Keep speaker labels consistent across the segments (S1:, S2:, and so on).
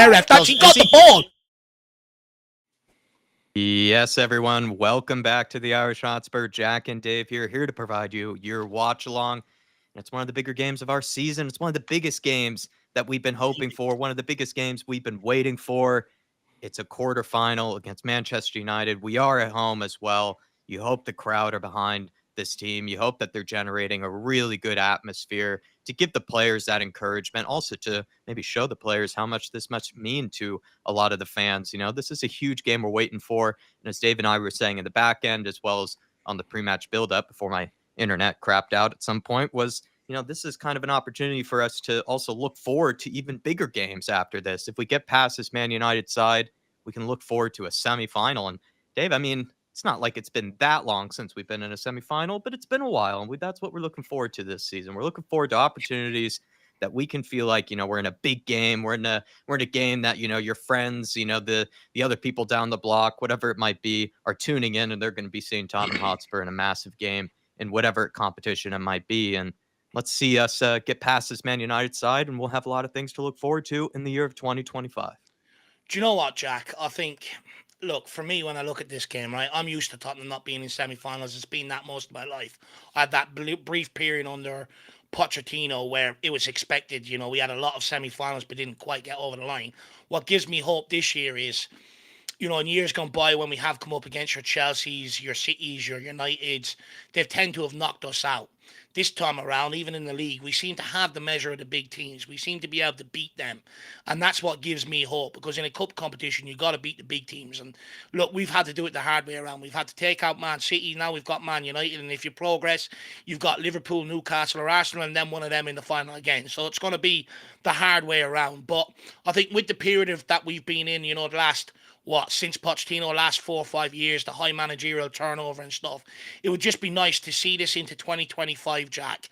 S1: there, ref. That's he got the ball.
S2: Yes, everyone. Welcome back to the Irish Hotspur. Jack and Dave here to provide you your watch along. It's one of the bigger games of our season. It's one of the biggest games that we've been hoping for. One of the biggest games we've been waiting for. It's a quarterfinal against Manchester United. We are at home as well. You hope the crowd are behind this team. You hope that they're generating a really good atmosphere to give the players that encouragement, also to maybe show the players how much this must mean to a lot of the fans. This is a huge game we're waiting for. And as Dave and I were saying in the back end, as well as on the pre-match buildup before my internet crapped out at some point, was this is kind of an opportunity for us to also look forward to even bigger games after this. If we get past this Man United side, we can look forward to a semifinal. And Dave, it's not like it's been that long since we've been in a semifinal, but it's been a while. And that's what we're looking forward to this season. We're looking forward to opportunities that we can feel like, we're in a big game. We're in a game that, your friends, the other people down the block, whatever it might be, are tuning in, and they're going to be seeing Tottenham Hotspur in a massive game in whatever competition it might be. And let's see us get past this Man United side, and we'll have a lot of things to look forward to in the year of 2025.
S1: Do you know what, Jack? I think, look, for me, when I look at this game, right, I'm used to Tottenham not being in semi-finals. It's been that most of my life. I had that brief period under Pochettino where it was expected. We had a lot of semi-finals but didn't quite get over the line. What gives me hope this year is, in years gone by when we have come up against your Chelseas, your Cities, your Uniteds, they've tend to have knocked us out. This time around, even in the league, we seem to have the measure of the big teams. We seem to be able to beat them. And that's what gives me hope, because in a cup competition, you've got to beat the big teams. And look, we've had to do it the hard way around. We've had to take out Man City. Now we've got Man United. And if you progress, you've got Liverpool, Newcastle, or Arsenal, and then one of them in the final again. So it's going to be the hard way around. But I think with the period that we've been in, the last since Pochettino, last 4 or 5 years, the high managerial turnover and stuff, it would just be nice to see this into 2025, Jack,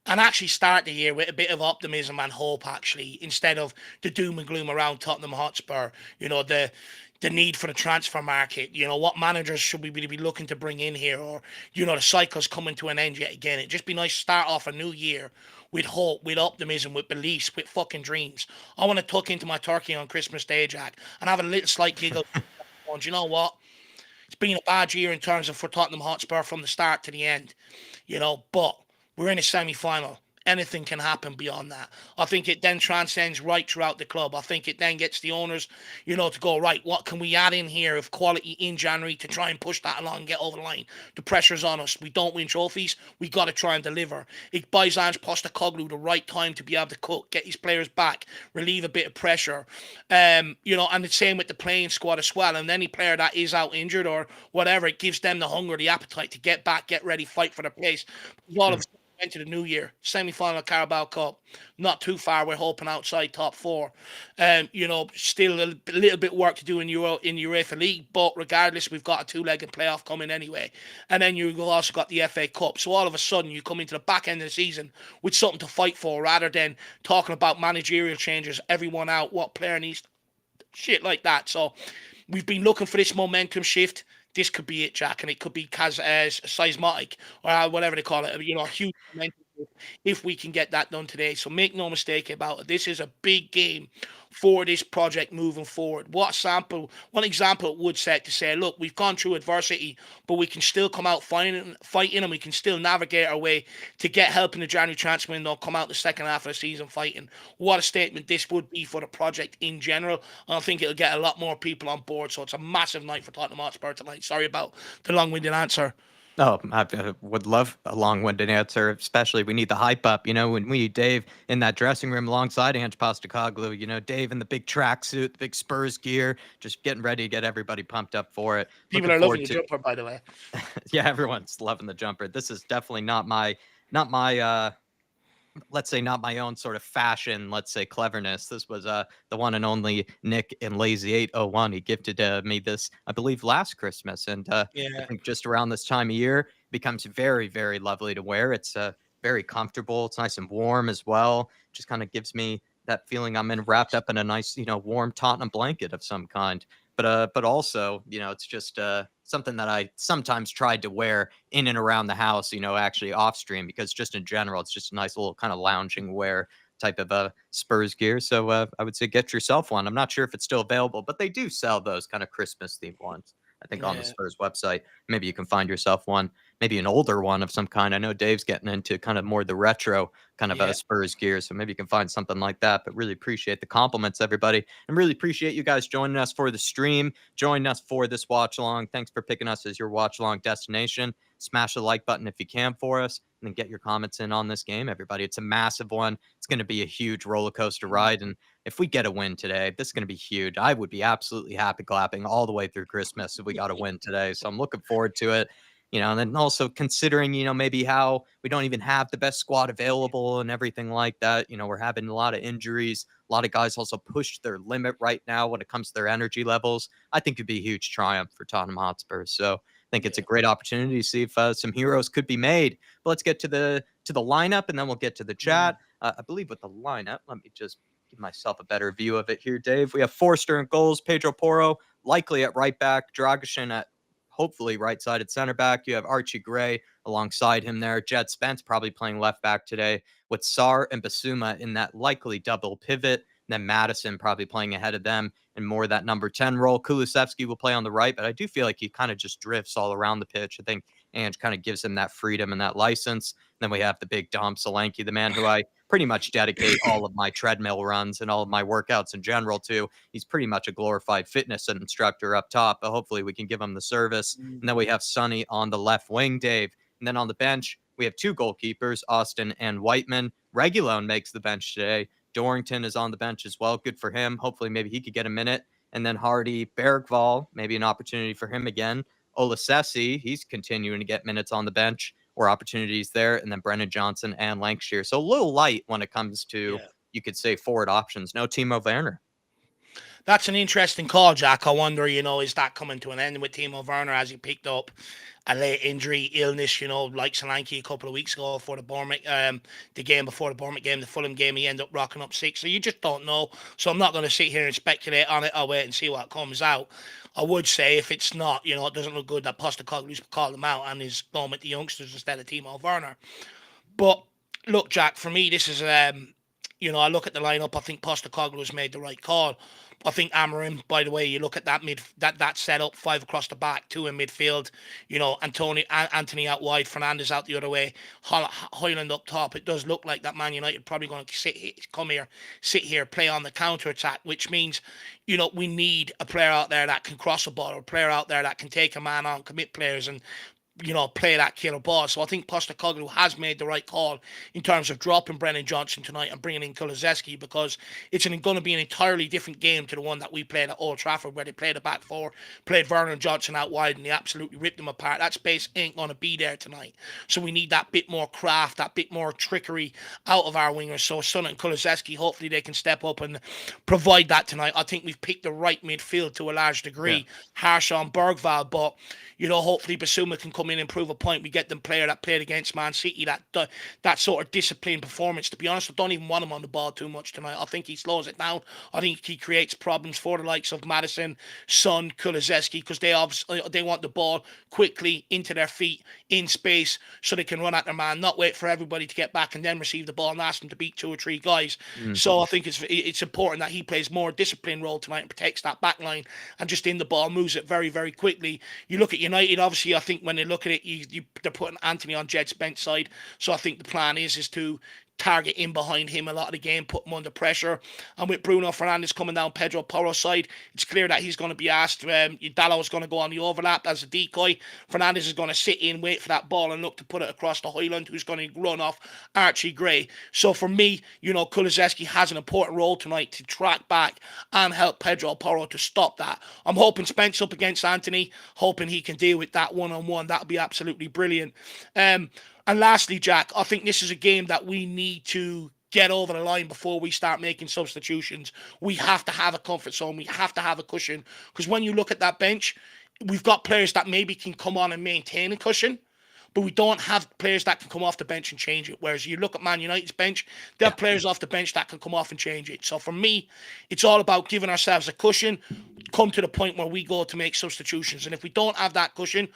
S1: and actually start the year with a bit of optimism and hope, actually, instead of the doom and gloom around Tottenham Hotspur, the need for the transfer market, what managers should we really be looking to bring in here, or, the cycle's coming to an end yet again. It'd just be nice to start off a new year with hope, with optimism, with beliefs, with fucking dreams. I want to tuck into my turkey on Christmas Day, Jack, and have a little slight giggle. Do you know what? It's been a bad year in terms of for Tottenham Hotspur from the start to the end, but we're in a semi-final. Anything can happen beyond that. I think it then transcends right throughout the club. I think it then gets the owners, to go, right, what can we add in here of quality in January to try and push that along and get over the line? The pressure's on us. We don't win trophies. We got to try and deliver. It buys Ange Postecoglou the right time to be able to cook, get his players back, relieve a bit of pressure. And the same with the playing squad as well. And any player that is out injured or whatever, it gives them the hunger, the appetite to get back, get ready, fight for their place. All of into the new year, semi-final Carabao Cup, not too far. We're hoping outside top 4. Still a little bit work to do in UEFA League, but regardless, we've got a 2-legged playoff coming anyway. And then you've also got the FA Cup. So all of a sudden, you come into the back end of the season with something to fight for, rather than talking about managerial changes, everyone out, what player needs, shit like that. So we've been looking for this momentum shift. This could be it, Jack, and it could be seismic, or whatever they call it, a huge momentum if we can get that done today. So make no mistake about it. This is a big game for this project moving forward. One example it would set to say, look, we've gone through adversity, but we can still come out fighting, and we can still navigate our way to get help in the January transfer window, come out the second half of the season fighting. What a statement this would be for the project in general. And I think it'll get a lot more people on board. So it's a massive night for Tottenham Hotspur tonight. Sorry about the long-winded answer.
S2: Oh, I would love a long-winded answer, especially we need the hype up, when we need Dave in that dressing room alongside Ange Postecoglou, Dave in the big tracksuit, the big Spurs gear, just getting ready to get everybody pumped up for it.
S1: People are loving the jumper, by the way.
S2: Yeah, everyone's loving the jumper. This is definitely not my let's say not my own sort of fashion, let's say cleverness. This was the one and only Nick in Lazy 801. He gifted me this, I believe, last Christmas. And I think just around this time of year, it becomes very, very lovely to wear. It's very comfortable. It's nice and warm as well. Just kind of gives me that feeling I'm wrapped up in a nice, warm Tottenham blanket of some kind. But also, it's just something that I sometimes tried to wear in and around the house, actually off stream, because just in general, it's just a nice little kind of lounging wear type of Spurs gear. So I would say get yourself one. I'm not sure if it's still available, but they do sell those kind of Christmas themed ones. I think on the
S1: Yeah,
S2: Spurs website, maybe you can find yourself one, maybe an older one of some kind. I know Dave's getting into kind of more the retro kind of
S1: yeah.
S2: Spurs gear, so maybe you can find something like that. But really appreciate the compliments, everybody, and really appreciate you guys joining us for the stream, joining us for this watch along. Thanks for picking us as your watch along destination. Smash the like button if you can for us, and then get your comments in on this game, everybody. It's a massive one. It's going to be a huge roller coaster
S1: Mm.
S2: ride, and if we get a win today, this is going to be huge. I would be absolutely happy clapping all the way through Christmas if we got a win today. So I'm looking forward to it. And then also considering, maybe how we don't even have the best squad available and everything like that. We're having a lot of injuries. A lot of guys also push their limit right now when it comes to their energy levels. I think it'd be a huge triumph for Tottenham Hotspur. So I think it's a
S1: Yeah.
S2: great opportunity to see if some heroes could be made. But let's get to the lineup, and then we'll get to the
S1: Mm.
S2: chat. I believe with the lineup, let me just give myself a better view of it here, Dave. We have Forster in goals, Pedro Porro likely at right back, Dragishin at hopefully right-sided center back. You have Archie Gray alongside him there. Jed Spence probably playing left back today with Sarr and Basuma in that likely double pivot. Then Madison probably playing ahead of them and more that number 10 role. Kulusevski will play on the right, but I do feel like he kind of just drifts all around the pitch. I think Ange kind of gives him that freedom and that license. Then we have the big Dom Solanke, the man who I pretty much dedicate all of my treadmill runs and all of my workouts in general to. He's pretty much a glorified fitness instructor up top, but hopefully we can give him the service.
S1: Mm.
S2: And then we have Sonny on the left wing, Dave. And then on the bench, we have two goalkeepers, Austin and Whiteman. Regulone makes the bench today. Dorrington is on the bench as well. Good for him. Hopefully, maybe he could get a minute. And then Hardy, Bergval, maybe an opportunity for him again. Olasesi, he's continuing to get minutes on the bench or opportunities there. And then Brennan Johnson and Lancashire. So a little light when it comes to,
S1: Yeah.
S2: you could say, forward options. No Timo Werner.
S1: That's an interesting call, Jack. I wonder, is that coming to an end with Timo Werner as he picked up a late injury, illness, like Solanke a couple of weeks ago for the Bournemouth, the game before the Bournemouth game, the Fulham game, he ended up rocking up sick. So you just don't know. So I'm not going to sit here and speculate on it. I'll wait and see what comes out. I would say if it's not, it doesn't look good that Postecoglou's called him out and is going with the youngsters instead of Timo Werner. But look, Jack, for me, this is I look at the lineup. I think Postecoglou has made the right call. I think Amarim, by the way, you look at that setup, five across the back, two in midfield. Anthony out wide, Fernandez out the other way, Hoyland up top. It does look like that Man United probably going to sit here, play on the counter attack, which means, we need a player out there that can cross a ball, or a player out there that can take a man on, commit players, and play that killer ball. So I think Postecoglou has made the right call in terms of dropping Brennan Johnson tonight and bringing in Kulusevski, because it's going to be an entirely different game to the one that we played at Old Trafford, where they played a back four, played Vernon Johnson out wide, and they absolutely ripped them apart. That space ain't going to be there tonight. So we need that bit more craft, that bit more trickery out of our wingers. So Son and Kulusevski, hopefully they can step up and provide that tonight. I think we've picked the right midfield to a large
S2: Yeah.
S1: degree. Harsh on Bergval, but hopefully Basuma can come in and prove a point. We get them player that played against Man City, that sort of disciplined performance. To be honest, I don't even want him on the ball too much tonight. I think he slows it down. I think he creates problems for the likes of Madison, Son, Kulusevski, because they want the ball quickly into their feet in space so they can run at their man, not wait for everybody to get back and then receive the ball and ask them to beat two or three guys.
S2: Mm.
S1: So I think it's important that he plays more disciplined role tonight and protects that back line and just in the ball moves it very, very quickly. You look at United, obviously, I think when they look at it, they're putting Anthony on Jed Spence side. So I think the plan is to target in behind him a lot of the game, put him under pressure. And with Bruno Fernandes coming down Pedro Porro's side, it's clear that he's going to be asked. Dallo is going to go on the overlap as a decoy. Fernandes is going to sit in, wait for that ball, and look to put it across to Hoyland, who's going to run off Archie Gray. So for me, Kulusevski has an important role tonight to track back and help Pedro Porro to stop that. I'm hoping Spence up against Anthony, hoping he can deal with that one-on-one. That would be absolutely brilliant. And lastly, Jack, I think this is a game that we need to get over the line before we start making substitutions. We have to have a comfort zone. We have to have a cushion. Because when you look at that bench, we've got players that maybe can come on and maintain a cushion, but we don't have players that can come off the bench and change it. Whereas you look at Man United's bench, they have players off the bench that can come off and change it. So for me, it's all about giving ourselves a cushion, come to the point where we go to make substitutions. And if we don't have that cushion,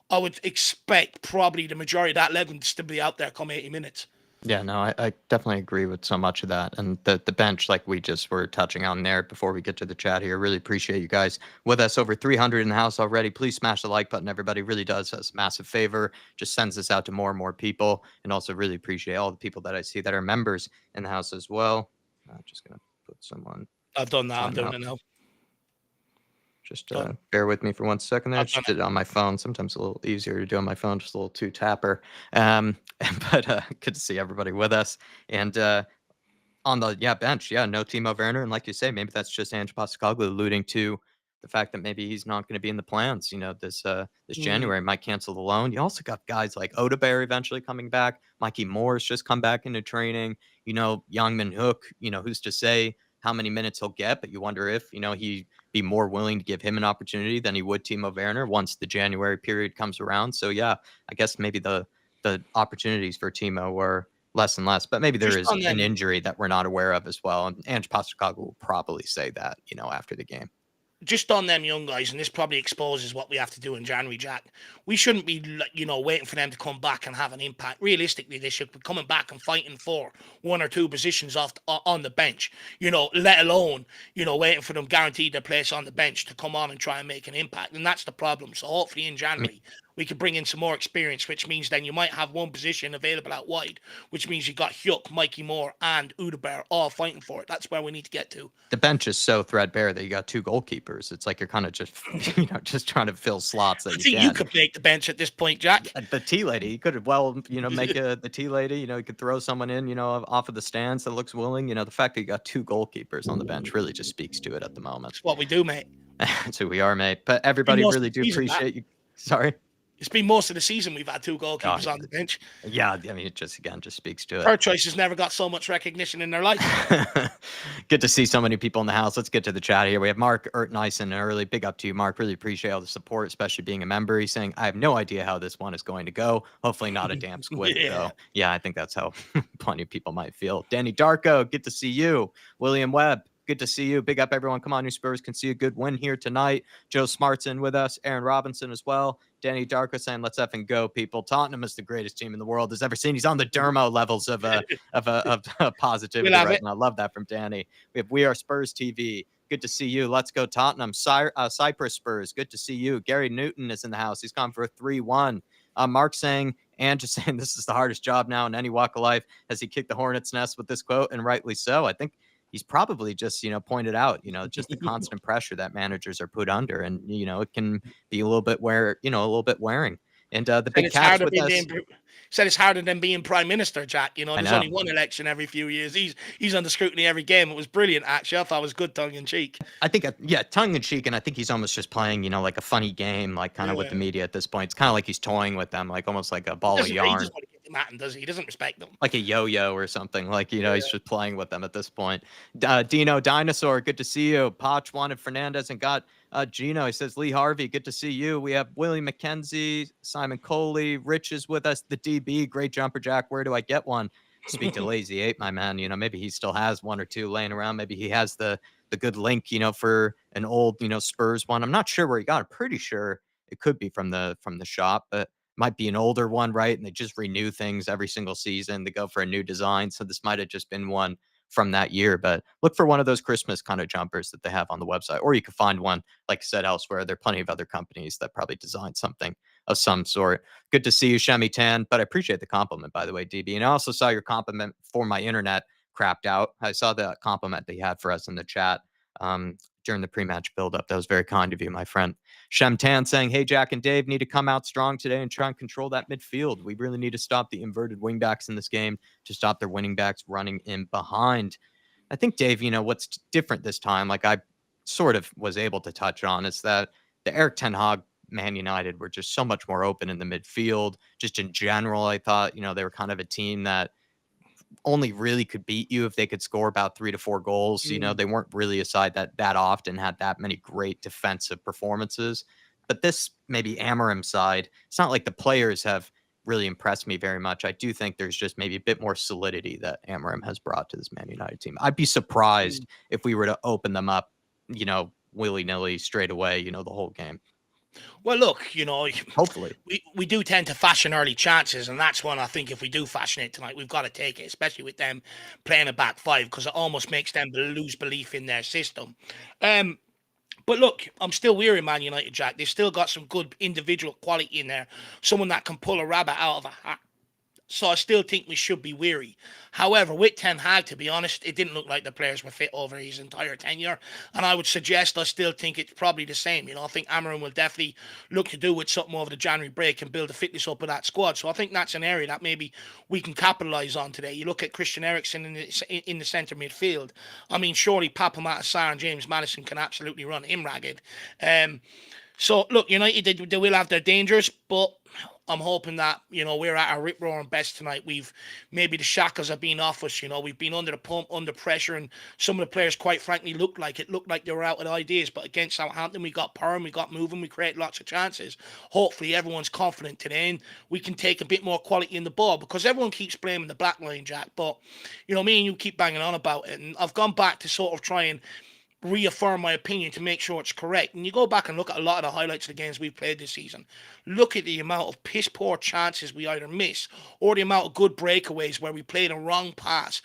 S1: I would expect probably the majority of that 11 to still be out there come 80 minutes.
S2: Yeah, no, I definitely agree with so much of that. And the bench, like we just were touching on there before we get to the chat here, really appreciate you guys with us. Over 300 in the house already. Please smash the like button, everybody. Really does us a massive favor. Just sends us out to more and more people. And also really appreciate all the people that I see that are members in the house as well. Just going to put someone
S1: I've done that. I'm
S2: sign
S1: doing
S2: up.
S1: it now.
S2: Just
S1: Done.
S2: bear with me for 1 second there.
S1: I've done
S2: Just
S1: it.
S2: did it on my phone. Sometimes a little easier to do on my phone, just a little two tapper. But good to see everybody with us. And on the bench, no Timo Werner, and like you say, maybe that's just Ange Postecoglou alluding to the fact that maybe he's not going to be in the plans. This
S1: Mm.
S2: January might cancel the loan. You also got guys like Odebear eventually coming back. Mikey Moore's just come back into training. Youngman Hook. Who's to say how many minutes he'll get? But you wonder if he'd be more willing to give him an opportunity than he would Timo Werner once the January period comes around. So yeah, I guess maybe the opportunities for Timo were less and less, but maybe there
S1: Just
S2: is
S1: on
S2: an
S1: them.
S2: injury that we're not aware of as well. And Ange Postecoglou will probably say that, after the game.
S1: Just on them young guys, and this probably exposes what we have to do in January, Jack. We shouldn't be, waiting for them to come back and have an impact. Realistically, they should be coming back and fighting for one or two positions on the bench. Let alone, waiting for them guaranteed their place on the bench to come on and try and make an impact. And that's the problem. So hopefully in
S2: I mean,
S1: January we could bring in some more experience, which means then you might have one position available out wide, which means you got Hyuk, Mikey Moore, and Udebear all fighting for it. That's where we need to get to.
S2: the bench is so threadbare that you got two goalkeepers. It's like you're kind of just, just trying to fill slots that
S1: I
S2: you
S1: think you
S2: can.
S1: could make the bench at this point, Jack.
S2: The tea lady, you could well, make the tea lady. You could throw someone in, off of the stands that looks willing. The fact that you got two goalkeepers on the bench really just speaks to it at the moment.
S1: It's what we do, mate.
S2: That's who we are, mate. But
S1: It's been
S2: everybody
S1: most of
S2: really
S1: the
S2: do
S1: season, that.
S2: appreciate you. Sorry.
S1: It's been most of the season we've had two
S2: Oh,
S1: goalkeepers on the bench.
S2: yeah. I mean, it just again just speaks to it.
S1: Her choices never got so much recognition in their life.
S2: Good to see so many people in the house. Let's get to the chat here. We have Mark Ertneisen early. Big up to you, Mark. Really appreciate all the support, especially being a member. He's saying, I have no idea how this one is going to go. Hopefully not a damn squib,
S1: Yeah.
S2: though. Yeah, I think that's how plenty of people might feel. Danny Darko, good to see you. William Webb, good to see you. Big up, everyone. Come on, New Spurs can see a good win here tonight. Joe Smart's in with us. Aaron Robinson as well. Danny Darko saying, let's effing go, people. Tottenham is the greatest team in the world has ever seen. He's on the Dermo levels of positivity
S1: We'll have
S2: right
S1: it.
S2: now. I love that from Danny. We are Spurs TV. Good to see you. Let's go Tottenham. Cyprus Spurs. Good to see you. Gary Newton is in the house. He's gone for a 3-1. Mark saying, and just saying this is the hardest job now in any walk of life. Has he kicked the hornet's nest with this quote? And rightly so. I think he's probably just, pointed out, just the constant pressure that managers are put under. And, it can be a little bit wearing. And the
S1: Said
S2: big
S1: it's
S2: catch
S1: harder
S2: with
S1: being
S2: us.
S1: said it's harder than being prime minister, Jack.
S2: I
S1: There's
S2: know.
S1: only one election every few years. He's under scrutiny every game. It was brilliant, actually. I thought it was good tongue in cheek.
S2: I think, tongue in cheek, and I think he's almost just playing, like a funny game, like kind of with the
S1: Yeah.
S2: media at this point. It's kind of like he's toying with them, like almost like a ball of
S1: He
S2: yarn,
S1: doesn't want to get them at him, does he? He doesn't respect them.
S2: like a yo-yo or something. Like
S1: Yeah.
S2: he's just playing with them at this point. Dino Dinosaur, good to see you. Potch wanted Fernandez and got Gino. He says Lee Harvey, good to see you. We have Willie McKenzie, Simon Coley, Rich is with us. The DB, great jumper jack. Where do I get one? Speak to Lazy Eight, my man. Maybe he still has one or two laying around. Maybe he has the good link, for an old, Spurs one. I'm not sure where he got it. Pretty sure it could be from the shop, but might be an older one, right? And they just renew things every single season. They go for a new design. So this might have just been one from that year, but look for one of those Christmas kind of jumpers that they have on the website, or you can find one, like I said, elsewhere. There are plenty of other companies that probably design something of some sort. Good to see you, Shemi Tan, but I appreciate the compliment, by the way, DB. And I also saw your compliment for my internet crapped out. I saw the compliment that you had for us in the chat during the pre-match buildup. That was very kind of you, my friend. Shem Tan saying, hey, Jack and Dave need to come out strong today and try and control that midfield. We really need to stop the inverted wingbacks in this game to stop their winning backs running in behind. I think, Dave, what's different this time, like I sort of was able to touch on, is that the Eric Ten Hag Man United were just so much more open in the midfield. Just in general, I thought, they were kind of a team that only really could beat you if they could score about 3 to 4 goals. They weren't really a side that often had that many great defensive performances. But this maybe Amorim side, it's not like the players have really impressed me very much. I do think there's just maybe a bit more solidity that Amorim has brought to this Man United team. I'd be surprised if we were to open them up, willy-nilly straight away, the whole game.
S1: Well, look,
S2: Hopefully.
S1: we do tend to fashion early chances, and that's one I think if we do fashion it tonight, we've got to take it, especially with them playing a back five, because it almost makes them lose belief in their system. Um, but look, I'm still weary, of Man United, Jack. They've still got some good individual quality in there. Someone that can pull a rabbit out of a hat. So I still think we should be weary. However, with Ten Hag, to be honest, it didn't look like the players were fit over his entire tenure. And I would suggest I still think it's probably the same. I think Amarin will definitely look to do with something over the January break and build the fitness up of that squad. So I think that's an area that maybe we can capitalise on today. You look at Christian Eriksen in the centre midfield. I mean, surely Papa Matasar and James Maddison can absolutely run him ragged. So look, United they will have their dangers, but I'm hoping that we're at our rip roaring best tonight. Maybe the shackles have been off us. We've been under the pump, under pressure, and some of the players, quite frankly, looked like they were out with ideas. But against Southampton, we got power and we got moving. We created lots of chances. Hopefully, everyone's confident today, and we can take a bit more quality in the ball because everyone keeps blaming the black line, Jack. But me and you keep banging on about it, and I've gone back to sort of try and reaffirm my opinion to make sure it's correct. And you go back and look at a lot of the highlights of the games we've played this season. Look at the amount of piss poor chances we either miss or the amount of good breakaways where we played a wrong pass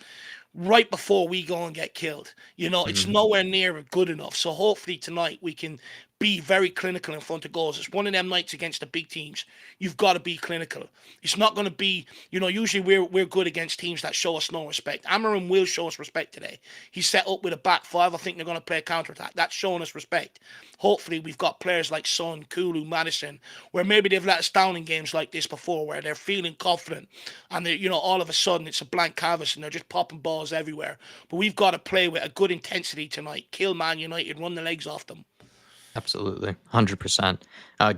S1: right before we go and get killed. It's
S2: Mhm.
S1: nowhere near good enough. So hopefully tonight we can be very clinical in front of goals. It's one of them nights against the big teams. You've got to be clinical. It's not going to be, usually we're good against teams that show us no respect. Amarin will show us respect today. He's set up with a back five. I think they're going to play a counter-attack. That's showing us respect. Hopefully we've got players like Son, Kulu, Madison, where maybe they've let us down in games like this before, where they're feeling confident and they all of a sudden it's a blank canvas and they're just popping balls everywhere. But we've got to play with a good intensity tonight. Kill Man United, run the legs off them.
S2: Absolutely. 100%.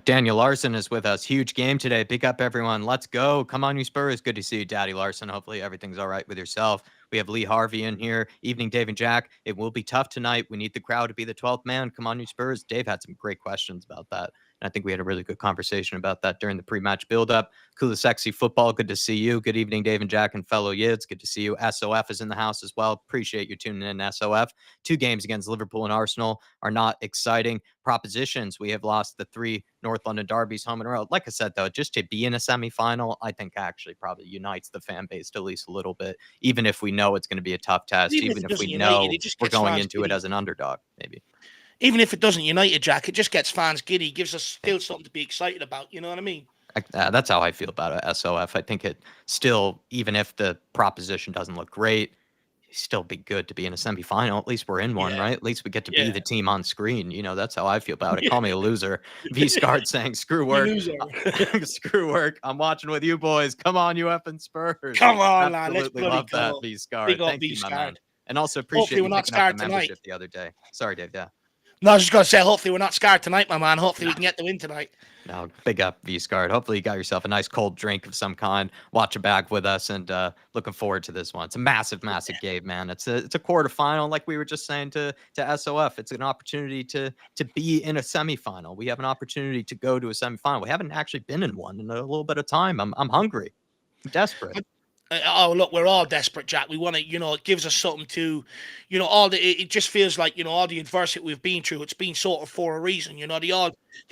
S2: Daniel Larson is with us. Huge game today. Big up, everyone. Let's go. Come on, you Spurs. Good to see you, Daddy Larson. Hopefully everything's all right with yourself. We have Lee Harvey in here. Evening, Dave and Jack. It will be tough tonight. We need the crowd to be the 12th man. Come on, you Spurs. Dave had some great questions about that. And I think we had a really good conversation about that during the pre-match build-up. Cool Sexy Football. Good to see you. Good evening, Dave and Jack and fellow Yids. Good to see you. SOF is in the house as well. Appreciate you tuning in, SOF. 2 games against Liverpool and Arsenal are not exciting propositions. We have lost the 3 North London derbies home and a row. Like I said, though, just to be in a semifinal, I think actually probably unites the fan base at least a little bit, even if we know it's going to be a tough test,
S1: Even if
S2: even
S1: it
S2: if we
S1: doesn't unite it,
S2: know
S1: it just
S2: we're
S1: gets
S2: going
S1: fans
S2: into it
S1: giddy.
S2: as an underdog, maybe.
S1: Even if it doesn't unite it, Jack, it just gets fans giddy. Gives us
S2: Yeah.
S1: still something to be excited about. You know what I mean?
S2: That's how I feel about it, SOF. I think it still, even if the proposition doesn't look great, it'd still be good to be in a semifinal. At least we're in one,
S1: Yeah,
S2: right? At least we get to be
S1: yeah,
S2: the team on screen. That's how I feel about it.
S1: yeah.
S2: Call me a loser. V-Scard saying, screw
S1: You
S2: work.
S1: loser.
S2: Screw work. I'm watching with you boys. Come on, you effing Spurs.
S1: Come on, lad. Let's
S2: Absolutely
S1: bloody
S2: love that,
S1: go. Big
S2: V-Scard.
S1: up
S2: Thank
S1: V
S2: you, my man.
S1: Scard.
S2: And also
S1: Hopefully
S2: appreciate
S1: we're
S2: you
S1: not
S2: picking up the
S1: scarred tonight.
S2: membership the other day. Sorry, Dave. Yeah.
S1: No, I was just gonna say, hopefully we're not scarred tonight, my man. Hopefully we can get the win tonight.
S2: No, big up V-Scard. Hopefully you got yourself a nice cold drink of some kind. Watch it back with us and looking forward to this one. It's a massive, massive game, man. It's a quarterfinal, like we were just saying to SOF. It's an opportunity to be in a semifinal. We have an opportunity to go to a semifinal. We haven't actually been in one in a little bit of time. I'm hungry. I'm desperate.
S1: Oh, look, we're all desperate, Jack. We want to, it gives us something to, it just feels like, all the adversity we've been through, it's been sort of for a reason. They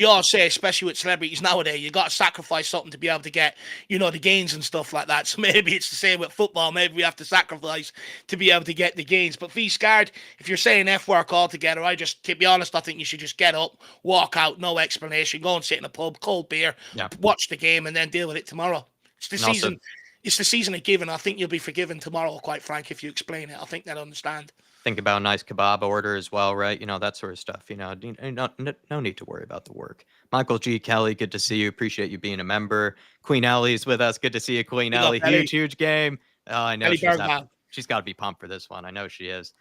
S1: all say, especially with celebrities nowadays, you got to sacrifice something to be able to get, the gains and stuff like that. So maybe it's the same with football. Maybe we have to sacrifice to be able to get the gains. But V-Scard, if you're saying F work altogether, to be honest, I think you should just get up, walk out, no explanation, go and sit in a pub, cold beer,
S2: Yeah.
S1: watch the game, and then deal with it tomorrow. It's the
S2: And also
S1: season. It's the season of giving. I think you'll be forgiven tomorrow, quite frank, if you explain it. I think they'll understand.
S2: think about a nice kebab order as well, right? That sort of stuff. No need to worry about the work. Michael G. Kelly, good to see you. Appreciate you being a member. Queen Ellie's with us. Good to see you, Queen
S1: Big up,
S2: Ellie.
S1: Ellie.
S2: Huge, huge game. Oh, I know
S1: Ellie Bergman.
S2: she's got to be pumped for this one. I know she is.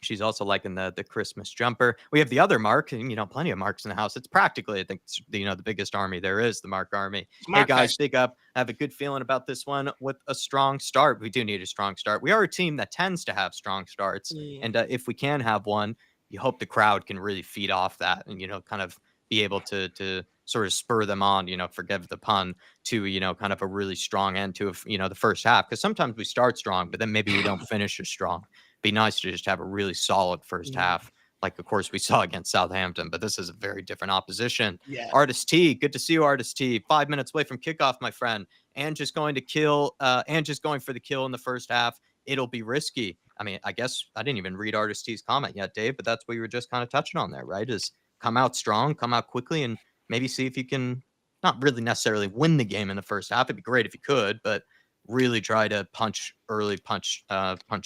S2: She's also liking the Christmas jumper. We have the other Mark, and plenty of Marks in the house. It's practically, I think, the biggest army there is, the Mark army. Hey guys,
S1: Fest.
S2: big up. I have a good feeling about this one with a strong start. We do need a strong start. We are a team that tends to have strong starts, and if we can have one, you hope the crowd can really feed off that, and kind of be able to sort of spur them on. Forgive the pun, to kind of a really strong end to the first half. Because sometimes we start strong, but then maybe we don't finish as strong. Be nice to just have a really solid first half. like, of course, we saw against Southampton, but this is a very different opposition.
S1: Yeah.
S2: Artist T, good to see you, Artist T. 5 minutes away from kickoff, my friend. And just going to kill, and just going for the kill in the first half. It'll be risky. I mean, I guess I didn't even read Artist T's comment yet, Dave, but that's what you were just kind of touching on there, right? Is come out strong, come out quickly, and maybe see if you can not really necessarily win the game in the first half. It'd be great if you could, but really try to punch early, punch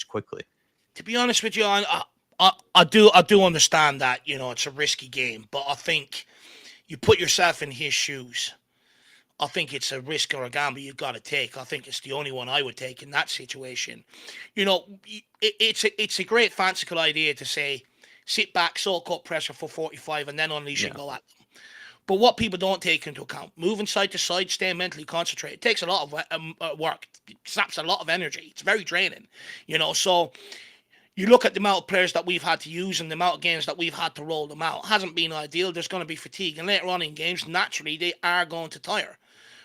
S2: quickly.
S1: To be honest with you, I do understand that it's a risky game, but I think you put yourself in his shoes. I think it's a risk or a gamble you've got to take. I think it's the only one I would take in that situation. It's a great fanciful idea to say, sit back, soak up pressure for 45, and then unleash and go at them. But what people don't take into account, moving side to side, staying mentally concentrated, takes a lot of work. It saps a lot of energy. It's very draining, So you look at the amount of players that we've had to use and the amount of games that we've had to roll them out. It hasn't been ideal. There's going to be fatigue. And later on in games, naturally, they are going to tire.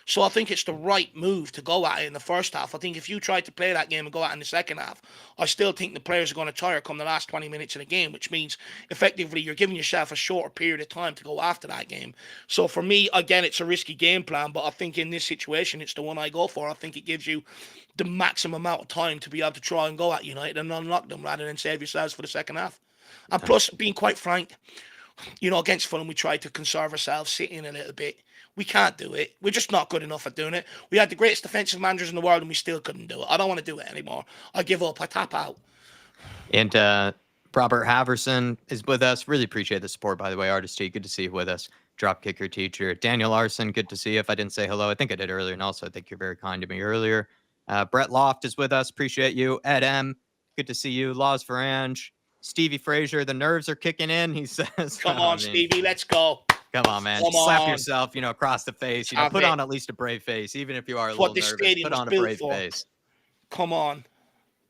S1: So I think it's the right move to go at it in the first half. I think if you try to play that game and go at it in the second half, I still think the players are going to tire come the last 20 minutes of the game, which means effectively you're giving yourself a shorter period of time to go after that game. So for me, again, it's a risky game plan, but I think in this situation, it's the one I go for. I think it gives you the maximum amount of time to be able to try and go at United and unlock them rather than save yourselves for the second half. And plus, being quite frank, against Fulham, we tried to conserve ourselves, sit in a little bit. We can't do it. We're just not good enough at doing it. We had the greatest defensive managers in the world and we still couldn't do it. I don't want to do it anymore. I give up. I tap out.
S2: And Robert Haverson is with us. Really appreciate the support, by the way, Artist T. Good to see you with us. Drop kicker teacher. Daniel Larson, good to see you. If I didn't say hello, I think I did earlier. And also, I think you're very kind to me earlier. Brett Loft is with us. Appreciate you. Ed M, good to see you. Laws Farange. Stevie Frazier, the nerves are kicking in, he says.
S1: Come on, Stevie, let's go.
S2: Come on, man. Slap yourself, across the face. Put on at least a brave face, even if you are a little nervous. Put on a brave face.
S1: Come on.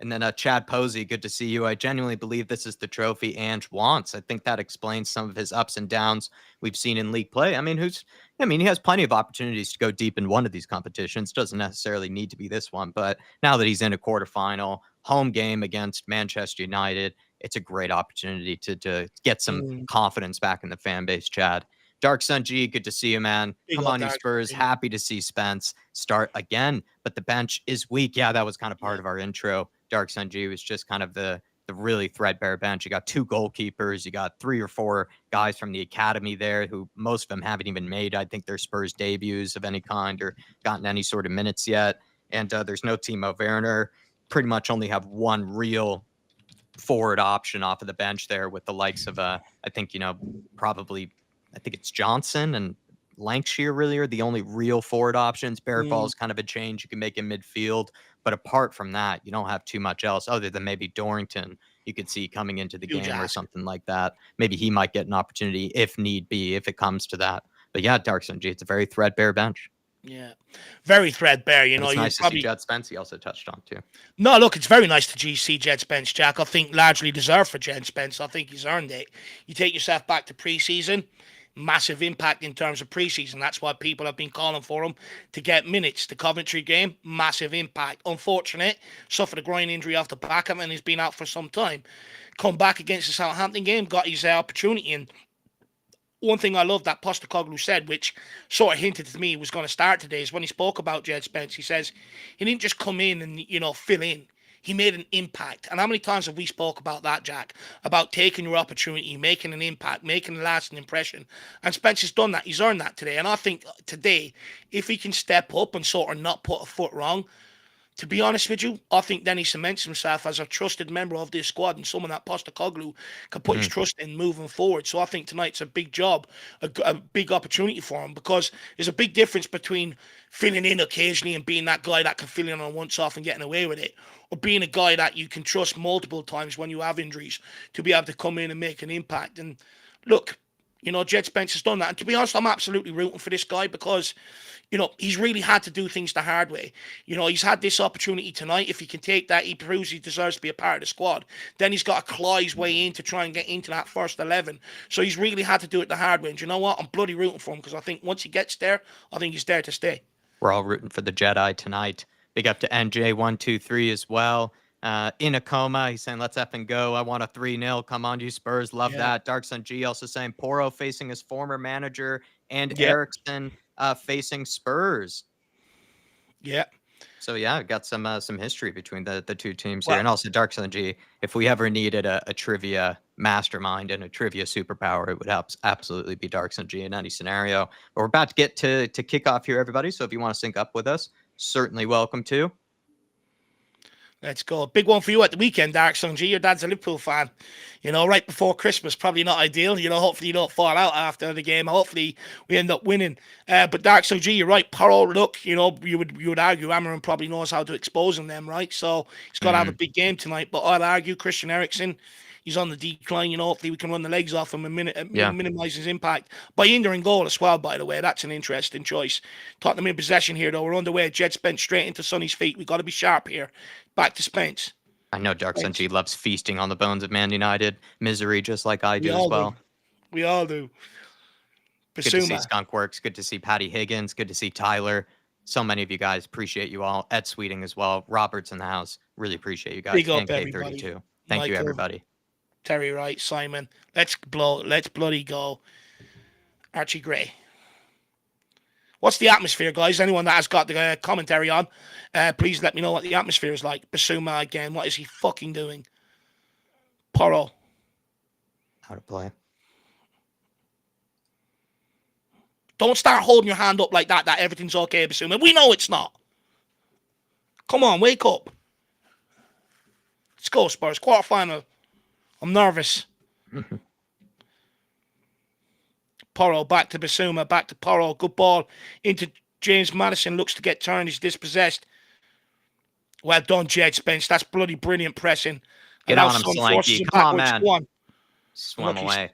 S2: And then Chad Posey, good to see you. I genuinely believe this is the trophy Ange wants. I think that explains some of his ups and downs we've seen in league play. I mean, he has plenty of opportunities to go deep in one of these competitions. Doesn't necessarily need to be this one. But now that he's in a quarterfinal, home game against Manchester United, it's a great opportunity to get some confidence back in the fan base, Chad. Dark Sun G, good to see you, man. Come on, you Spurs. Happy to see Spence start again, but the bench is weak. Yeah, that was kind of part of our intro. Dark Sun G was just kind of the really threadbare bench. You got 2 goalkeepers. You got 3 or 4 guys from the academy there who most of them haven't even made, I think, their Spurs debuts of any kind or gotten any sort of minutes yet. And there's no Timo Werner. Pretty much only have one real forward option off of the bench there with the likes of, I think it's Johnson and Lancashire really are the only real forward options. Bearfall is kind of a change you can make in midfield. But apart from that, you don't have too much else other than maybe Dorrington you could see coming into the game or something like that. Maybe he might get an opportunity if need be, if it comes to that. But yeah, Darkson G, it's a very threadbare bench.
S1: Yeah, very threadbare.
S2: It's nice to see Jed Spence. He also touched on too.
S1: No, look, it's very nice to see Jed Spence, Jack. I think largely deserved for Jed Spence. I think he's earned it. You take yourself back to pre-season, massive impact in terms of pre-season. That's why people have been calling for him to get minutes. The Coventry game, massive impact. Unfortunate, suffered a groin injury off the back of him and he's been out for some time. Come back against the Southampton game, got his opportunity, and one thing I love that Postecoglou said, which sort of hinted to me he was going to start today, is when he spoke about Jed Spence, he says he didn't just come in and, fill in. He made an impact. And how many times have we spoke about that, Jack? About taking your opportunity, making an impact, making a lasting impression. And Spence has done that. He's earned that today. And I think today, if he can step up and sort of not put a foot wrong, to be honest with you, I think then he cements himself as a trusted member of this squad and someone that Postecoglou can put his trust in moving forward. So I think tonight's a big job, a big opportunity for him, because there's a big difference between filling in occasionally and being that guy that can fill in on once off and getting away with it, or being a guy that you can trust multiple times when you have injuries to be able to come in and make an impact. And look, Jed Spence has done that. And to be honest, I'm absolutely rooting for this guy because, he's really had to do things the hard way. He's had this opportunity tonight. If he can take that, he proves he deserves to be a part of the squad. Then he's got to claw his way in to try and get into that first 11. So he's really had to do it the hard way. And you know what? I'm bloody rooting for him because I think once he gets there, I think he's there to stay.
S2: We're all rooting for the Jedi tonight. Big up to NJ123 as well. In a coma, he's saying, let's effing go. I want a 3-0. Come on, you Spurs. Love
S1: Yeah.
S2: that. Dark Sun G also saying Poro facing his former manager and
S1: Yeah.
S2: Eriksson facing Spurs.
S1: Yeah.
S2: So yeah, got some history between the two teams here,
S1: Well,
S2: and also Dark Sun G. If we ever needed a trivia mastermind and a trivia superpower, it would absolutely be Dark Sun G in any scenario. But we're about to get to kick off here, everybody. So if you want to sync up with us, certainly welcome to.
S1: let's go. Big one for you at the weekend, Dark Sun G. Your dad's a Liverpool fan. Right before Christmas, probably not ideal. Hopefully you don't fall out after the game. Hopefully we end up winning. But Dark Sun G, you're right. Poro, look, you would argue Amarin probably knows how to expose them, right? So he's got to have a big game tonight. But I'd argue Christian Eriksen, he's on the decline. Hopefully we can run the legs off him and minimize his impact by hindering goal as well. By the way, that's an interesting choice. Tottenham in possession here, though. We're underway. Jet Spence straight into Sonny's feet. We got to be sharp here. Back to Spence.
S2: I know Dark Sun G loves feasting on the bones of Man United misery, just like I do as well.
S1: We all do.
S2: Good to see Skunk Works. Good to see Patty Higgins. Good to see Tyler. So many of you guys. Appreciate you all. Ed Sweeting as well. Robert's in the house. Really appreciate you guys.
S1: Big up,
S2: and
S1: everybody.
S2: K32. Thank
S1: Michael,
S2: you, everybody.
S1: Terry Wright, Simon. Let's bloody go. Archie Gray. What's the atmosphere, guys? Anyone that has got the commentary on, please let me know what the atmosphere is like. Basuma again. What is he fucking doing? Poro.
S2: How to play.
S1: Don't start holding your hand up like that everything's okay, Basuma. We know it's not. Come on, wake up. Let's go, Spurs. Quarterfinal. I'm nervous. Poro back to Basuma, back to Poro. Good ball into James Maddison. Looks to get turned. He's dispossessed. Well done, Jed Spence. That's bloody brilliant pressing.
S2: Get on him, Solanke. Come on, man. Swim away.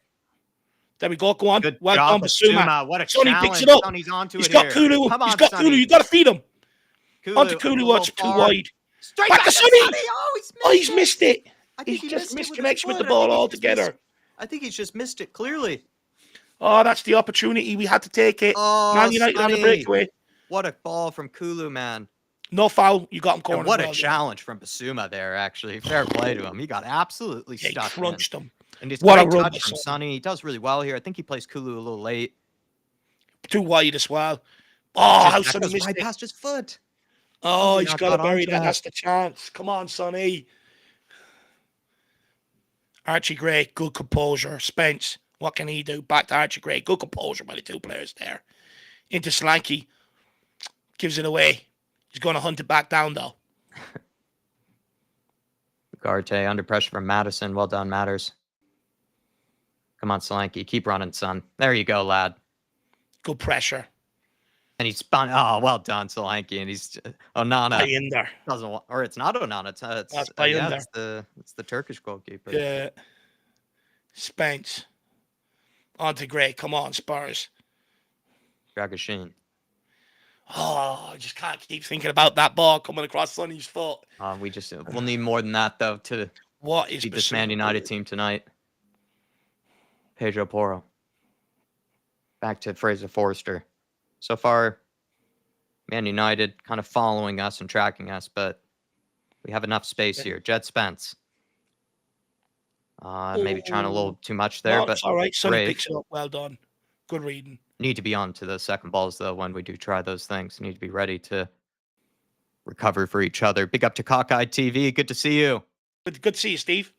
S1: There we go. Go on.
S2: Good
S1: well
S2: job,
S1: done, Basuma.
S2: What a
S1: Sonny
S2: challenge.
S1: picks it up.
S2: Sonny's onto
S1: He's
S2: it
S1: got
S2: here.
S1: Kulu.
S2: Come on,
S1: He's got
S2: Sonny.
S1: Kulu. You got to feed him.
S2: Kulu,
S1: Onto Kulu. What's too wide.
S2: Straight
S1: back to Sonny.
S2: Oh,
S1: he's missed it.
S2: He's
S1: just missed connection with the ball altogether.
S2: I think he's just missed it clearly.
S1: Oh, that's the opportunity. We had to take it.
S2: Oh,
S1: Man United on the breakaway.
S2: What a ball from Kulu, man.
S1: No foul. You got him cornered.
S2: And what a challenge from Basuma there, actually. Fair play to him. He got absolutely stuck.
S1: He crunched him.
S2: And it's what a touch from Sonny. He does really well here. I think he plays Kulu a little late.
S1: Too wide as well. Oh, how Sonny missed
S2: right
S1: it.
S2: past his foot.
S1: Oh, he's got to bury that. That's the chance. Come on, Sonny. Archie Gray, good composure. Spence, what can he do? Back to Archie Gray. Good composure by the two players there. Into Solanke. Gives it away. He's going to hunt it back down, though.
S2: Garte under pressure from Maddison. Well done, Matters. Come on, Solanke. Keep running, son. There you go, lad.
S1: Good pressure.
S2: And he's spun. Oh, well done, Solanke. And he's Onana.
S1: In there.
S2: Doesn't want, or it's not Onana. It's the Turkish goalkeeper.
S1: Yeah. Spence. On to Gray. Come on, Spurs.
S2: Dragashin.
S1: Oh, I just can't keep thinking about that ball coming across Sonny's foot.
S2: We'll need more than that though to beat this Man United team tonight. Pedro Porro. Back to Fraser Forster. So far, Man United kind of following us and tracking us, but we have enough space here. Jed Spence. Maybe trying a little too much there, but
S1: it's all right. Sonny picks it up. Well done. Good reading.
S2: Need to be on to the second balls, though, when we do try those things. Need to be ready to recover for each other. Big up to Cockeyed TV. Good to see you.
S1: Good to see you, Steve.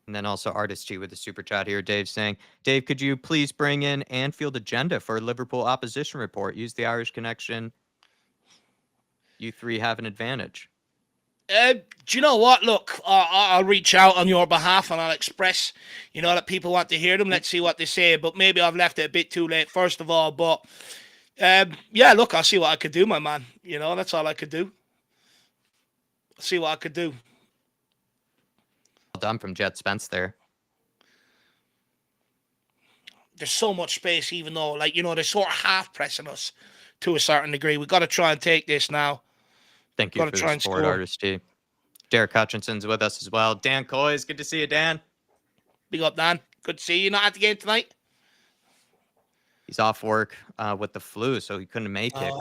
S2: And then also Artist G with the super chat here. Dave saying, Dave, could you please bring in Anfield agenda for Liverpool opposition report? Use the Irish connection. You three have an advantage.
S1: Do you know what? Look, I'll reach out on your behalf and I'll express, that people want to hear them. Let's see what they say. But maybe I've left it a bit too late, first of all. But, look, I'll see what I could do, my man. That's all I could do. I'll see what I could do.
S2: Well done from Jet Spence there.
S1: There's so much space, even though, they're sort of half pressing us to a certain degree. We've got to try and take this now.
S2: Thank you for the support, Artist T. Derek Hutchinson's with us as well. Dan Coy's, good to see you, Dan.
S1: Big up, Dan. Good to see you. Not at the game tonight?
S2: He's off work with the flu, so he couldn't make it.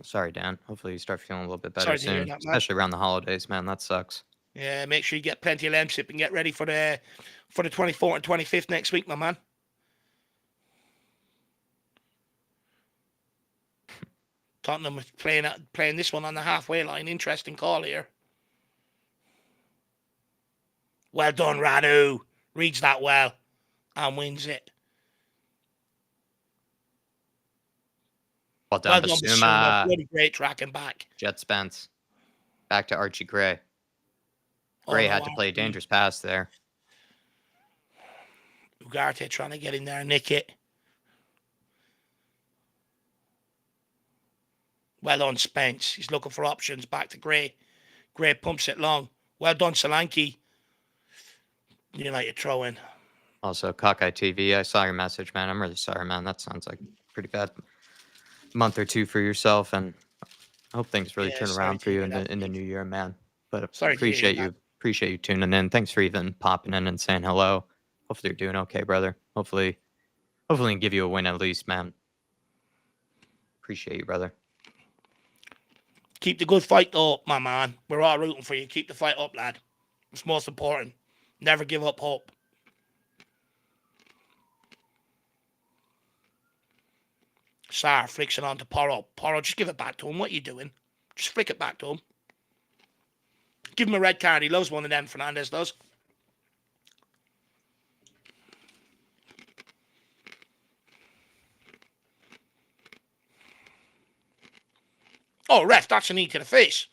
S2: Sorry, Dan. Hopefully you start feeling a little bit better
S1: Sorry to hear
S2: soon,
S1: that, man.
S2: especially around the holidays, man. That sucks.
S1: Yeah, make sure you get plenty of Lemsip and get ready for the 24th and 25th next week, my man. Tottenham was playing this one on the halfway line. Interesting call here. Well done, Radu. Reads that well and wins it.
S2: Well done,
S1: Well done, Basuma.
S2: Basuma.
S1: Bloody great tracking back.
S2: Jet Spence. Back to Archie Gray.
S1: Oh,
S2: Gray
S1: no,
S2: had to play a
S1: Archie.
S2: dangerous pass there.
S1: Ugarte trying to get in there and nick it. Well done, Spence. He's looking for options. Back to Gray. Gray pumps it long. Well done, Solanke. United throw in.
S2: Also, Cockeye TV, I saw your message, man. I'm really sorry, man. That sounds like a pretty bad month or two for yourself, and I hope things really
S1: Yeah,
S2: turn
S1: sorry
S2: around
S1: to
S2: for you
S1: hear
S2: in
S1: that,
S2: the
S1: mate.
S2: new year, man. But
S1: Sorry to hear that.
S2: appreciate you tuning in. Thanks for even popping in and saying hello. Hopefully you're doing okay, brother. Hopefully we can give you a win at least, man. Appreciate you, brother.
S1: Keep the good fight up, my man. We're all rooting for you. Keep the fight up, lad. It's most important. Never give up hope. Sarr flicks it on to Porro. Porro, just give it back to him. What are you doing? Just flick it back to him. Give him a red card. He loves one of them, Fernandez does. Oh, ref, that's a knee to the face.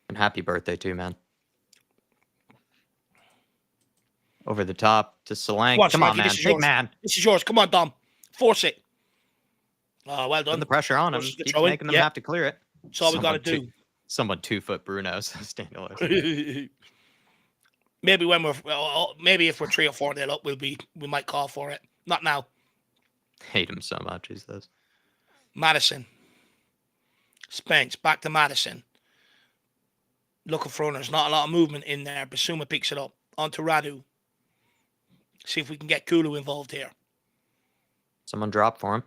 S2: And happy birthday too, man. Over the top to Solanke. Come on, man. Big man.
S1: This is yours. Come on, Dom. Force it. Oh, well done.
S2: Put the pressure on him. Keep making them have to clear it.
S1: That's all we got to do.
S2: Someone 2-foot Bruno's standalone.
S1: Maybe if we're 3 or 4 nil up, we might call for it. Not now.
S2: Hate him so much, he says.
S1: Madison. Spence. Back to Madison. Looking for runners. Not a lot of movement in there. Basuma picks it up. On to Radu. See if we can get Kulu involved here.
S2: Someone drop for him.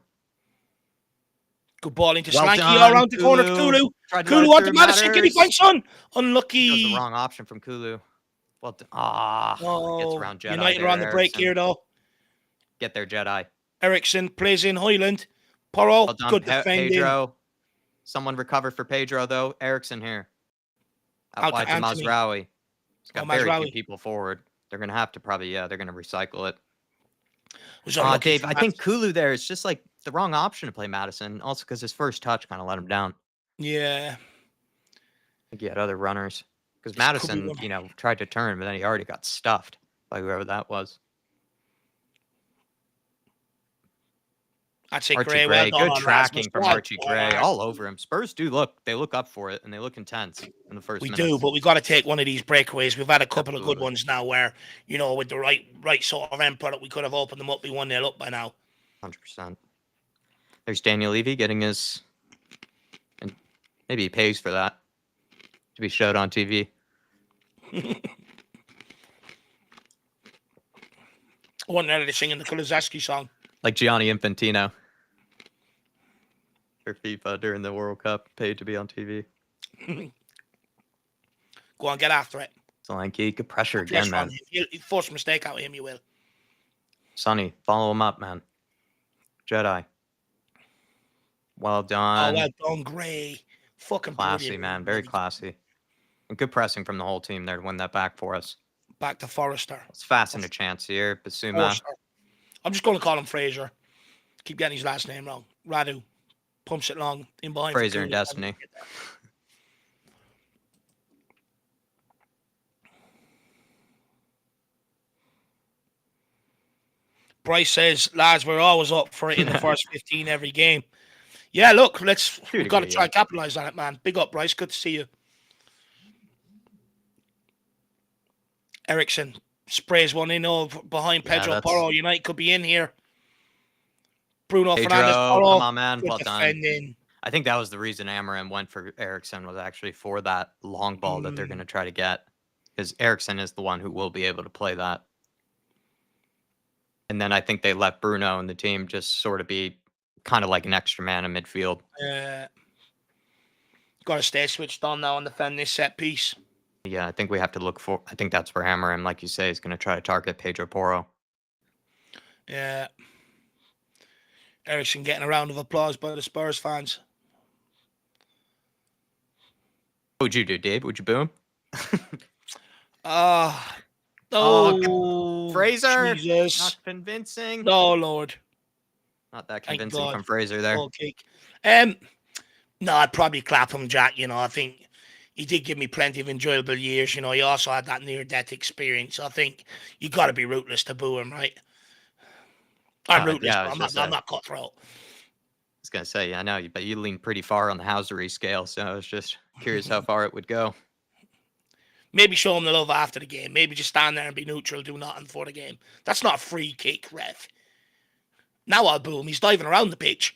S1: Good ball into
S2: Well
S1: Slanky
S2: done,
S1: all around the corner to
S2: Kulu.
S1: Kulu. Kulu on to Madison. Can he find Son? Unlucky.
S2: That was the wrong option from Kulu. Well done. Gets around Jedi.
S1: United are on the break here, though.
S2: Get there, Jedi.
S1: Ericsson plays in Highland. Porro,
S2: well done,
S1: good defending.
S2: Pedro. Someone recover for Pedro, though. Ericsson here. Out wide to Mazraoui. He's got very few people forward. They're going to have to probably, they're going to recycle it. Dave, I think Kulu there is just like the wrong option to play Madison. Also because his first touch kind of let him down.
S1: Yeah.
S2: I think he had other runners. Because Madison, tried to turn, but then he already got stuffed by whoever that was.
S1: I'd say
S2: Archie Gray. Good tracking from Archie Gray. All over him. Spurs they look up for it, and they look intense in the first minutes.
S1: We do, but we got to take one of these breakaways. We've had a couple of good ones now where, with the right sort of end product, we could have opened them up, be 1-0 up by now.
S2: 100%. There's Daniel Levy getting his, and maybe he pays for that to be showed on TV.
S1: I wasn't ready to sing in the Kulizeski song.
S2: Like Gianni Infantino. For FIFA during the World Cup, paid to be on TV.
S1: Go on, get after it.
S2: Solanke, good pressure again, man.
S1: You force a mistake out of him, you will.
S2: Sonny, follow him up, man. Jedi. Well done.
S1: Oh, well done, Gray. Fucking
S2: classy,
S1: brilliant,
S2: man. Very classy. And good pressing from the whole team there to win that back for us.
S1: Back to Forrester.
S2: Let's fasten a chance here. Basuma.
S1: I'm just going to call him Fraser. Keep getting his last name wrong. Radu pumps it long in behind.
S2: Fraser and Destiny.
S1: Bryce says, lads, we're always up for it in the first 15 every game. Yeah, look, we've got to try and capitalize on it, man. Big up, Bryce. Good to see you. Ericsson sprays one in behind Pedro Porro. United could be in here. Bruno Fernandez. Porro,
S2: come on, man. Well
S1: defending.
S2: Done. I think that was the reason Amarim went for Ericsson, was actually for that long ball that they're going to try to get. Because Ericsson is the one who will be able to play that. And then I think they left Bruno and the team just sort of be kind of like an extra man in midfield.
S1: Got to stay switched on now and defend this set piece.
S2: Yeah, I think we have to look for. I think that's where Amarim, like you say, is going to try to target Pedro Porro.
S1: Yeah. Eriksen getting a round of applause by the Spurs fans.
S2: What would you do, Dave? Would you boo him? Fraser!
S1: Jesus.
S2: Not convincing.
S1: No, Lord.
S2: Not that convincing from Fraser there.
S1: Goal kick. No, I'd probably clap him, Jack. I think he did give me plenty of enjoyable years. He also had that near-death experience. I think you got to be ruthless to boo him, right? I'm ruthless, but I'm not cutthroat.
S2: I was going to say, I know, but you lean pretty far on the housery scale, so I was just curious how far it would go.
S1: Maybe show him the love after the game. Maybe just stand there and be neutral, do nothing for the game. That's not a free kick, ref. Now I'll boo him. He's diving around the pitch.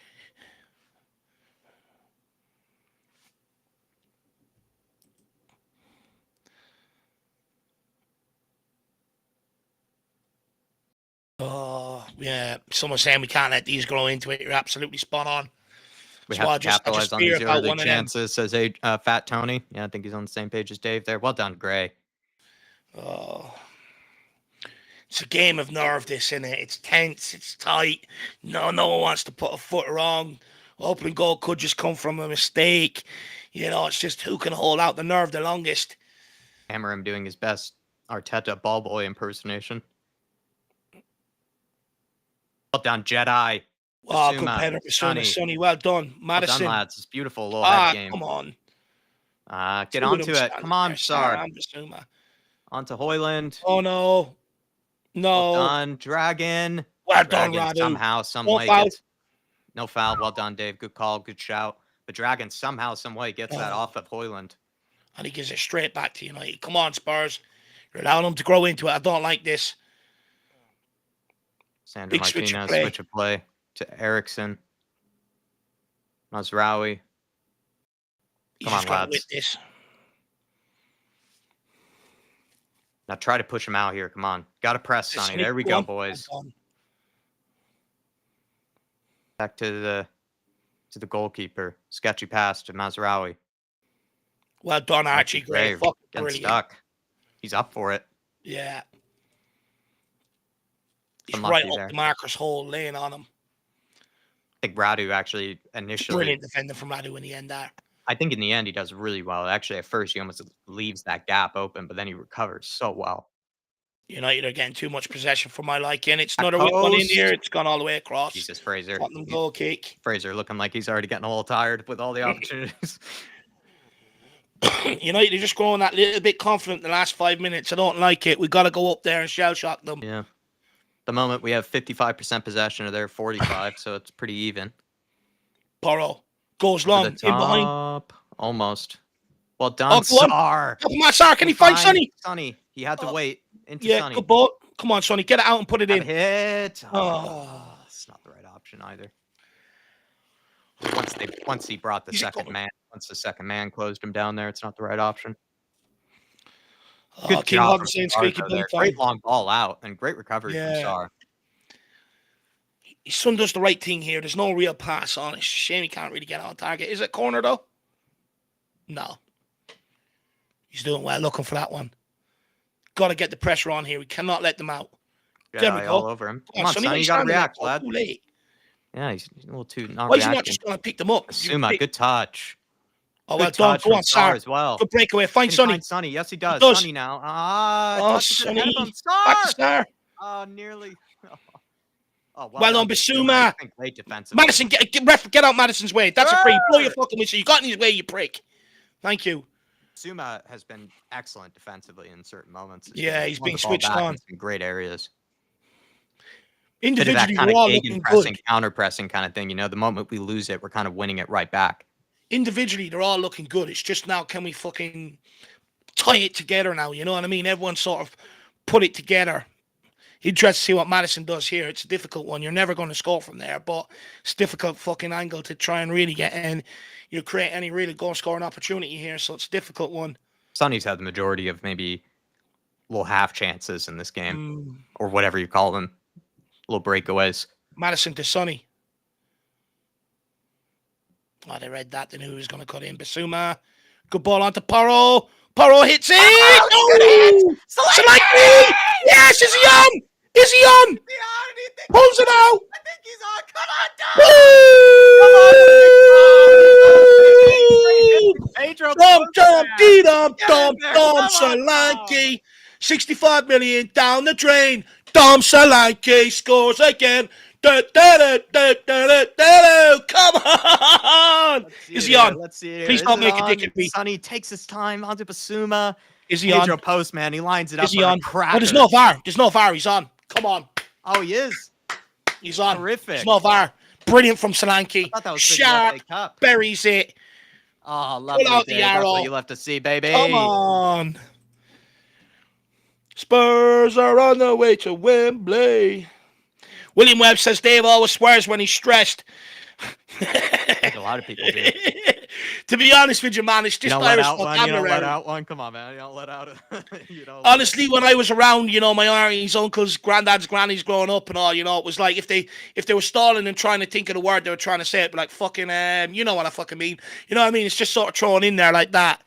S1: Oh, yeah. Someone's saying we can't let these grow into it. You're absolutely spot on.
S2: We have to capitalize on these early chances, says Fat Tony. Yeah, I think he's on the same page as Dave there. Well done, Gray.
S1: Oh. It's a game of nerve, this, isn't it? It's tense. It's tight. No one wants to put a foot wrong. Opening goal could just come from a mistake. It's just who can hold out the nerve the longest.
S2: Amarim doing his best Arteta ball boy impersonation. Well done, Jedi.
S1: Oh, good header, Sonny. Well done, Madison.
S2: Well done, lads. It's beautiful little head game.
S1: Come on.
S2: Get onto it. Come on, Sar. Onto Højlund.
S1: Oh, no.
S2: Well done, Dragon.
S1: Well done, Radu.
S2: Somehow, some way gets... No foul. Well done, Dave. Good call. Good shout. But Dragon somehow, some way gets that off of Højlund.
S1: And he gives it straight back to United. Come on, Spurs. You're allowing them to grow into it. I don't like this.
S2: Sandro Martinez, switch of play to Eriksen. Mazraoui. Come on, lads.
S1: This.
S2: Now try to push him out here. Come on. Got to press, Sonny. There we go, boys. Back to the goalkeeper. Sketchy pass to Mazraoui.
S1: Well done, Archie. Great.
S2: Getting stuck. He's up for it.
S1: Yeah. He's right up the marker's hole, laying on him.
S2: I think Radu actually initially...
S1: Brilliant defender from Radu in the end there.
S2: I think in the end he does really well. Actually, at first he almost leaves that gap open, but then he recovers so well.
S1: United are getting too much possession for my liking. It's another one in here. It's gone all the way across.
S2: Jesus, Fraser.
S1: Tottenham goal kick.
S2: Fraser looking like he's already getting a little tired with all the opportunities.
S1: United are just growing that little bit confident in the last 5 minutes. I don't like it. We got to go up there and shell shock them.
S2: Yeah. The moment we have 55% possession of their 45, so it's pretty even.
S1: Porro goes long in behind.
S2: Almost. Well done, Sar.
S1: Come on, Sar. Can he find Sonny?
S2: Sonny. He had to wait into Sonny.
S1: Good ball. Come on, Sonny. Get it out and put it in.
S2: Hit. It's not the right option either. Once he brought the second man, once the second man closed him down there, it's not the right option. Good job from Sar there. Great long ball out and great recovery from Sar.
S1: His son does the right thing here. There's no real pass on. It's a shame he can't really get on target. Is it corner though? No. He's doing well looking for that one. Got to get the pressure on here. We cannot let them out.
S2: There we go. All over him. Come on, Sonny, you got to react, lad.
S1: Too late.
S2: Yeah, he's a little too not
S1: Why is he not just going to pick them up?
S2: Suma, good touch.
S1: Oh, well done. Go on, Sar.
S2: As well.
S1: Good breakaway. Find Sonny.
S2: Sonny. Yes, he does. Sonny now.
S1: Sonny. Back to Sar.
S2: Oh, nearly. Oh,
S1: well done, Bissouma.
S2: Great defensive.
S1: Madison, get out Madison's way. That's a free. Blow your fucking whistle. You got in his way, you prick. Thank you.
S2: Suma has been excellent defensively in certain moments.
S1: Yeah, he's being switched on.
S2: In great areas.
S1: Individually, we're all looking good.
S2: Counter-pressing kind of thing. The moment we lose it, we're kind of winning it right back.
S1: Individually, they're all looking good. It's just now, can we fucking tie it together now? You know what I mean? Everyone sort of put it together. Interested to see what Madison does here. It's a difficult one. You're never going to score from there, but it's a difficult fucking angle to try and really get in. You create any really goal-scoring opportunity here, so it's a difficult one.
S2: Sonny's had the majority of maybe little half chances in this game, or whatever you call them. little breakaways.
S1: Madison to Sonny. Oh, they read that. They knew he was going to cut in. Basuma. Good ball onto Porro. Porro hits it.
S2: Oh,
S1: Oh!
S2: good hit!
S1: Solanke! Yes, is he on? Is he on? Pulls it out.
S2: I think he's on. Come on, Dom! Pedro,
S1: Dom Solanke. 65 million down the drain. Dom Solanke scores again. Come on! Is he on?
S2: Let's see it here.
S1: Please don't make a dick at me.
S2: Sonny takes his time onto Basuma.
S1: Is he
S2: Pedro
S1: on?
S2: Postman, he lines it up.
S1: Is he on?
S2: Cracker.
S1: Oh, there's no VAR. There's no VAR. He's on. Come on.
S2: Oh, he is.
S1: He's on.
S2: Terrific.
S1: There's no VAR. Brilliant from Solanke.
S2: I thought that was
S1: Sharp.
S2: FA Cup.
S1: Buries it.
S2: Oh, lovely.
S1: Pull out the
S2: Dave. That's
S1: arrow.
S2: what you love to see, baby.
S1: Come on. Spurs are on their way to Wembley. William Webb says Dave always swears when he's stressed.
S2: I think a lot of people do.
S1: To be honest with you, man, it's
S2: You
S1: just
S2: don't let
S1: Irish
S2: out one. You don't let
S1: vocabulary.
S2: out one. Come on, man. You don't let out.
S1: Honestly, when I was around, my aunties, uncles, granddads, grannies growing up and all, it was like if they were stalling and trying to think of the word they were trying to say, it'd be like fucking, you know what I fucking mean. You know what I mean? It's just sort of thrown in there like that.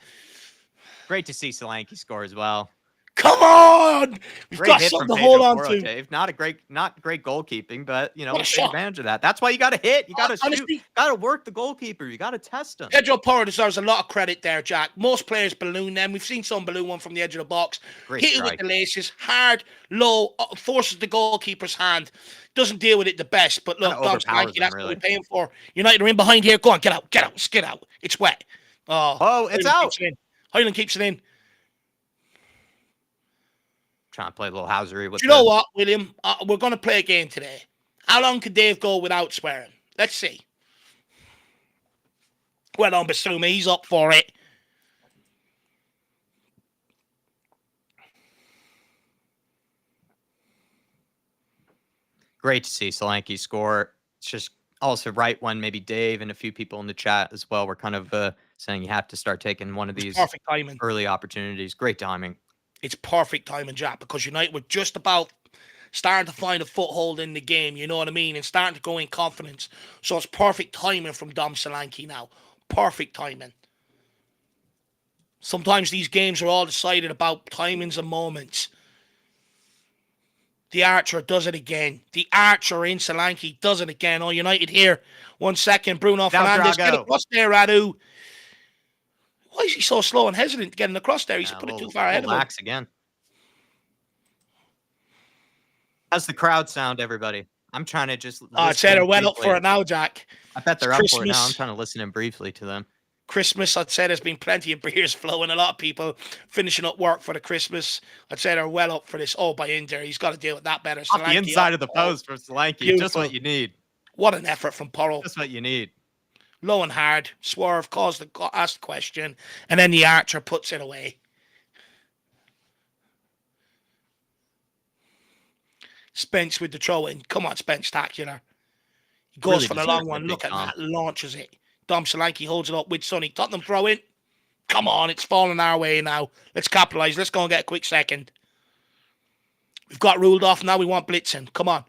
S2: Great to see Solanke score as well.
S1: Come on! We've
S2: Great
S1: got
S2: hit
S1: something
S2: from
S1: to hold
S2: Pedro
S1: on
S2: Porro,
S1: to.
S2: Dave. Not great goalkeeping, but
S1: What a
S2: we'll take
S1: shot.
S2: advantage of that. That's why you got to hit. You got to shoot.
S1: Honestly,
S2: Got to work the goalkeeper. You got to test him.
S1: Pedro Porro deserves a lot of credit there, Jack. Most players balloon them. We've seen some balloon one from the edge of the box.
S2: Great
S1: Hit it
S2: strike.
S1: with the laces, hard, low, forces the goalkeeper's hand. Doesn't deal with it the best, but look,
S2: Kinda
S1: Dom
S2: overpowers
S1: Solanke,
S2: him,
S1: that's
S2: really.
S1: what we're paying for. United are in behind here. Go on, get out, skid out. It's wet.
S2: Oh, it's
S1: Highland
S2: out.
S1: keeps it in. Highland keeps it in.
S2: Trying to play a little housery with
S1: Do you know what, William? We're going to play a game today. How long can Dave go without swearing? Let's see. Well done, Basuma. He's up for it.
S2: Great to see Solanke score. It's just also right when maybe Dave and a few people in the chat as well were kind of saying you have to start taking one of these
S1: Perfect timing.
S2: early opportunities. Great timing.
S1: It's perfect timing, Jack, because United were just about starting to find a foothold in the game, you know what I mean, and starting to go in confidence. So it's perfect timing from Dom Solanke now. Perfect timing. Sometimes these games are all decided about timings and moments. The Archer does it again. The Archer in Solanke does it again. Oh, United here. 1 second. Bruno
S2: Now
S1: Fernandes. Get
S2: Drago.
S1: across there, Radu. Why is he so slow and hesitant getting across there? He's put it too far ahead of him.
S2: Relax again. How's the crowd sound, everybody? I'm trying to just.
S1: I'd say they're well up for it now, Jack.
S2: I bet they're
S1: It's
S2: up for it now. I'm
S1: Christmas.
S2: trying to listen in briefly to them.
S1: Christmas, I'd say there's been plenty of beers flowing. A lot of people finishing up work for the Christmas. I'd say they're well up for this. Oh, by Inter, he's got to deal with that better.
S2: Off the
S1: Solanke
S2: inside
S1: up.
S2: of the post for Solanke.
S1: Beautiful.
S2: Just what you need.
S1: What an effort from Porro.
S2: Just what you need.
S1: Low and hard. Swerve, asked the question, and then the Archer puts it away. Spence with the throw in. Come on, Spence, tacular. He goes
S2: Really
S1: for the
S2: deserves
S1: long
S2: that
S1: one.
S2: big
S1: Look at
S2: Dom.
S1: that. Launches it. Dom Solanke holds it up with Sonny. Tottenham throw in. Come on, it's falling our way now. Let's capitalise. Let's go and get a quick second. We've got ruled off. Now we want blitzing. Come on.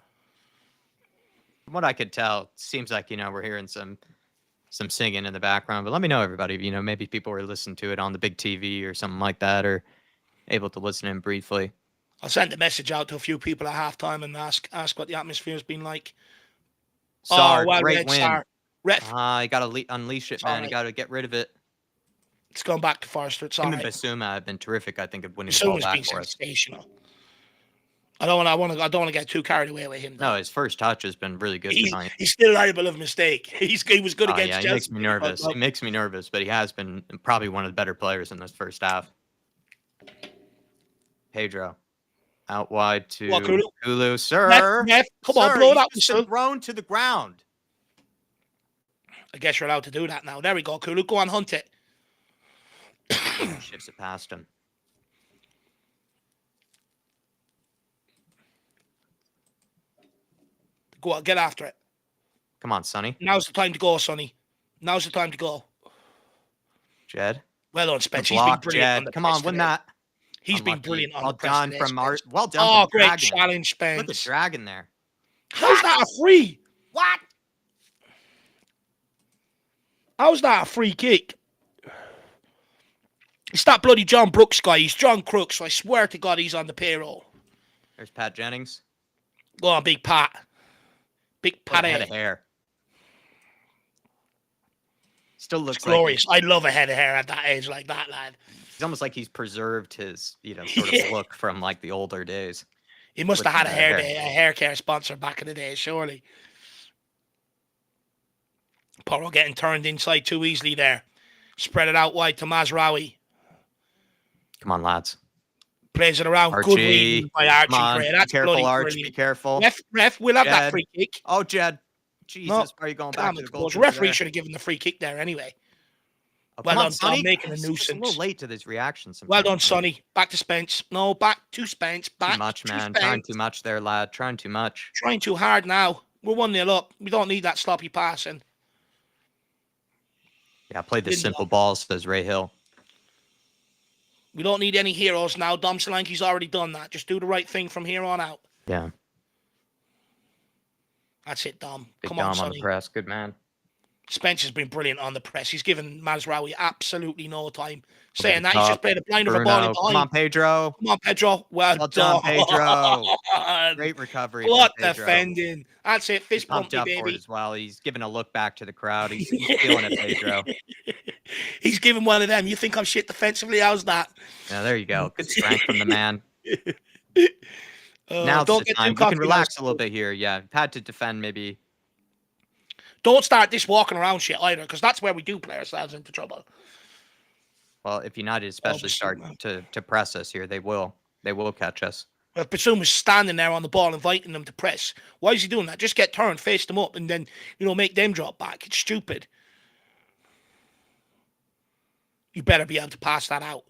S2: From what I could tell, it seems like we're hearing some singing in the background. But let me know, everybody. Maybe people were listening to it on the big TV or something like that, or able to listen in briefly.
S1: I'll send a message out to a few people at halftime and ask what the atmosphere's been like.
S2: Sar,
S1: well
S2: great
S1: read,
S2: win.
S1: Sar. Ref.
S2: You got to unleash it, man.
S1: alright.
S2: You got to get rid of it.
S1: It's gone back to Forrester. It's all
S2: Him and
S1: right.
S2: Basuma have been terrific, I think, of winning the ball
S1: Basuma's
S2: back
S1: been
S2: for us.
S1: sensational. I don't want to get too carried away with him. Though.
S2: No, his first touch has been really good tonight.
S1: He's still liable of mistake. He was good against
S2: Yeah,
S1: Chelsea.
S2: he makes me nervous. He makes me nervous, but he has been probably one of the better players in this first half. Pedro. Out wide to
S1: Well, Kulu.
S2: Kulu. Sir.
S1: Come on,
S2: Sir,
S1: blow it
S2: he's
S1: out,
S2: just
S1: sir.
S2: been thrown to the ground.
S1: I guess you're allowed to do that now. There we go, Kulu. Go on, hunt it.
S2: Shifts it past him.
S1: Go on, get after it.
S2: Come on, Sonny.
S1: Now's the time to go, Sonny. Now's the time to go.
S2: Jed.
S1: Well done, Spence.
S2: Good
S1: He's been
S2: block,
S1: brilliant. On
S2: Jed.
S1: the
S2: Come
S1: press
S2: on, win
S1: today.
S2: that.
S1: He's been
S2: Unlucky.
S1: brilliant on
S2: Well
S1: the press
S2: done
S1: today,
S2: from Art.
S1: Spence.
S2: Well done.
S1: Oh,
S2: from
S1: great
S2: Dragon.
S1: challenge, Spence.
S2: Look at Dragon there.
S1: How's that a free?
S2: What?
S1: How's that a free kick? It's that bloody John Brooks guy. He's John Crooks, so I swear to God he's on the payroll.
S2: There's Pat Jennings.
S1: Go on, Big Pat. Big
S2: What
S1: Pat.
S2: a head of hair. Still looks
S1: It's glorious.
S2: like
S1: I love a head of hair at that age like that, lad.
S2: he's almost like he's preserved his, sort of look from like the older days.
S1: He must have
S2: With
S1: had
S2: the
S1: a hair care sponsor back in the day, surely. Porro getting turned inside too easily there. Spread it out wide to Mazraoui.
S2: Come on, lads.
S1: Plays it around.
S2: Archie.
S1: Good reading by Archie
S2: Come on.
S1: Gray.
S2: Be
S1: That's
S2: careful,
S1: bloody
S2: Arch.
S1: brilliant.
S2: Be careful.
S1: Ref, we'll have that
S2: Jed.
S1: free kick.
S2: Oh, Jed. Jesus,
S1: No,
S2: are you going back
S1: Damn
S2: to
S1: it,
S2: the
S1: the
S2: goal?
S1: referee should have given the free kick there anyway.
S2: Oh,
S1: Well
S2: come on,
S1: done,
S2: Sonny.
S1: Tom, making a
S2: He's just
S1: nuisance.
S2: a little late to this reaction.
S1: Well done,
S2: sometimes.
S1: Sonny. Back to Spence. No, back to Spence. Back
S2: Too much,
S1: to
S2: man.
S1: Spence.
S2: Trying too much there, lad. Trying too much.
S1: Trying too hard now. We're 1-0 up. We don't need that sloppy passing.
S2: Yeah, play the simple ball, says Ray Hill.
S1: We don't need any heroes now. Dom Solanke's already done that. Just do the right thing from here on out.
S2: Yeah.
S1: That's it, Dom.
S2: Big
S1: Come
S2: Dom
S1: on,
S2: on
S1: Sonny.
S2: the press. Good man.
S1: Spence has been brilliant on the press. He's given Mazraoui absolutely no time.
S2: Over
S1: Saying
S2: the
S1: that, he's
S2: top.
S1: just played a blind of a
S2: Bruno.
S1: ball in behind.
S2: Come on, Pedro.
S1: Come on, Pedro. Well
S2: Well
S1: done,
S2: done, Pedro. Great recovery.
S1: What
S2: from Pedro.
S1: defending. That's it.
S2: He's
S1: Fist pump
S2: pumped
S1: me,
S2: up for it
S1: baby.
S2: as well. He's giving a look back to the crowd. He's feeling it, Pedro.
S1: He's giving one of them. You think I'm shit defensively? How's that?
S2: Yeah, there you go. Good strength from the man.
S1: Now
S2: Now's
S1: don't
S2: the
S1: get
S2: time.
S1: too
S2: You can relax
S1: confident.
S2: a little bit here. Yeah, had to defend maybe.
S1: Don't start this walking around shit either, because that's where we do play ourselves into trouble.
S2: Well, if United especially start to press us here, they will. They will catch us.
S1: Well, Basuma's standing there on the ball, inviting them to press. Why is he doing that? Just get turned, face them up, and then, make them drop back. It's stupid. You better be able to pass that out.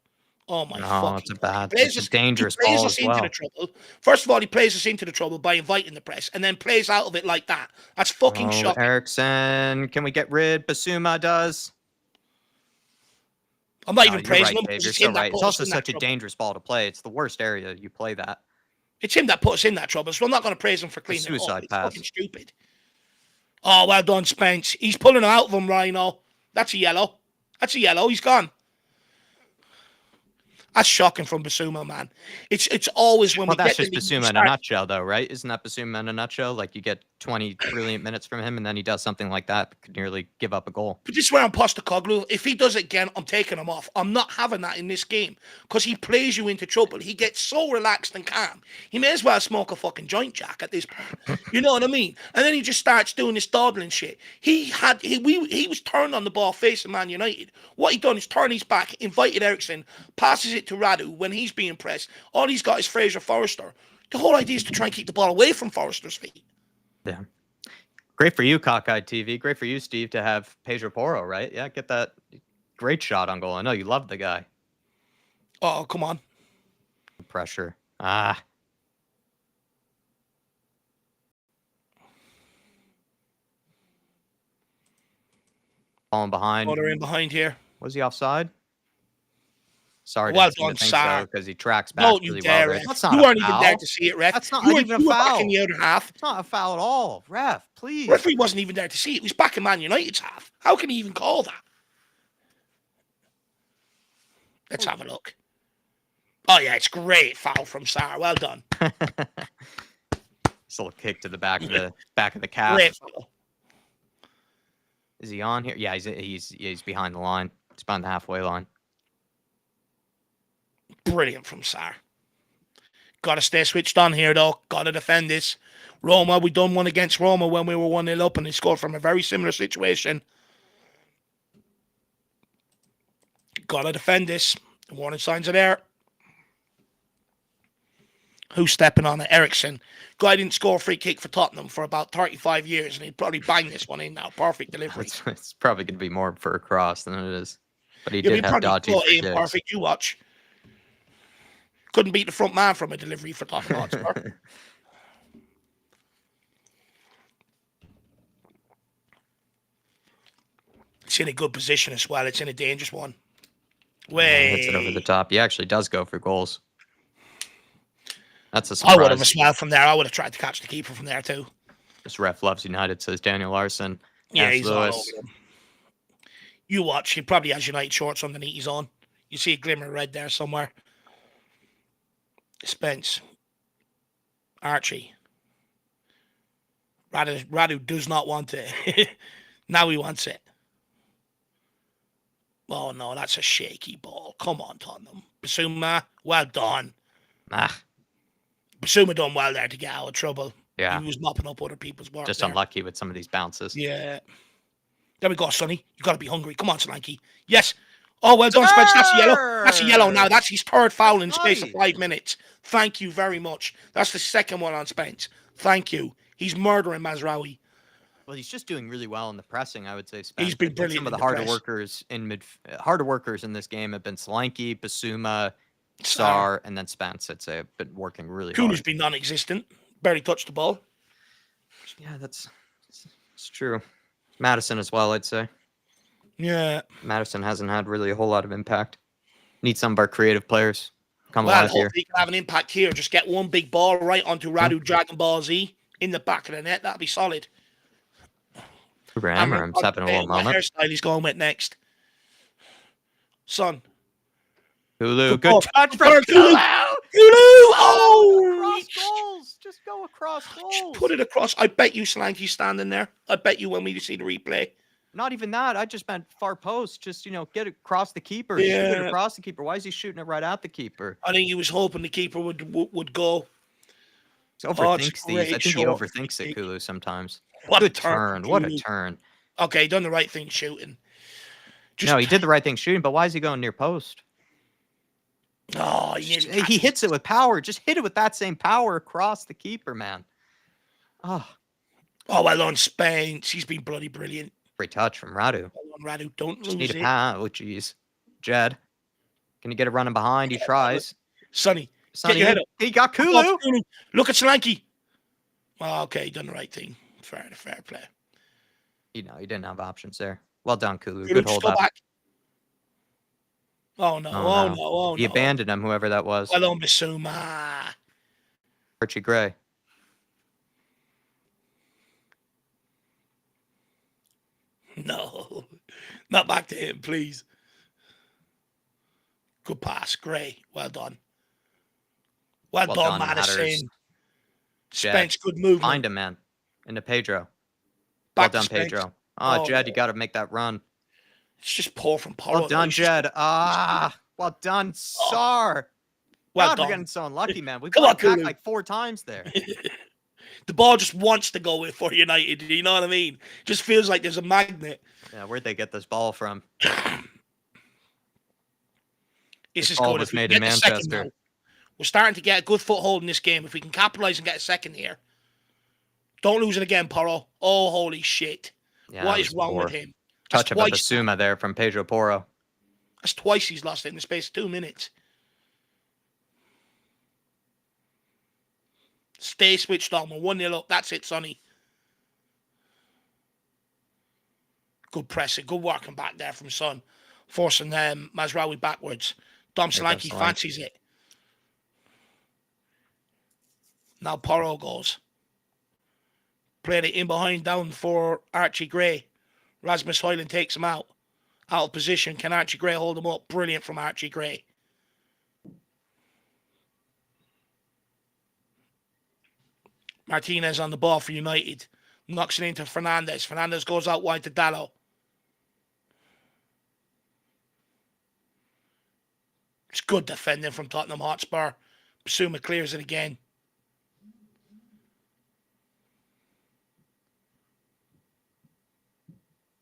S1: Oh, my fucking
S2: it's a dangerous ball as well.
S1: Into the trouble. First of all, he plays us into the trouble by inviting the press, and then plays out of it like that. That's fucking shocking.
S2: Eriksson, can we get rid? Basuma does.
S1: I'm not even praising
S2: right,
S1: him.
S2: Dave, you're so right. It's also such a dangerous ball to play. It's the worst area you play that.
S1: It's him that put us in that trouble, so I'm not going to praise him for cleaning it up.
S2: Suicide
S1: It's
S2: pass.
S1: fucking stupid. Oh, well done, Spence. He's pulling him out of him, Rhino. That's a yellow. That's a yellow. He's gone. That's shocking from Basuma, man. It's always when we get
S2: that's just Basuma in a nutshell, though, right? Isn't that Basuma in a nutshell? Like, you get 20 brilliant minutes from him, and then he does something like that, could nearly give up a goal.
S1: But this is where I'm Postecoglou. If he does it again, I'm taking him off. I'm not having that in this game, because he plays you into trouble. He gets so relaxed and calm. He may as well smoke a fucking joint, Jack, at this point. You know what I mean? And then he just starts doing this dawdling shit. He was turned on the ball facing Man United. What he done is turn his back, invited Eriksson, passes it to Radu when he's being pressed. All he's got is Fraser Forrester. The whole idea is to try and keep the ball away from Forrester's feet.
S2: Yeah. Great for you, Cockeyed TV. Great for you, Steve, to have Pedro Porro, right? Yeah, get that great shot on goal. I know you love the guy.
S1: Oh, come on.
S2: Pressure. Falling behind.
S1: Oh, they're in behind here.
S2: Was he offside? Sorry,
S1: well done, Sar.
S2: Because he tracks back
S1: Don't
S2: really
S1: you dare,
S2: well.
S1: Ref.
S2: That's not
S1: you
S2: a
S1: weren't
S2: foul.
S1: even there to see it, Ref.
S2: That's not
S1: you
S2: even a foul.
S1: Back in the other half.
S2: It's not a foul at all. Ref, please.
S1: Referee wasn't even there to see it. He was back in Man United's half. How can he even call that? Let's have a look. Oh, yeah, it's great foul from Sar. Well done.
S2: This little kick to the back of the calf.
S1: Great foul.
S2: Is he on here? Yeah, he's behind the line. He's behind the halfway line.
S1: Brilliant from Sar. Got to stay switched on here, though. Got to defend this. Roma, we done one against Roma when we were 1-0 up, and they scored from a very similar situation. Got to defend this. The warning signs are there. Who's stepping on it? Eriksson. Guy didn't score a free kick for Tottenham for about 35 years, and he'd probably bang this one in now. Perfect delivery.
S2: It's probably going to be more for a cross than it is. But he did have dodgy free kicks.
S1: Perfect, you watch. Couldn't beat the front man from a delivery for Tottenham Hotspur. It's in a good position as well. It's in a dangerous one.
S2: Hits it over the top. He actually does go for goals. That's a surprise.
S1: I would have as well from there. I would have tried to catch the keeper from there too.
S2: This ref loves United, says Daniel Larson.
S1: Yeah,
S2: As
S1: he's all over
S2: Lewis.
S1: them. You watch. He probably has United shorts underneath his on. You see a glimmer of red there somewhere. Spence. Archie. Radu does not want it. Now he wants it. Oh, no, that's a shaky ball. Come on, Tottenham. Basuma, well done.
S2: Ah,
S1: Basuma done well there to get out of trouble.
S2: yeah.
S1: He was mopping up other people's work
S2: Just
S1: there.
S2: unlucky with some of these bounces.
S1: Yeah. There we go, Sonny. You got to be hungry. Come on, Solanke. Yes. Oh, well done, Spence. That's a yellow. That's a yellow now. That's his third foul in the space of 5 minutes. Thank you very much. That's the second one on Spence. Thank you. He's murdering Mazraoui.
S2: Well, he's just doing really well in the pressing, I would say. Spence.
S1: He's been brilliant.
S2: Some of
S1: in
S2: the harder
S1: press.
S2: workers harder workers in this game have been Solanke, Basuma, Sarr, and then Spence. I'd say have been working really hard.
S1: Kulu's been non-existent. Barely touched the ball.
S2: Yeah, it's true. Madison as well, I'd say.
S1: Yeah.
S2: Madison hasn't had really a whole lot of impact. Need some of our creative players come
S1: Well,
S2: alive here.
S1: hopefully he can have an impact here. Just get one big ball right onto Radu Dragon Ball Z in the back of the net. That'd be solid.
S2: Amorim's having a little moment.
S1: Hairstyle he's going with next. Son.
S2: Kulu, good touch from
S1: Kulu.
S2: Kulu.
S1: Oh!
S2: Across goals. Just go across goals.
S1: Just put it across. I bet you Solanke's standing there. I bet you when we see the replay.
S2: Not even that. I just meant far post. Just, get it across the keeper. Yeah. Shoot it across the keeper. Why is he shooting it right at the keeper?
S1: I think he was hoping the keeper would go.
S2: He overthinks these. I think he overthinks it, Kulu, sometimes.
S1: What
S2: Good
S1: a turn.
S2: What a turn.
S1: Okay, he done the right thing shooting.
S2: No, he did the right thing shooting, but why is he going near post?
S1: Oh,
S2: he hits it with power. Just hit it with that same power across the keeper, man. Oh,
S1: well done, Spence. He's been bloody brilliant.
S2: Great touch from Radu.
S1: Well done, Radu. Don't
S2: Just
S1: lose
S2: need
S1: it.
S2: a pass. Oh, jeez. Jed. Can you get it running behind? He tries.
S1: Sonny, get your head up.
S2: He got Kulu.
S1: Look at Solanke. Oh, okay, he done the right thing. Fair play.
S2: He didn't have options there. Well done, Kulu. Good hold up.
S1: Back. Oh, no. Oh, no.
S2: He abandoned him, whoever that was.
S1: Well done, Basuma.
S2: Archie Gray.
S1: No. Not back to him, please. Good pass. Gray. Well done. Well done, Madison. Spence, good movement.
S2: Find him, man. Into Pedro. Well done, Pedro. Oh, Jed, you got to make that run.
S1: It's just poor from Poro.
S2: Well done, Jed. Well done, Sarr.
S1: Well
S2: God,
S1: done.
S2: we're getting so unlucky, man. We've got back like 4 times there.
S1: The ball just wants to go with for United. You know what I mean? Just feels like there's a magnet.
S2: Yeah, where'd they get this ball from?
S1: This is good.
S2: Was made in Manchester.
S1: We're starting to get a good foothold in this game. If we can capitalize and get a second here. Don't lose it again, Poro. Oh, holy shit.
S2: Yeah,
S1: what is wrong with him?
S2: Touch of a Basuma there from Pedro Porro.
S1: That's twice he's lost it in the space of 2 minutes. Stay switched on. We're 1-0 up. That's it, Sonny. Good pressing. Good working back there from Son. Forcing Mazraoui backwards. Dom Solanke fancies it. Now Porro goes. Played it in behind down for Archie Gray. Rasmus Højlund takes him out. Out of position. Can Archie Gray hold him up? Brilliant from Archie Gray. Martinez on the ball for United. Knocks it into Fernandez. Fernandez goes out wide to Dallo. It's good defending from Tottenham Hotspur. Basuma clears it again.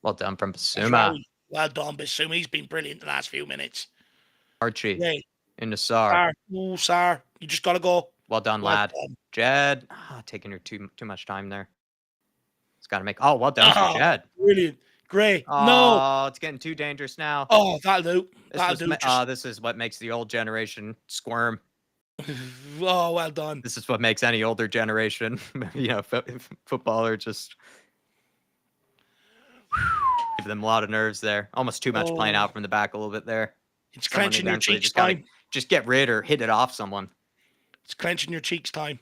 S2: Well done from Basuma.
S1: Well done, Basuma. He's been brilliant the last few minutes.
S2: Archie into Sarr.
S1: Sarr. You just got to go.
S2: Well done, lad. Jed. Taking her too much time there. It's got to make... well done for Jed.
S1: Brilliant. Great.
S2: No. It's getting too dangerous now.
S1: Oh, that'll do.
S2: This is what makes the old generation squirm.
S1: Oh, well done.
S2: This is what makes any older generation, footballer just... Give them a lot of nerves there. Almost too much playing out from the back a little bit there.
S1: It's clenching your cheeks time.
S2: Just get rid or hit it off someone.
S1: It's clenching your cheeks time.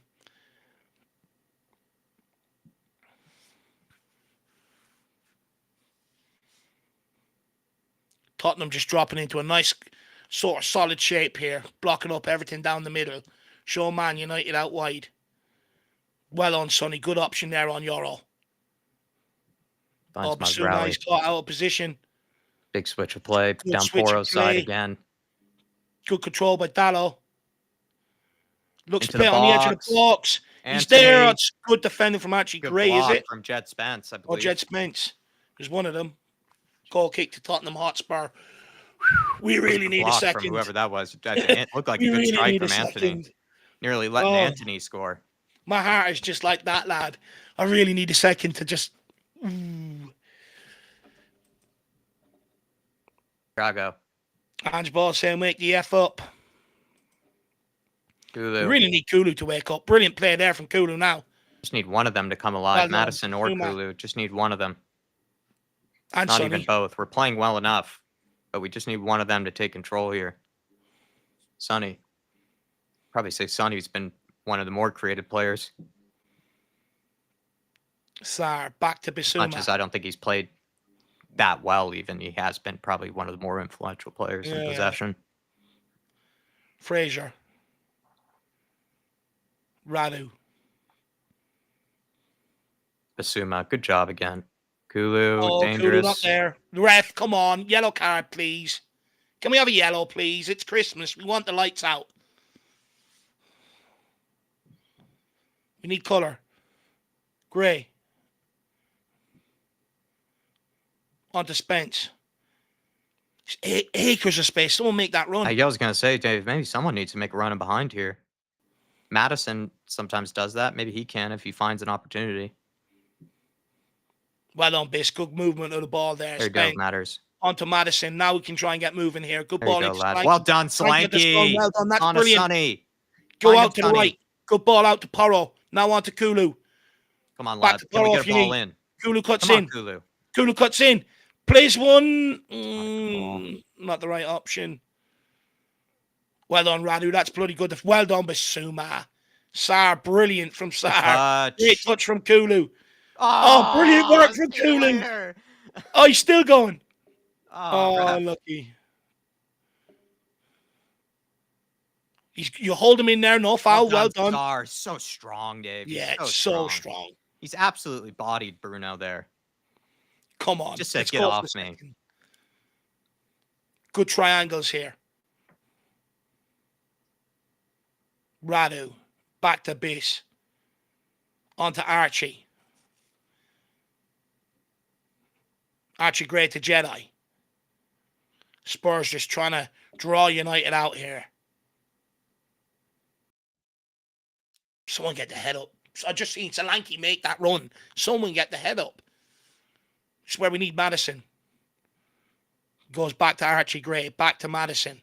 S1: Tottenham just dropping into a nice sort of solid shape here, blocking up everything down the middle. Show Man United out wide. Well on, Sonny. Good option there on Euro.
S2: Finds
S1: Basuma, he's
S2: Mazraoui.
S1: caught out of position.
S2: Big switch of play.
S1: Good
S2: Down
S1: switch of
S2: Poro's side
S1: play.
S2: again.
S1: Good control by Dallo. Looks
S2: Into
S1: bit
S2: the
S1: on the edge of
S2: box.
S1: the box. He's
S2: Anthony.
S1: there. It's good defending from Archie
S2: Good
S1: Gray, is
S2: block
S1: it?
S2: from Jet Spence, I
S1: Or
S2: believe.
S1: Jed Spence. There's one of them. Goal kick to Tottenham Hotspur. We really need a
S2: Block
S1: second.
S2: from whoever that was. It looked like
S1: We
S2: a good
S1: really
S2: strike
S1: need a
S2: from Anthony.
S1: second.
S2: Nearly letting
S1: Oh.
S2: Anthony score.
S1: My heart is just like that, lad. I really need a second to just. Ooh.
S2: Drago.
S1: Ange Ball saying, wake the F up.
S2: Kulu.
S1: We really need Kulu to wake up. Brilliant play there from Kulu now.
S2: Just need one of them to come alive.
S1: Well done.
S2: Madison or
S1: Zuma.
S2: Kulu. Just need one of them.
S1: And
S2: Not
S1: Sonny.
S2: even both. We're playing well enough, but we just need one of them to take control here. Sonny. Probably say Sonny's been one of the more creative players.
S1: Sar, back to
S2: As much
S1: Basuma.
S2: as I don't think he's played that well, even he has been probably one of the more influential players in
S1: Yeah.
S2: possession.
S1: Fraser. Radu.
S2: Basuma, good job again. Kulu,
S1: Oh, Kulu
S2: dangerous.
S1: not there. The ref, come on. Yellow card, please. Can we have a yellow, please? It's Christmas. We want the lights out. We need colour. Grey. On to Spence. Acres of space. Someone make that run.
S2: I was going to say, Dave, maybe someone needs to make a run in behind here. Madison sometimes does that. Maybe he can if he finds an opportunity.
S1: Well done, Biss. Good movement of the ball there.
S2: There you go, Matters.
S1: On to Madison. Now we can try and get moving here. Good
S2: There you
S1: ball
S2: go,
S1: into
S2: lad.
S1: Solanke.
S2: Well done,
S1: Try and get the scrum.
S2: Solanke.
S1: Well done. That's
S2: On
S1: brilliant.
S2: Sonny.
S1: Go
S2: Find
S1: out
S2: him,
S1: to the
S2: Sonny.
S1: right. Good ball out to Poro. Now on to Kulu.
S2: Come on,
S1: Back
S2: lad.
S1: to
S2: Can we
S1: Poro
S2: get
S1: if
S2: a
S1: you
S2: ball
S1: need.
S2: in?
S1: Kulu cuts
S2: Come
S1: in.
S2: on, Kulu.
S1: Kulu cuts in. Plays one.
S2: ball.
S1: Not the right option. Well done, Radu. That's bloody good. Well done, Basuma. Sar, brilliant from Sar.
S2: Touch.
S1: Great touch from Kulu. Oh, brilliant work from
S2: see you
S1: Kulu.
S2: later.
S1: Oh, he's still going.
S2: Oh,
S1: Oh,
S2: ref.
S1: lucky. You hold him in there, no foul. Well done.
S2: Sar. So strong, Dave. He's
S1: Yeah,
S2: so
S1: so
S2: strong.
S1: strong.
S2: He's absolutely bodied Bruno there.
S1: Come on.
S2: Just said,
S1: let's
S2: "Get
S1: go
S2: off
S1: for the
S2: me."
S1: second. Good triangles here. Radu. Back to base. On to Archie. Archie Gray to Jedi. Spurs just trying to draw United out here. Someone get the head up. I just seen Solanke make that run. Someone get the head up. It's where we need Madison. Goes back to Archie Gray. Back to Madison.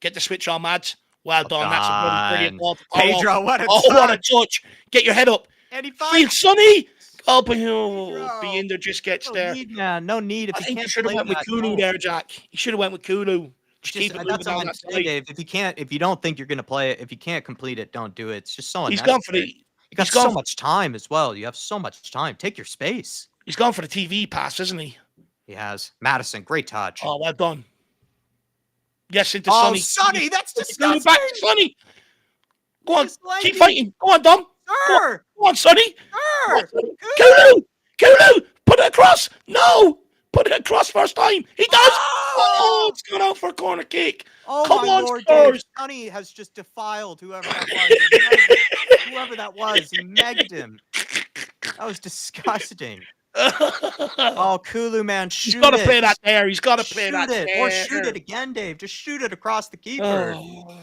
S1: Get the switch on, Mads. Well done. That's a bloody brilliant ball.
S2: Pedro, what a
S1: Oh,
S2: touch.
S1: what a touch. Get your head up.
S2: And he
S1: Feel
S2: finds
S1: Sonny. Oh, but
S2: Pedro.
S1: Beander just gets
S2: no
S1: there.
S2: need, man. No need. If
S1: I
S2: he
S1: think you
S2: can't
S1: should have
S2: play
S1: went with
S2: that,
S1: Kulu
S2: don't.
S1: there, Jack. You should have went with Kulu. Just keep it moving
S2: That's
S1: down
S2: what I'm
S1: that
S2: saying,
S1: side.
S2: Dave. If you don't think you're gonna play it, if you can't complete it, don't do it. It's just so
S1: He's
S2: unnecessary.
S1: gone for the.
S2: You got
S1: he's gone
S2: so much time as well. You have so much time. Take your space.
S1: He's gone for the TV pass, isn't he?
S2: He has. Madison, great touch.
S1: Oh, well done. Yes, into
S2: Oh,
S1: Sonny.
S2: Sonny, that's
S1: Kulu
S2: disgusting.
S1: back to Sonny. Go on,
S2: It's like
S1: keep
S2: he-
S1: fighting. Go on, Dom.
S2: Sir,
S1: Go on, Sonny.
S2: sir.
S1: Kulu! Kulu! Put it across! No! Put it across first time! He does! Oh, it's gone out for a corner kick.
S2: Oh
S1: Come
S2: my
S1: on,
S2: Lord,
S1: Spurs.
S2: Dave. Sonny has just defiled whoever that was. Whoever that was, he megged him. That was disgusting. Oh, Kulu, man, shoot
S1: He's got to
S2: it.
S1: play that there. He's got to play
S2: Shoot
S1: that
S2: it,
S1: there.
S2: or shoot it again, Dave. Just shoot it across the keeper.
S1: Oh.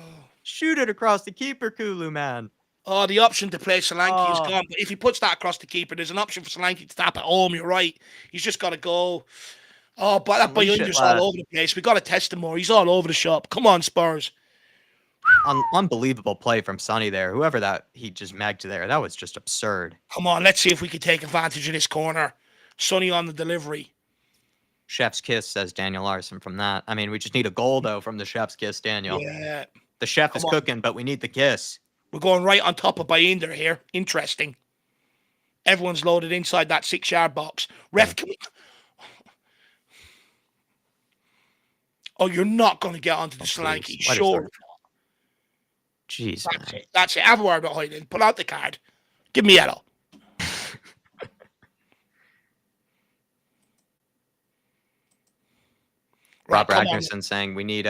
S2: Shoot it across the keeper, Kulu, man.
S1: Oh, the option to play Solanke is
S2: Oh.
S1: gone. But if he puts that across the keeper, there's an option for Solanke to tap at home. You're right. He's just got to go. Oh, but that
S2: Unleash it,
S1: Bayunder's
S2: lad.
S1: all over the place. We got to test him more. He's all over the shop. Come on, Spurs.
S2: Unbelievable play from Sonny there. Whoever that he just megged there, that was just absurd.
S1: Come on, let's see if we can take advantage of this corner. Sonny on the delivery.
S2: Chef's kiss, says Daniel Larson from that. I mean, we just need a goal, though, from the chef's kiss, Daniel.
S1: Yeah.
S2: The chef
S1: Come
S2: is
S1: on.
S2: cooking, but we need the kiss.
S1: We're going right on top of Bayunder here. Interesting. Everyone's loaded inside that 6-yard box. Ref, can we... Oh, you're not going to get onto the Solanke. Sure.
S2: Jeez,
S1: That's
S2: man.
S1: it. That's it. Have a word about hiding. Pull out the card. Give me yellow.
S2: Rob Ragnarsson saying we need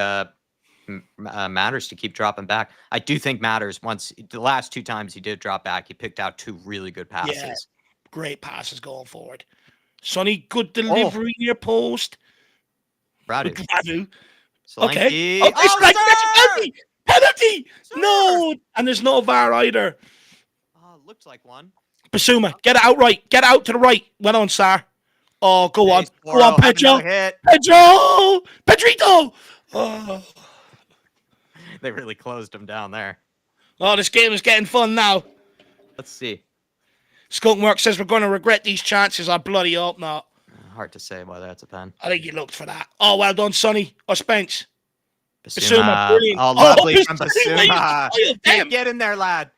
S2: Matters to keep dropping back. I do think Matters, once the last 2 times he did drop back, he picked out 2 really good passes.
S1: Yeah, great passes going forward. Sonny, good delivery near post.
S2: Radu.
S1: Okay.
S2: Okay.
S1: Oh, penalty! Penalty! Sir. No! And there's no VAR either.
S2: Looks like one.
S1: Basuma, get it out right. Get it out to the right. Well on, sir. Oh, go on. Go on, Pedro. Pedro! Pedrito! Oh.
S2: They really closed him down there.
S1: Oh, this game is getting fun now.
S2: Let's see.
S1: Skunkwork says we're going to regret these chances. I bloody hope not.
S2: Hard to say whether that's a pen.
S1: I think you looked for that. Oh, well done, Sonny. Or Spence.
S2: Basuma.
S1: Brilliant.
S2: Oh, lovely from Basuma. Get in there, lad.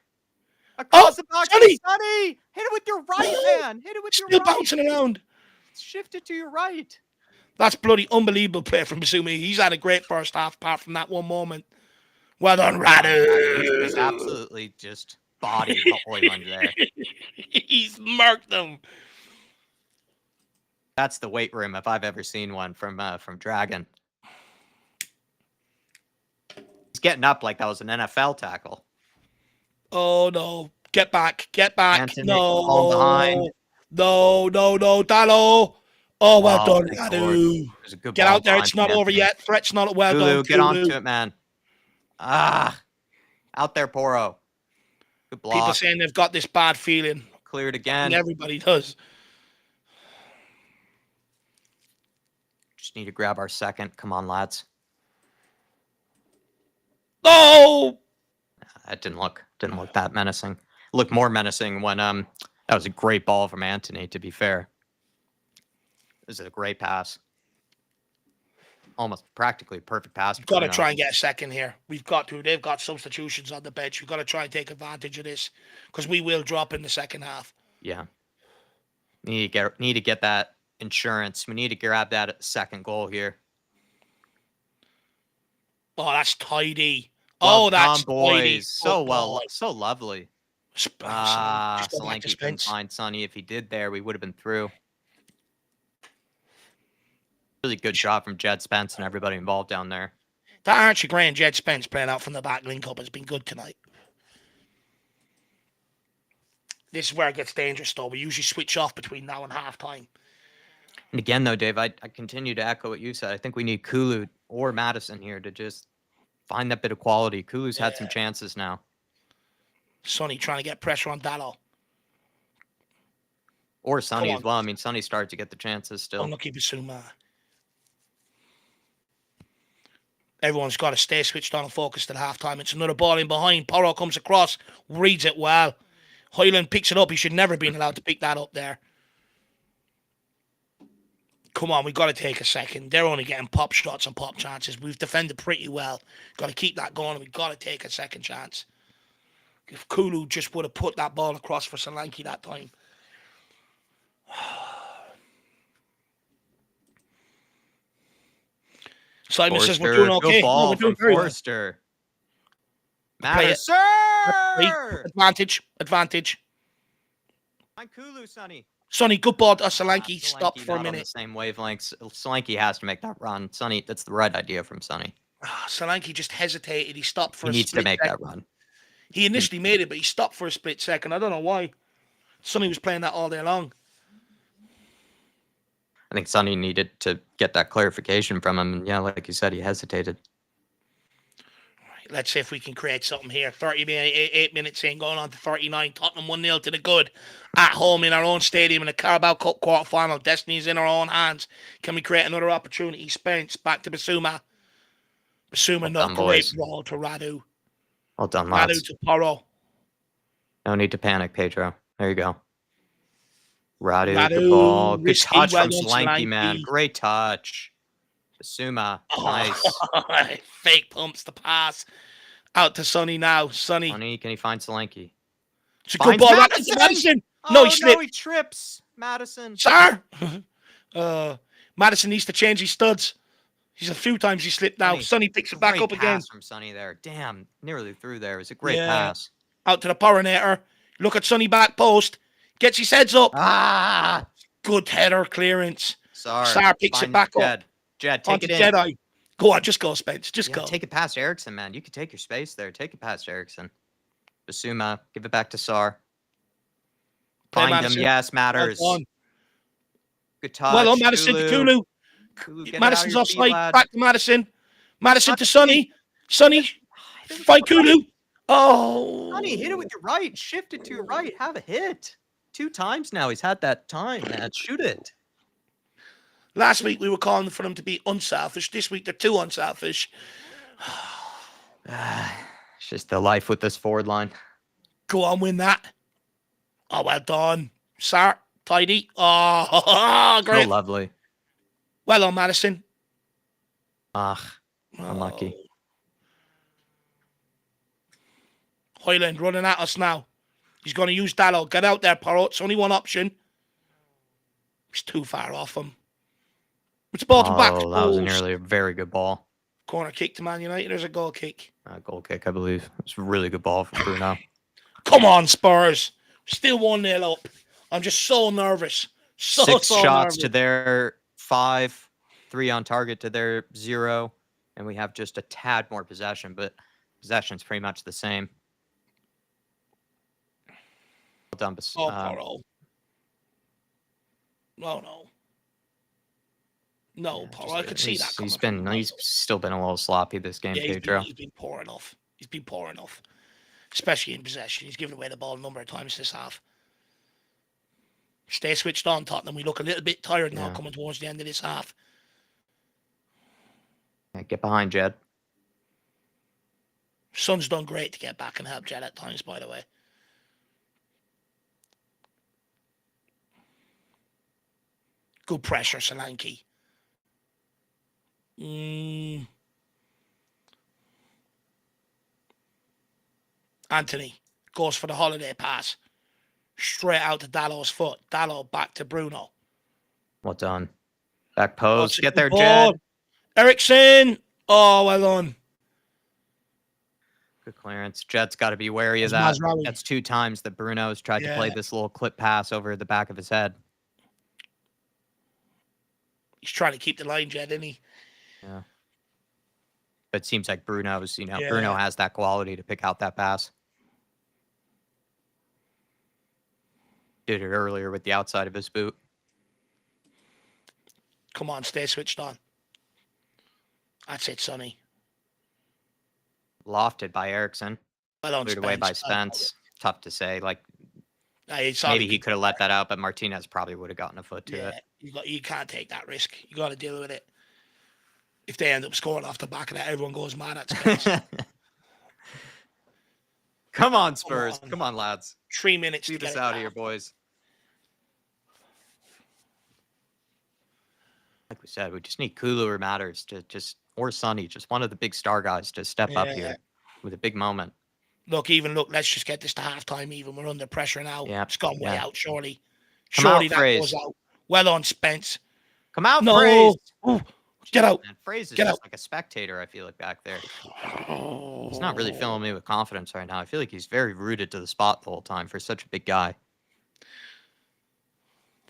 S2: Across the box, Sonny. Hit it with your right hand. Hit it with your right.
S1: Still bouncing around.
S2: Shift it to your right.
S1: That's bloody unbelievable play from Basuma. He's had a great first half apart from that one moment. Well done, Radu.
S2: He's absolutely just bodied the Oiland there.
S1: He's murked them.
S2: That's the weight room if I've ever seen one from Dragon. He's getting up like that was an NFL tackle.
S1: Oh, no. Get back. Get back.
S2: Anthony,
S1: no.
S2: all behind.
S1: No. Dallo. Oh, well done, Radu. Get out there. It's not over yet. Threat's not well done.
S2: Get onto it, man. Out there, Poro. Good block.
S1: People saying they've got this bad feeling.
S2: Cleared again.
S1: And everybody does.
S2: Just need to grab our second. Come on, lads.
S1: No!
S2: That didn't look that menacing. It looked more menacing when that was a great ball from Anthony, to be fair. This is a great pass. Almost practically a perfect pass.
S1: We've got to try and get a second here. We've got to. They've got substitutions on the bench. We've got to try and take advantage of this because we will drop in the second half.
S2: Yeah. Need to get that insurance. We need to grab that second goal here.
S1: Oh, that's tidy.
S2: Well that's tidy. So well, so lovely.
S1: Solanke
S2: couldn't find Sonny. If he did there, we would have been through. Really good shot from Jed Spence and everybody involved down there.
S1: That Archie Gray and Jed Spence playing out from the back link up has been good tonight. This is where it gets dangerous, though. We usually switch off between now and half time.
S2: And again, though, Dave, I continue to echo what you said. I think we need Kulu or Madison here to just find that bit of quality. Kulu's had some chances now.
S1: Sonny trying to get pressure on Dallo.
S2: Or Sonny as well. I mean, Sonny started to get the chances still.
S1: Unlucky Basuma. Everyone's got to stay switched on and focused at halftime. It's another ball in behind. Poro comes across, reads it well. Hyland picks it up. He should never have been allowed to pick that up there. Come on, we've got to take a second. They're only getting pop shots and pop chances. We've defended pretty well. Got to keep that going, and we've got to take a second chance. If Kulu just would have put that ball across for Solanke that time. Simon says we're doing okay.
S2: Ball
S1: we're doing
S2: from Forster. Madison.
S1: Advantage.
S2: On Kulu, Sonny.
S1: Sonny, good ball. Solanke stopped for a minute.
S2: On the same wavelengths. Solanke has to make that run. Sonny, that's the right idea from Sonny.
S1: Solanke just hesitated. He stopped for a split second.
S2: He needs to make that run.
S1: He initially made it, but he stopped for a split second. I don't know why. Sonny was playing that all day long.
S2: I think Sonny needed to get that clarification from him. And yeah, like you said, he hesitated.
S1: Right, let's see if we can create something here. 8 minutes in, going on to 39. Tottenham 1-0 to the good. At home in our own stadium in the Carabao Cup quarterfinal. Destiny's in our own hands. Can we create another opportunity? Spence back to Basuma. Basuma, not great ball to Radu.
S2: Well done, lads.
S1: Radu to Poro.
S2: No need to panic, Pedro. There you go. Radu the ball. Good touch from Solanke, man. Great touch. Basuma. Nice.
S1: Fake pumps the pass. Out to Sonny now. Sonny,
S2: can he find Solanke?
S1: It's a good ball. Madison. No, he
S2: Oh, no,
S1: slipped.
S2: he trips. Madison.
S1: Sir! Madison needs to change his studs. He's a few times he slipped now. Sonny picks it back
S2: Great
S1: up again.
S2: pass from Sonny there. Damn, nearly through there. It was a great
S1: Yeah.
S2: pass.
S1: Out to the Porinator. Look at Sonny back post. Gets his heads up.
S2: Ah!
S1: Good header clearance.
S2: Sorry.
S1: Sar picks it back up.
S2: Jed, take
S1: Onto
S2: it in.
S1: Jedi. Go on, just go, Spence. Just
S2: Yeah,
S1: go.
S2: take it past Eriksson, man. You could take your space there. Take it past Eriksson. Basuma, give it back to Sar.
S1: Play
S2: Find him.
S1: Madison.
S2: Yes, matters.
S1: Well done.
S2: Good touch.
S1: Well on, Madison to
S2: Kulu.
S1: Kulu.
S2: Get
S1: Madison's
S2: it out of your feet,
S1: offside.
S2: lad.
S1: Back to Madison. Madison to
S2: Sonny.
S1: Sonny. Fight Kulu. Oh.
S2: Sonny, hit it with your right. Shift it to your right. Have a hit. 2 times now he's had that time, man. Shoot it.
S1: Last week we were calling for them to be unselfish. This week they're too unselfish.
S2: It's just the life with this forward line.
S1: Go on, win that. Oh, well done. Sir, tidy. Oh, great.
S2: So lovely.
S1: Well on, Madison.
S2: Unlucky.
S1: Highland running at us now. He's going to use Dallo. Get out there, Porro. It's only one option. He's too far off him. It's ball to back.
S2: Oh, that was nearly a very good ball.
S1: Corner kick to Man United. There's a goal kick.
S2: Goal kick, I believe. It's a really good ball for Bruno.
S1: Come on, Spurs. Still 1-0 up. I'm just so nervous.
S2: 6 shots
S1: nervous.
S2: to their 5, 3 on target to their 0, and we have just a tad more possession, but possession's pretty much the same. Well done,
S1: Porro. No, no. No, Porro. I could see that coming.
S2: He's still been a little sloppy this game, Pedro.
S1: He's been poor enough. He's been poor enough. Especially in possession. He's given away the ball a number of times this half. Stay switched on, Tottenham. We look a little bit tired now coming towards the end of this half.
S2: Yeah, get behind Jed.
S1: Son's done great to get back and help Jed at times, by the way. Good pressure, Solanke. Anthony goes for the holiday pass. Straight out to Dallo's foot. Dallo back to Bruno.
S2: Well done. Back pose. Get there,
S1: ball.
S2: Jed.
S1: Eriksson. Oh, well done.
S2: Good clearance. Jed's got to be wary of that. That's 2 times that Bruno's tried to play this little clip pass over the back of his head.
S1: He's trying to keep the line, Jed, isn't he?
S2: Yeah. But it seems like Bruno's, Bruno has that quality to pick out that pass. Did it earlier with the outside of his boot.
S1: Come on, stay switched on. That's it, Sonny.
S2: Lofted by Eriksson.
S1: Well on,
S2: Cleared away by Spence. Tough to say. Maybe he could have let that out, but Martinez probably would have gotten a foot to it.
S1: You can't take that risk. You got to deal with it. If they end up scoring off the back of that, everyone goes mad at Spence.
S2: Come on, Spurs. Come on, lads.
S1: 3 minutes.
S2: See this out of here, boys. Like we said, we just need Kulu or Matters or Sonny, just one of the big star guys to step up here with a big moment.
S1: Look, let's just get this to halftime even. We're under pressure now.
S2: Yeah,
S1: it's gone way out, surely.
S2: Surely
S1: that goes out. Well on, Spence.
S2: Come out,
S1: no.
S2: Fraze.
S1: Ooh, get out.
S2: Man, Fraze is just like a spectator, I feel like, back there. He's not really filling me with confidence right now. I feel like he's very rooted to the spot the whole time for such a big guy.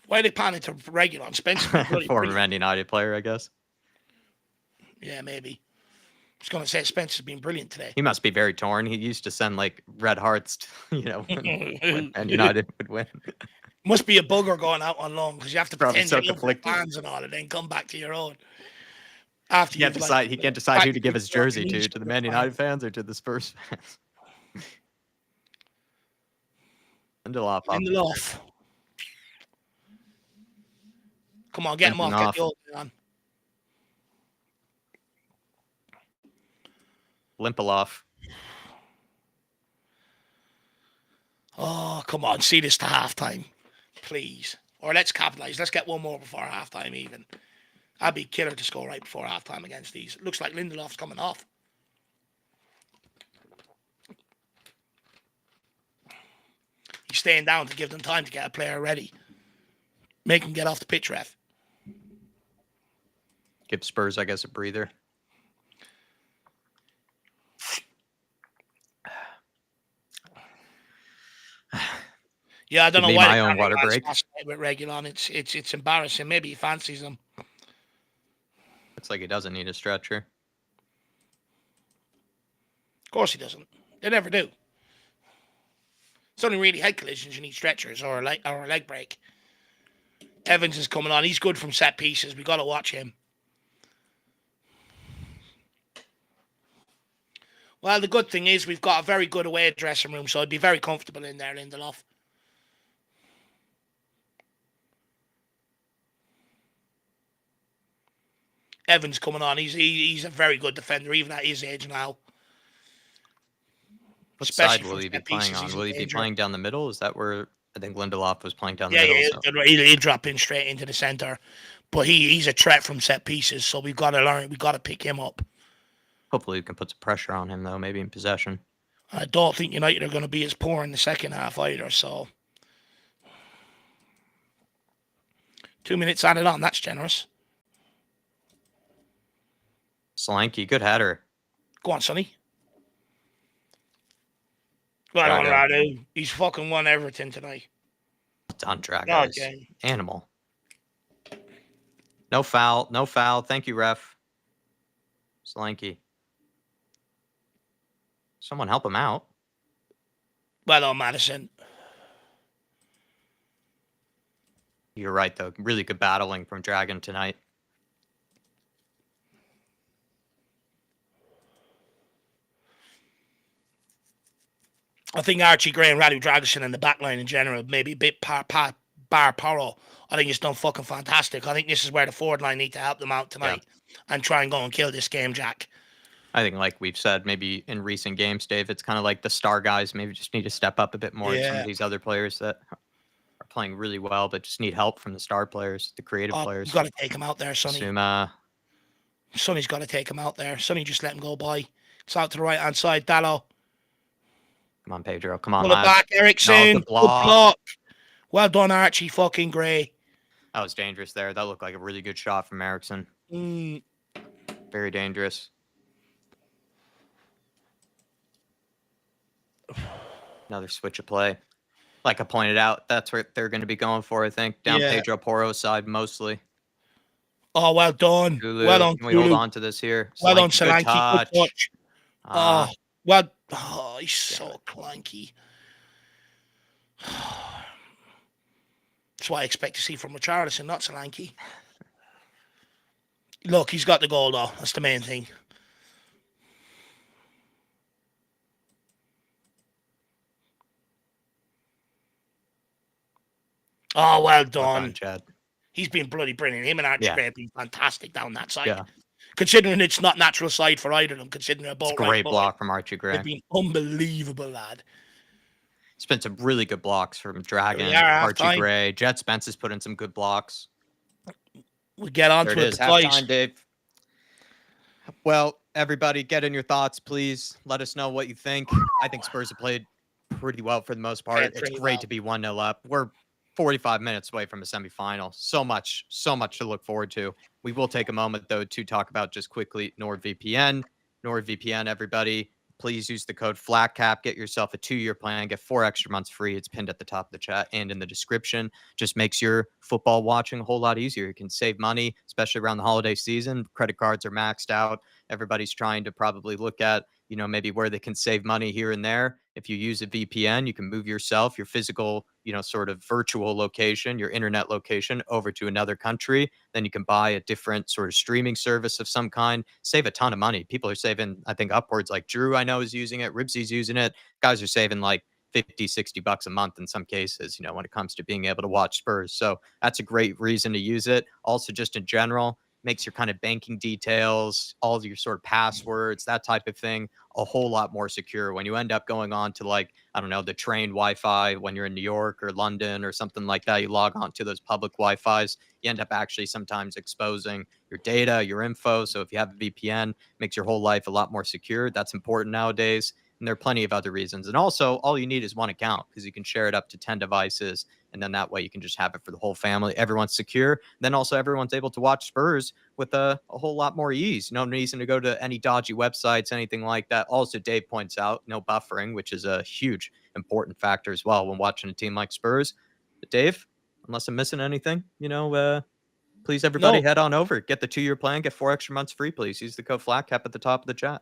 S1: Why are they panning to regular on Spence?
S2: Former Man United player, I guess.
S1: Yeah, maybe. I was going to say Spence has been brilliant today.
S2: He must be very torn. He used to send red hearts, when Man United would win.
S1: Must be a bugger going out on loan because you have to pretend
S2: so
S1: you're fans and all, and then come back to your own. After
S2: he can't decide who to give his jersey to the Man United fans or to the Spurs fans.
S1: Lindelof. Come on, get him off. Get the old man on.
S2: Lindelof.
S1: Oh, come on. See this to halftime, please. Or let's capitalize. Let's get one more before halftime even. I'd be killer to score right before halftime against these. It looks like Lindelof's coming off. He's staying down to give them time to get a player ready. Make them get off the pitch, ref.
S2: Give Spurs, I guess, a breather.
S1: Yeah, I don't
S2: Give
S1: know
S2: me
S1: why
S2: my own water break.
S1: with Regulon. It's embarrassing. Maybe he fancies them.
S2: Looks like he doesn't need a stretcher.
S1: Of course he doesn't. They never do. It's only really head collisions you need stretchers or a leg break. Evans is coming on. He's good from set pieces. We got to watch him. Well, the good thing is we've got a very good away dressing room, so I'd be very comfortable in there, Lindelof. Evans coming on. He's a very good defender, even at his age now.
S2: What side will he be playing on? Will he be playing down the middle? Is that where I think Lindelof was playing down the middle?
S1: Yeah, he'll drop in straight into the centre. But he's a threat from set pieces, so we've got to learn. We've got to pick him up.
S2: Hopefully we can put some pressure on him, though, maybe in possession.
S1: I don't think United are going to be as poor in the second half either, so... 2 minutes added on, that's generous.
S2: Solanke, good header.
S1: Go on, Sonny. Well on, Radu. He's fucking won everything tonight.
S2: Done, Drago. Animal. No foul. No foul. Thank you, ref. Solanke. Someone help him out.
S1: Well on, Madison.
S2: You're right, though. Really good battling from Dragon tonight.
S1: I think Archie Gray and Radu Dragosin in the back line in general, maybe a bit bar Poro. I think it's done fucking fantastic. I think this is where the forward line need to help them out tonight and try and go and kill this game, Jack.
S2: I think, like we've said, maybe in recent games, Dave, it's kind of like the star guys maybe just need to step up a bit more. Some of these other players that are playing really well, but just need help from the star players, the creative players.
S1: You've got to take him out there, Sonny.
S2: Suma.
S1: Sonny's got to take him out there. Sonny just let him go by. It's out to the right-hand side. Dallo.
S2: Come on, Pedro. Come on,
S1: pull it back, Ericsson. Good block. Well done, Archie fucking Gray.
S2: That was dangerous there. That looked like a really good shot from Ericsson. Very dangerous. Another switch of play. Like I pointed out, that's what they're going to be going for, I think. Down Pedro Porro's side, mostly.
S1: Oh, well done.
S2: Kulu.
S1: Well done,
S2: Can we hold on to this here?
S1: Well done, Solanke. Good touch. Well, he's so clanky. That's what I expect to see from Richarlison, not Solanke. Look, he's got the goal, though. That's the main thing. Oh, well done.
S2: Chad.
S1: He's been bloody brilliant. Him and Archie Gray have been fantastic down that side.
S2: Yeah.
S1: Considering it's not natural side for either of them, considering they're both
S2: great block from Archie Gray.
S1: They've been unbelievable, lad.
S2: It's been some really good blocks from Dragon, Archie Gray. Jet Spence has put in some good blocks.
S1: We'll get on to it.
S2: Halftime, Dave. Well, everybody, get in your thoughts, please. Let us know what you think. I think Spurs have played pretty well for the most part. It's great to be 1-0 up. We're 45 minutes away from a semifinal. So much to look forward to. We will take a moment, though, to talk about just quickly NordVPN. NordVPN, everybody. Please use the code FLATCAP. Get yourself a 2-year plan. Get 4 extra months free. It's pinned at the top of the chat and in the description. Just makes your football watching a whole lot easier. You can save money, especially around the holiday season. Credit cards are maxed out. Everybody's trying to probably look at, maybe where they can save money here and there. If you use a VPN, you can move yourself, your physical, sort of virtual location, your internet location over to another country. Then you can buy a different sort of streaming service of some kind, save a ton of money. People are saving, I think, upwards. Like Drew, I know, is using it. Ribsy's using it. Guys are saving like 50, 60 bucks a month in some cases, when it comes to being able to watch Spurs. So that's a great reason to use it. Also, just in general, makes your kind of banking details, all of your sort of passwords, that type of thing, a whole lot more secure. When you end up going on to, like, I don't know, the train Wi-Fi when you're in New York or London or something like that, you log on to those public Wi-Fis, you end up actually sometimes exposing your data, your info. So if you have a VPN, it makes your whole life a lot more secure. That's important nowadays. And there are plenty of other reasons. And also, all you need is one account because you can share it up to 10 devices. And then that way you can just have it for the whole family. Everyone's secure. Then also everyone's able to watch Spurs with a whole lot more ease. No reason to go to any dodgy websites, anything like that. Also, Dave points out no buffering, which is a huge important factor as well when watching a team like Spurs. But Dave, unless I'm missing anything, please everybody
S1: No,
S2: head on over, get the 2-year plan, get 4 extra months free. Please use the code FLATCAP at the top of the chat.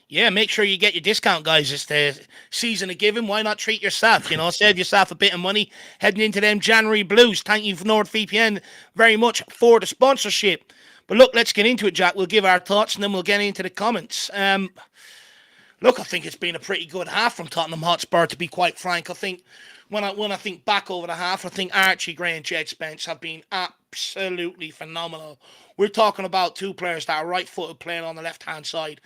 S1: yeah, make sure you get your discount, guys. It's the season of giving. Why not treat yourself? Save yourself a bit of money heading into them January blues. Thank you for NordVPN very much for the sponsorship. But look, let's get into it, Jack. We'll give our thoughts and then we'll get into the comments. Look, I think it's been a pretty good half from Tottenham Hotspur, to be quite frank. I think when I think back over the half, I think Archie Gray and Jed Spence have been absolutely phenomenal. We're talking about two players that are right-footed playing on the left-hand side.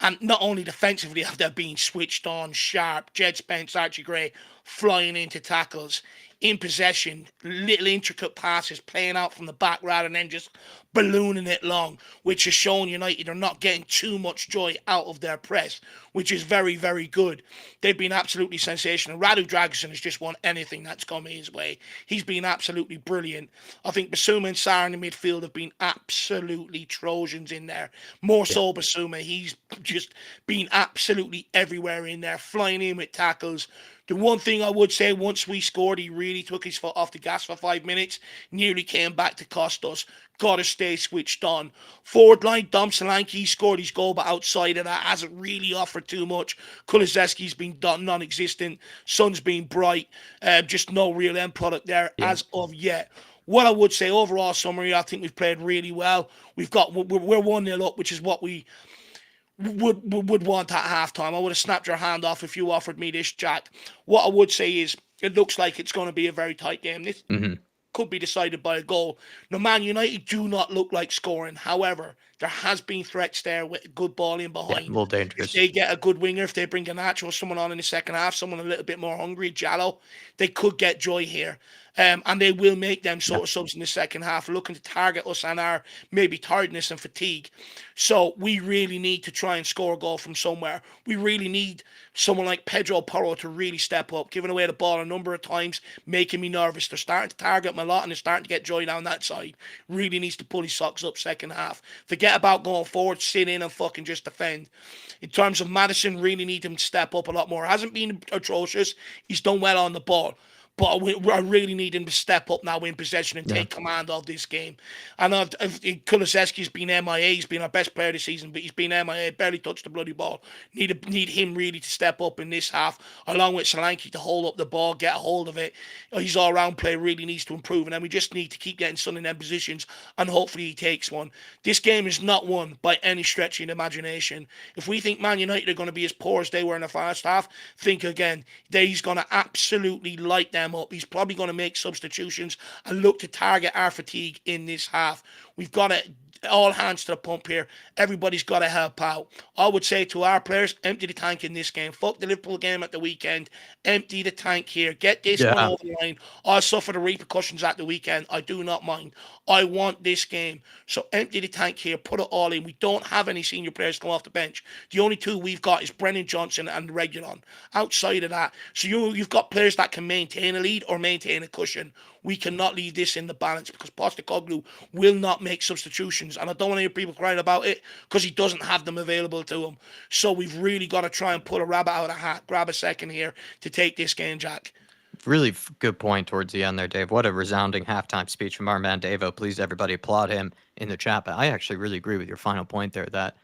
S1: And not only defensively have they been switched on, sharp, Jed Spence, Archie Gray flying into tackles, in possession, little intricate passes, playing out from the back rather than just ballooning it long, which has shown United are not getting too much joy out of their press, which is very, very good. They've been absolutely sensational. Radu Dragosin has just won anything that's come his way. He's been absolutely brilliant. I think Basuma and Sarr in the midfield have been absolutely Trojans in there. More so Basuma. He's just been absolutely everywhere in there, flying in with tackles. The one thing I would say, once we scored, he really took his foot off the gas for 5 minutes. Nearly came back to cost us. Got to stay switched on. Forward line, Dom Solanke scored his goal, but outside of that, hasn't really offered too much. Kulusevski's been non-existent. Sun's been bright. Just no real end product there as of yet. What I would say, overall summary, I think we've played really well. We're 1-0 up, which is what we would want at halftime. I would have snapped your hand off if you offered me this, Jack. What I would say is it looks like it's going to be a very tight game. This could be decided by a goal. Now, Man United do not look like scoring. However, there has been threats there with a good ball in behind.
S2: A little dangerous.
S1: If they get a good winger, if they bring Garnacho or someone on in the second half, someone a little bit more hungry, Jallo, they could get joy here. And they will make them sort of subs in the second half, looking to target us and our maybe tiredness and fatigue. So we really need to try and score a goal from somewhere. We really need someone like Pedro Porro to really step up, giving away the ball a number of times, making me nervous. They're starting to target me a lot and they're starting to get joy down that side. Really needs to pull his socks up second half. Forget about going forward, sit in and fucking just defend. In terms of Madison, really need him to step up a lot more. Hasn't been atrocious. He's done well on the ball. But I really need him to step up now in possession and take command of this game. And Kulusevski's been MIA. He's been our best player this season, but he's been MIA. Barely touched the bloody ball. Need him really to step up in this half, along with Solanke to hold up the ball, get a hold of it. His all-round play really needs to improve, and then we just need to keep getting Son in them positions, and hopefully he takes one. This game is not won by any stretch of the imagination. If we think Man United are going to be as poor as they were in the first half, think again. He's going to absolutely light them up. He's probably going to make substitutions and look to target our fatigue in this half. We've got to all hands to the pump here. Everybody's got to help out. I would say to our players, empty the tank in this game. Fuck the Liverpool game at the weekend. Empty the tank here. Get this one over the line. I'll suffer the repercussions at the weekend. I do not mind. I want this game. So empty the tank here. Put it all in. We don't have any senior players come off the bench. The only two we've got is Brennan Johnson and Reguilon. Outside of that, so you've got players that can maintain a lead or maintain a cushion. We cannot leave this in the balance because Postecoglou will not make substitutions. And I don't want to hear people crying about it because he doesn't have them available to him. So we've really got to try and pull a rabbit out of a hat, grab a second here to take this game, Jack.
S2: Really good point towards the end there, Dave. What a resounding halftime speech from our man, Davo. Please, everybody, applaud him in the chat. But I actually really agree with your final point there that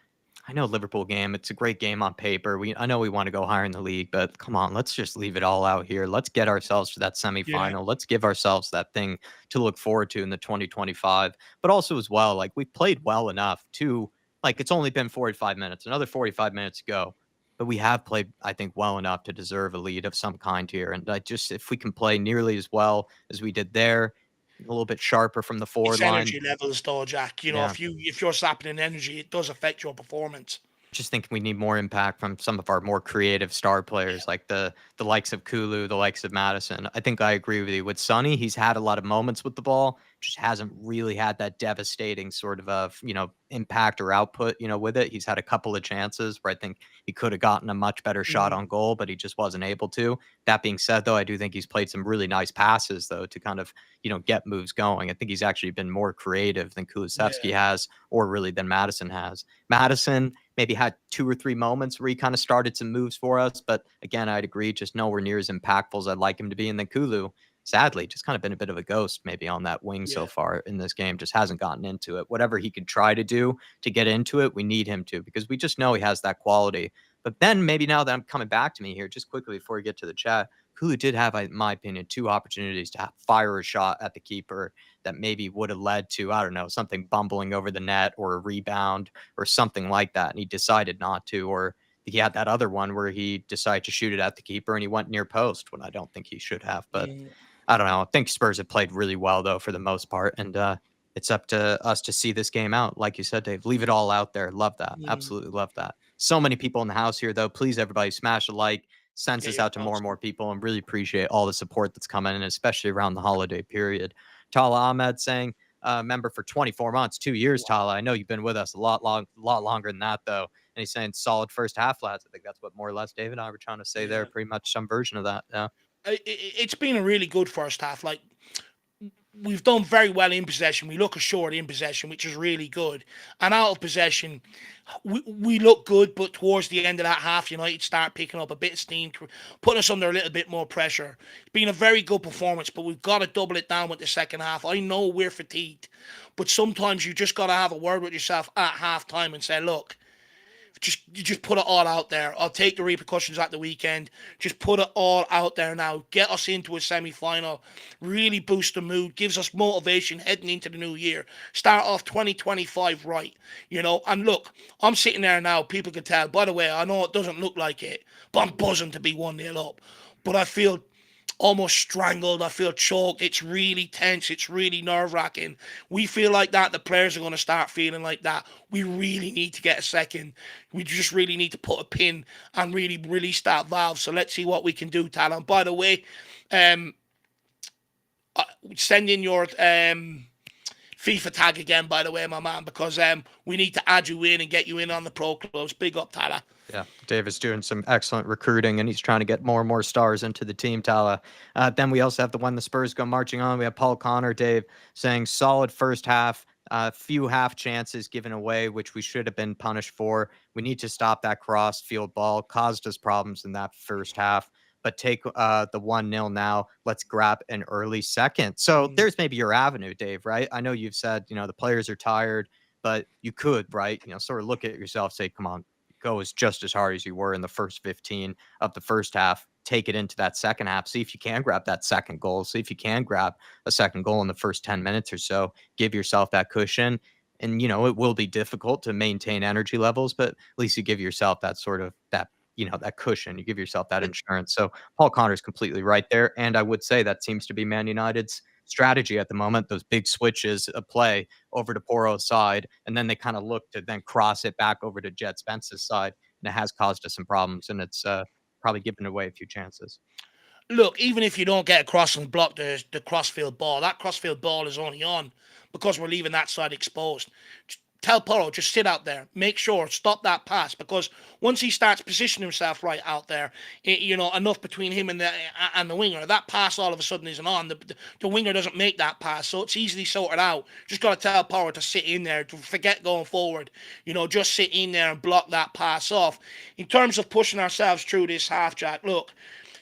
S2: I know Liverpool game, it's a great game on paper. I know we want to go higher in the league, but come on, let's just leave it all out here. Let's get ourselves to that semifinal.
S1: Yeah.
S2: Let's give ourselves that thing to look forward to in the 2025. But also as well, like we've played well enough to, like it's only been 45 minutes, another 45 minutes to go. But we have played, I think, well enough to deserve a lead of some kind here. And if we can play nearly as well as we did there, a little bit sharper from the forward line.
S1: Energy levels, though, Jack. If you're sapping in energy, it does affect your performance.
S2: Just think we need more impact from some of our more creative star players, like the likes of Kulu, the likes of Madison. I think I agree with you. With Sonny, he's had a lot of moments with the ball. just hasn't really had that devastating sort of impact or output, with it. He's had a couple of chances where I think he could have gotten a much better shot
S1: Mhm.
S2: on goal, but he just wasn't able to. That being said, though, I do think he's played some really nice passes, though, to kind of, get moves going. I think he's actually been more creative than Kulusevski
S1: Yeah,
S2: has, or really than Madison has. Madison maybe had 2 or 3 moments where he kind of started some moves for us, but again, I'd agree, just nowhere near as impactful as I'd like him to be. And then Kulu, sadly, just kind of been a bit of a ghost maybe on that wing so
S1: yeah,
S2: far in this game, just hasn't gotten into it. Whatever he could try to do to get into it, we need him to, because we just know he has that quality. But then maybe now that I'm coming back to me here, just quickly before we get to the chat, Kulu did have, in my opinion, 2 opportunities to fire a shot at the keeper that maybe would have led to, I don't know, something bumbling over the net or a rebound or something like that. And he decided not to. Or he had that other one where he decided to shoot it at the keeper and he went near post when I don't think he should have. But
S1: mhm,
S2: I don't know. I think Spurs have played really well though for the most part, and it's up to us to see this game out. Like you said, Dave, leave it all out there. Love that.
S1: mhm.
S2: Absolutely love that. So many people in the house here though. Please, everybody, smash a like. Sends
S1: Get
S2: this
S1: your
S2: out to more
S1: thoughts
S2: and
S1: on.
S2: more people, and really appreciate all the support that's coming in, especially around the holiday period. Tala Ahmed saying, member for 24 months, 2 years.
S1: Wow.
S2: Tala, I know you've been with us a lot longer than that though. And he's saying solid first half, lads. I think that's what more or less David and I were trying to say there.
S1: Yeah.
S2: Pretty much some version of that. Yeah.
S1: It's been a really good first half. Like, we've done very well in possession. We look assured in possession, which is really good. And out of possession, we look good, but towards the end of that half, United start picking up a bit of steam, putting us under a little bit more pressure. It's been a very good performance, but we've got to double it down with the second half. I know we're fatigued, but sometimes you just got to have a word with yourself at half time and say, look, just put it all out there. I'll take the repercussions at the weekend. Just put it all out there now. Get us into a semi-final. Really boost the mood. Gives us motivation heading into the new year. Start off 2025 right. And look, I'm sitting there now. People can tell. By the way, I know it doesn't look like it, but I'm buzzing to be 1-0 up. But I feel almost strangled. I feel choked. It's really tense. It's really nerve-wracking. We feel like that. The players are going to start feeling like that. We really need to get a second. We just really need to put a pin and really release that valve. So let's see what we can do, Talon. By the way, um, send in your FIFA tag again, by the way, my man, because we need to add you in and get you in on the pro clubs. Big up, Tyler.
S2: Yeah, Davis doing some excellent recruiting, and he's trying to get more and more stars into the team, Tala. Then we also have the one the Spurs go marching on. We have Paul Connor, Dave, saying solid first half, few half chances given away, which we should have been punished for. We need to stop that cross field ball. Caused us problems in that first half, but take the 1-0 now. Let's grab an early second. So
S1: Mm,
S2: there's maybe your avenue, Dave, right? I know you've said, the players are tired, but you could, right? Sort of look at yourself, say, come on, go as just as hard as you were in the first 15 of the first half. Take it into that second half. See if you can grab that second goal. See if you can grab a second goal in the first 10 minutes or so. Give yourself that cushion. And, it will be difficult to maintain energy levels, but at least you give yourself that sort of that cushion. You give yourself that insurance. So Paul Connor's completely right there. And I would say that seems to be Man United's strategy at the moment. Those big switches of play over to Poro's side, and then they kind of look to then cross it back over to Jet Spence's side, and it has caused us some problems, and it's probably given away a few chances.
S1: Look, even if you don't get across and block the crossfield ball, that crossfield ball is only on because we're leaving that side exposed. Tell Porro, just sit out there. Make sure, stop that pass, because once he starts positioning himself right out there, enough between him and the winger, that pass all of a sudden isn't on. The winger doesn't make that pass, so it's easily sorted out. Just got to tell Porro to sit in there, to forget going forward. Just sit in there and block that pass off. In terms of pushing ourselves through this half, Jack, look,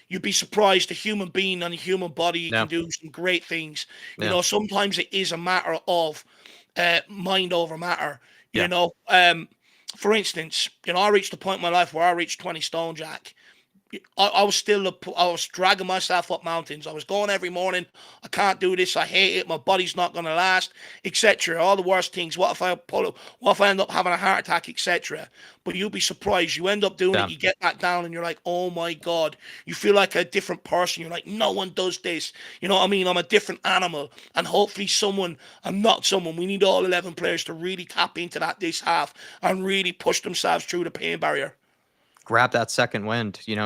S1: you'd be surprised, a human being and a human body can
S2: Yeah,
S1: do some great things.
S2: yeah,
S1: Sometimes it is a matter of mind over matter.
S2: yeah,
S1: For instance, I reached a point in my life where I reached 20 stone, Jack. I was dragging myself up mountains. I was going every morning. I can't do this. I hate it. My body's not going to last, etc. All the worst things. What if I pull up? What if I end up having a heart attack, etc. But you'll be surprised. You end up doing it.
S2: yeah.
S1: You get back down, and you're like, oh my god. You feel like a different person. You're like, no one does this. You know what I mean? I'm a different animal, and hopefully someone. I'm not someone. We need all 11 players to really tap into that this half and really push themselves through the pain barrier.
S2: grab that second wind. You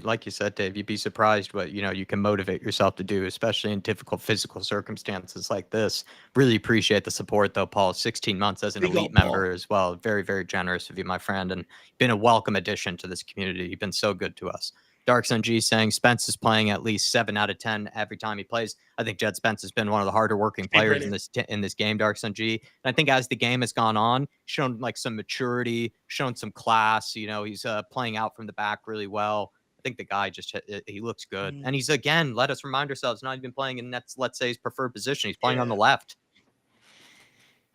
S2: like you said, Dave, you'd be surprised what you can motivate yourself to do, especially in difficult physical circumstances like this. Really appreciate the support, though, Paul. 16 months as an
S1: Big
S2: elite
S1: up, Paul.
S2: member as well. Very, very generous of you, my friend, and been a welcome addition to this community. You've been so good to us. Dark Sun G saying Spence is playing at least 7 out of 10 every time he plays. I think Jed Spence has been one of the harder working players in this game, Dark Sun G. And I think as the game has gone on, shown like some maturity, shown some class. He's playing out from the back really well. I think the guy just he looks good, and he's again. Let us remind ourselves, not even playing in let's say his preferred position. He's playing on the left.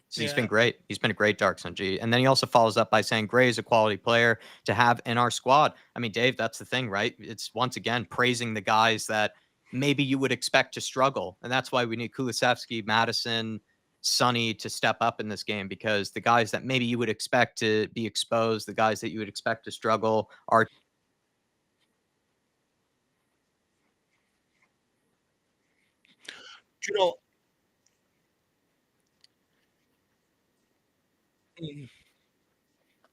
S2: So he's been great. He's been a great Dark Sun G. And then he also follows up by saying Gray is a quality player to have in our squad. I mean, Dave, that's the thing, right? It's once again praising the guys that maybe you would expect to struggle. And that's why we need Kulusevski, Madison, Sonny to step up in this game, because the guys that maybe you would expect to be exposed, the guys that you would expect to struggle are.
S1: You know,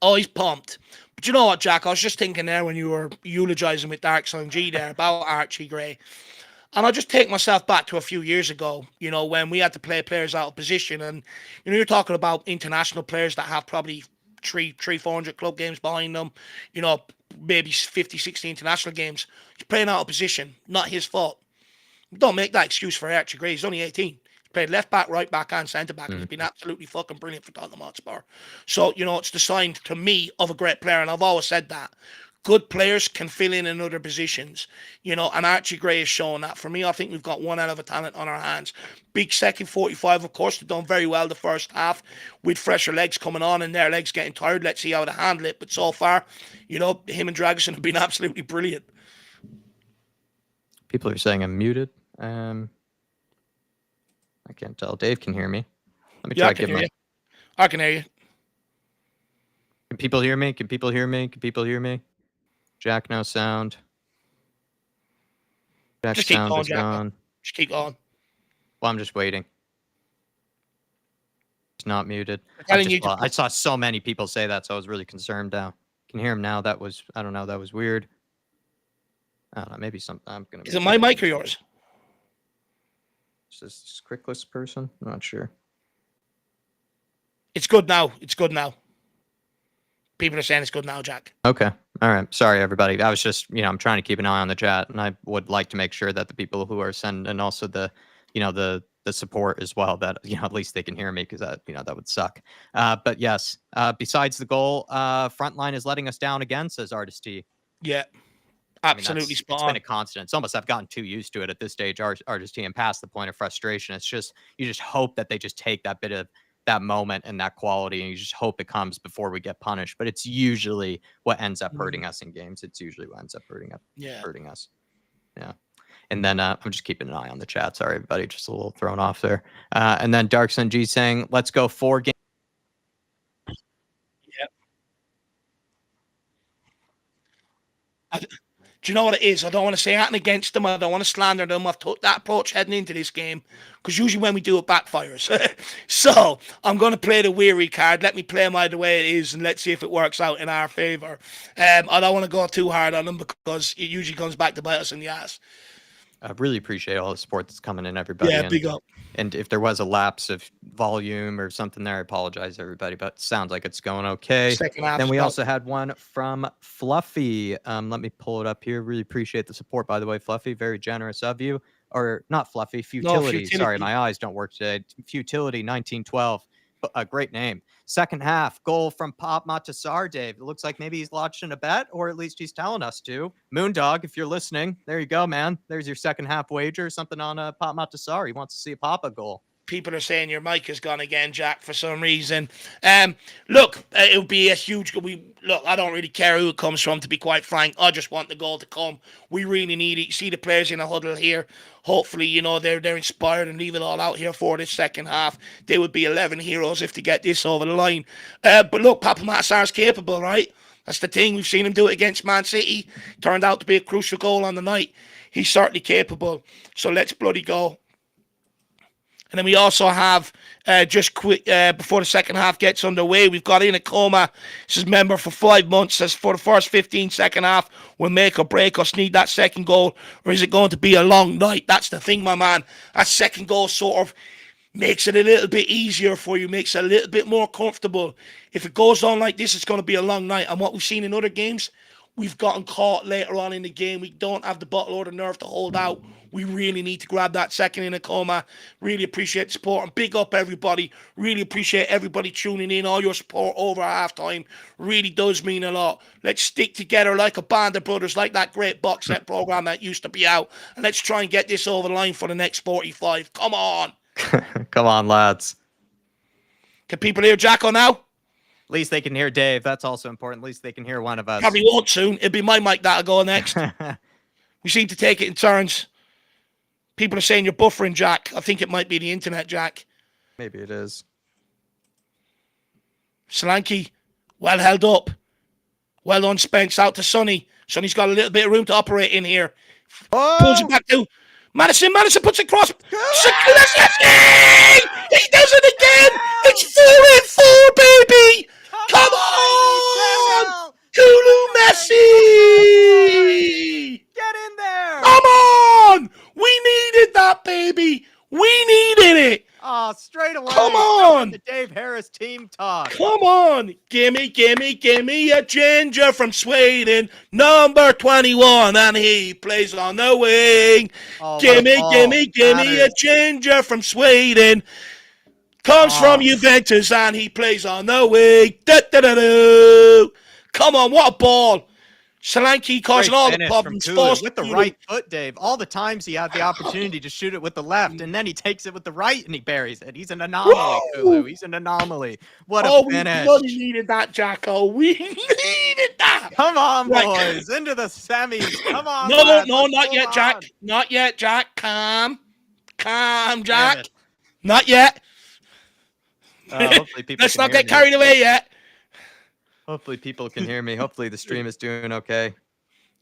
S1: oh, he's pumped. But you know what, Jack? I was just thinking there when you were eulogizing with Dark Sun G there about Archie Gray. And I'll just take myself back to a few years ago, when we had to play players out of position. And, you're talking about international players that have probably 400 club games behind them, maybe 50, 60 international games. He's playing out of position, not his fault. Don't make that excuse for Archie Gray. He's only 18. He's played left back, right back, and centre back. And he's been absolutely fucking brilliant for Tottenham Hotspur. So, it's the sign to me of a great player. And I've always said that. Good players can fill in other positions, and Archie Gray has shown that. For me, I think we've got one hell of a talent on our hands. Big second 45, of course, they've done very well the first half with fresher legs coming on and their legs getting tired. Let's see how they handle it. But so far, him and Dragusin have been absolutely brilliant.
S2: People are saying I'm muted. I can't tell. Dave can hear me. Let me try to give my.
S1: I can hear you.
S2: Can people hear me? Can people hear me? Can people hear me? Jack, no sound. Jack's
S1: just keep
S2: sound
S1: going,
S2: is
S1: Jack.
S2: gone.
S1: Just keep going.
S2: Well, I'm just waiting. It's not muted.
S1: Well,
S2: I saw so many people say that, so I was really concerned now. Can hear him now. I don't know, that was weird. I don't know, maybe something.
S1: Is it my mic or yours?
S2: Is this Crickless person? I'm not sure.
S1: It's good now. It's good now. People are saying it's good now, Jack.
S2: Okay. All right. Sorry, everybody. I was just, I'm trying to keep an eye on the chat, and I would like to make sure that the people who are sending, and also the support as well, that, at least they can hear me, because that would suck. But yes, besides the goal, front line is letting us down again, says Artist T.
S1: Yeah. Absolutely spot on.
S2: It's been a constant. It's almost, I've gotten too used to it at this stage, Artist T, and past the point of frustration. It's just, you just hope that they just take that bit of that moment and that quality, and you just hope it comes before we get punished. But it's usually what ends up hurting us in games. It's usually what ends up hurting us. Yeah. And then I'm just keeping an eye on the chat. Sorry, everybody, just a little thrown off there. And then Dark Sun G saying, let's go 4 games.
S1: Yep. Do you know what it is? I don't want to say anything against them. I don't want to slander them. I've took that approach heading into this game, because usually when we do it, backfires. So I'm going to play the weary card. Let me play them either way it is, and let's see if it works out in our favour. I don't want to go too hard on them, because it usually comes back to bite us in the ass.
S2: I really appreciate all the support that's coming in, everybody.
S1: Yeah, big up.
S2: And if there was a lapse of volume or something there, I apologize, everybody, but it sounds like it's going okay. Then we also had one from Fluffy. Let me pull it up here. Really appreciate the support, by the way, Fluffy. Very generous of you. Or not Fluffy, Futility. No, sorry, my eyes don't work today. Futility 1912. A great name. Second half, goal from Pop Matasar, Dave. It looks like maybe he's launching a bet, or at least he's telling us to. Moondog, if you're listening, there you go, man. There's your second half wager, something on Pop Matasar. He wants to see a Papa goal.
S1: People are saying your mic is gone again, Jack, for some reason. Look, it'll be a huge. I don't really care who it comes from, to be quite frank. I just want the goal to come. We really need it. You see the players in a huddle here. Hopefully, they're inspired and leave it all out here for this second half. They would be 11 heroes if they get this over the line. But look, Papa Matasar's capable, right? That's the thing. We've seen him do it against Man City. Turned out to be a crucial goal on the night. He's certainly capable. So let's bloody go. And then we also have, just quick, before the second half gets underway, we've got in a coma. This is member for 5 months. Says for the first 15 second half will make or break us. Need that second goal, or is it going to be a long night? That's the thing, my man. That second goal sort of makes it a little bit easier for you, makes it a little bit more comfortable. If it goes on like this, it's going to be a long night. And what we've seen in other games, we've gotten caught later on in the game. We don't have the bottle or the nerve to hold out. We really need to grab that second in a coma. Really appreciate the support and big up everybody. Really appreciate everybody tuning in. All your support over halftime really does mean a lot. Let's stick together like a band of brothers, like that great box set program that used to be out. And let's try and get this over the line for the next 45. Come on.
S2: Come on, lads.
S1: Can people hear Jacko now?
S2: At least they can hear Dave. That's also important. At least they can hear one of us.
S1: Probably won't soon. It'll be my mic that'll go next. We seem to take it in turns. People are saying you're buffering, Jack. I think it might be the internet, Jack.
S2: Maybe it is.
S1: Solanke, well held up. Well done, Spence. Out to Sonny. Sonny's got a little bit of room to operate in here.
S2: Oh!
S1: Pulls it back to Madison. Madison puts it across. Kulusevski! He does it again. It's 4-4, baby. Come on! Kulu Messi!
S2: Get in there!
S1: Come on! We needed that, baby. We needed it.
S2: Oh, straight away.
S1: Come on.
S2: The Dave Harris team talk.
S1: Come on. Gimme a ginger from Sweden, number 21, and he plays on the wing.
S2: Oh,
S1: gimme a ginger from Sweden. Comes from Juventus, and he plays on the wing. Da-da-da-da. Come on, what a ball. Solanke causing all the problems.
S2: With the right foot, Dave. All the times he had the opportunity to shoot it with the left, and then he takes it with the right and he buries it. He's an anomaly, Kulu. He's an anomaly. What a finish.
S1: We bloody needed that, Jacko. We needed that.
S2: Come on, boys. Into the semis. Come on.
S1: No, not yet, Jack. Not yet, Jack. Calm, Jack. Not yet.
S2: Hopefully people
S1: Let's not get carried away yet.
S2: Hopefully people can hear me. Hopefully the stream is doing okay.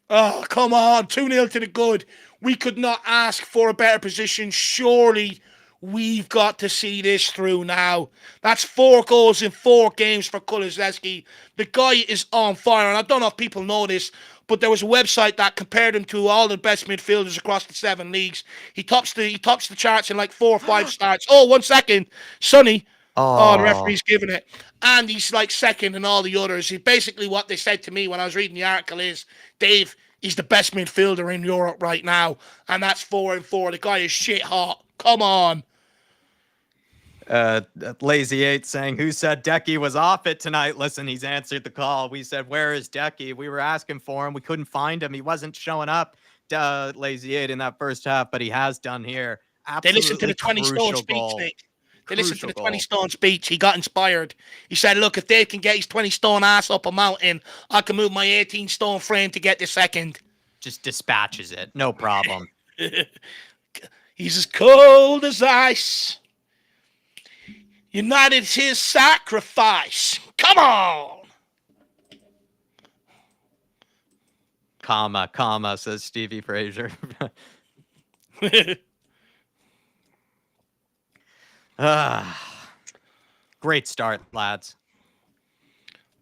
S1: Oh, come on. 2-0 to the good. We could not ask for a better position. Surely we've got to see this through now. That's 4 goals in 4 games for Kulusevski. The guy is on fire. And I don't know if people know this, but there was a website that compared him to all the best midfielders across the 7 leagues. He tops the charts in like 4 or 5 starts. Oh, 1 second. Sonny. Oh, the referee's giving it. And he's like second in all the others. He basically, what they said to me when I was reading the article is, Dave, he's the best midfielder in Europe right now. And that's 4-4. The guy is shit hot. Come on.
S2: Lazy 8 saying, who said Decky was off it tonight? Listen, he's answered the call. We said, where is Decky? We were asking for him. We couldn't find him. He wasn't showing up, Lazy 8, in that first half, but he has done here. Absolutely.
S1: They listened to the 20-stone speech, Nick. They listened to the 20-stone speech. He got inspired. He said, look, if Dave can get his 20-stone ass up a mountain, I can move my 18-stone frame to get the second.
S2: Just dispatches it. No problem.
S1: He's as cold as ice. United's his sacrifice. Come on.
S2: Comma, says Stevie Frazier. Great start, lads.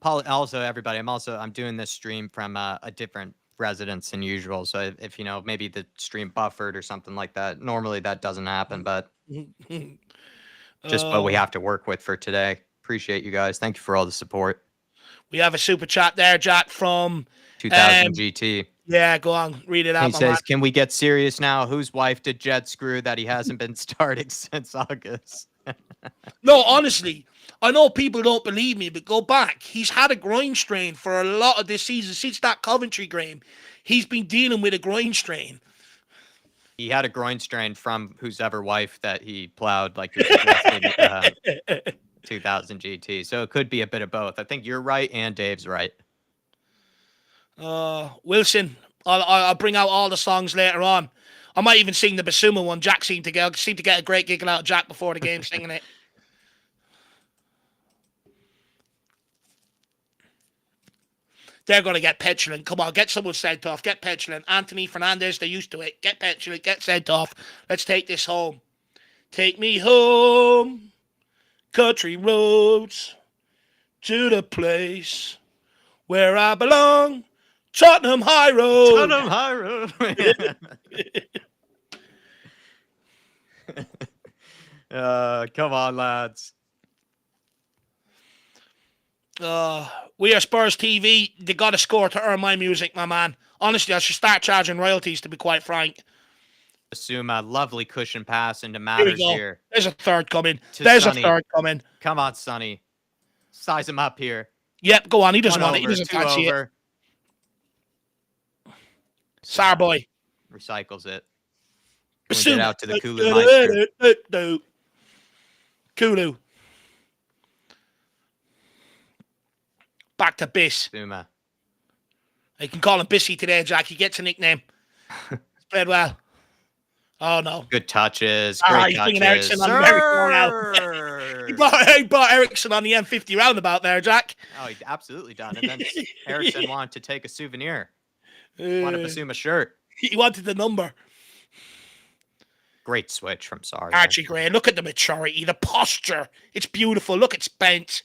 S2: Also, everybody, I'm doing this stream from a different residence than usual. So if maybe the stream buffered or something like that, normally that doesn't happen, but just what we have to work with for today. Appreciate you guys. Thank you for all the support.
S1: We have a super chat there, Jack, from
S2: 2000 GT.
S1: Yeah, go on. Read it out.
S2: He says, can we get serious now? Whose wife did Jed screw that he hasn't been starting since August?
S1: No, honestly, I know people don't believe me, but go back. He's had a groin strain for a lot of this season. Since that Coventry game, he's been dealing with a groin strain.
S2: He had a groin strain from whose ever wife that he plowed, like 2000 GT. So it could be a bit of both. I think you're right and Dave's right.
S1: Wilson, I'll bring out all the songs later on. I might even sing the Basuma one. Jack seemed to get a great giggle out of Jack before the game singing it. They're going to get petulant. Come on, get someone sent off. Get petulant. Anthony Fernandez, they're used to it. Get petulant. Get sent off. Let's take this home. Take me home, country roads, to the place where I belong, Tottenham High Road.
S2: Tottenham High Road. Come on, lads.
S1: We are Spurs TV. They got to score to earn my music, my man. Honestly, I should start charging royalties, to be quite frank.
S2: Assume a lovely cushion pass into
S1: Here we
S2: matters
S1: go.
S2: here.
S1: There's a third coming.
S2: To
S1: There's
S2: Sonny.
S1: a third coming.
S2: Come on, Sonny. Size him up here.
S1: Yep, go on. He doesn't
S2: One
S1: want it. He
S2: over,
S1: doesn't
S2: two
S1: fancy it.
S2: over.
S1: Sar boy.
S2: Recycles it. Can we get out to the Kulu Meister?
S1: Kulu. Back to Biss.
S2: Zuma.
S1: You can call him Bissy today, Jack. He gets a nickname. He's played well. Oh, no.
S2: Good touches. Great touches.
S1: Ericsson on the he brought Ericsson on the M50 roundabout there, Jack.
S2: Oh, he absolutely done. And then Ericsson wanted to take a souvenir. Wanted to assume a shirt.
S1: He wanted the number.
S2: Great switch from Sarri.
S1: Archie Gray. Look at the maturity, the posture. It's beautiful. Look at Spence.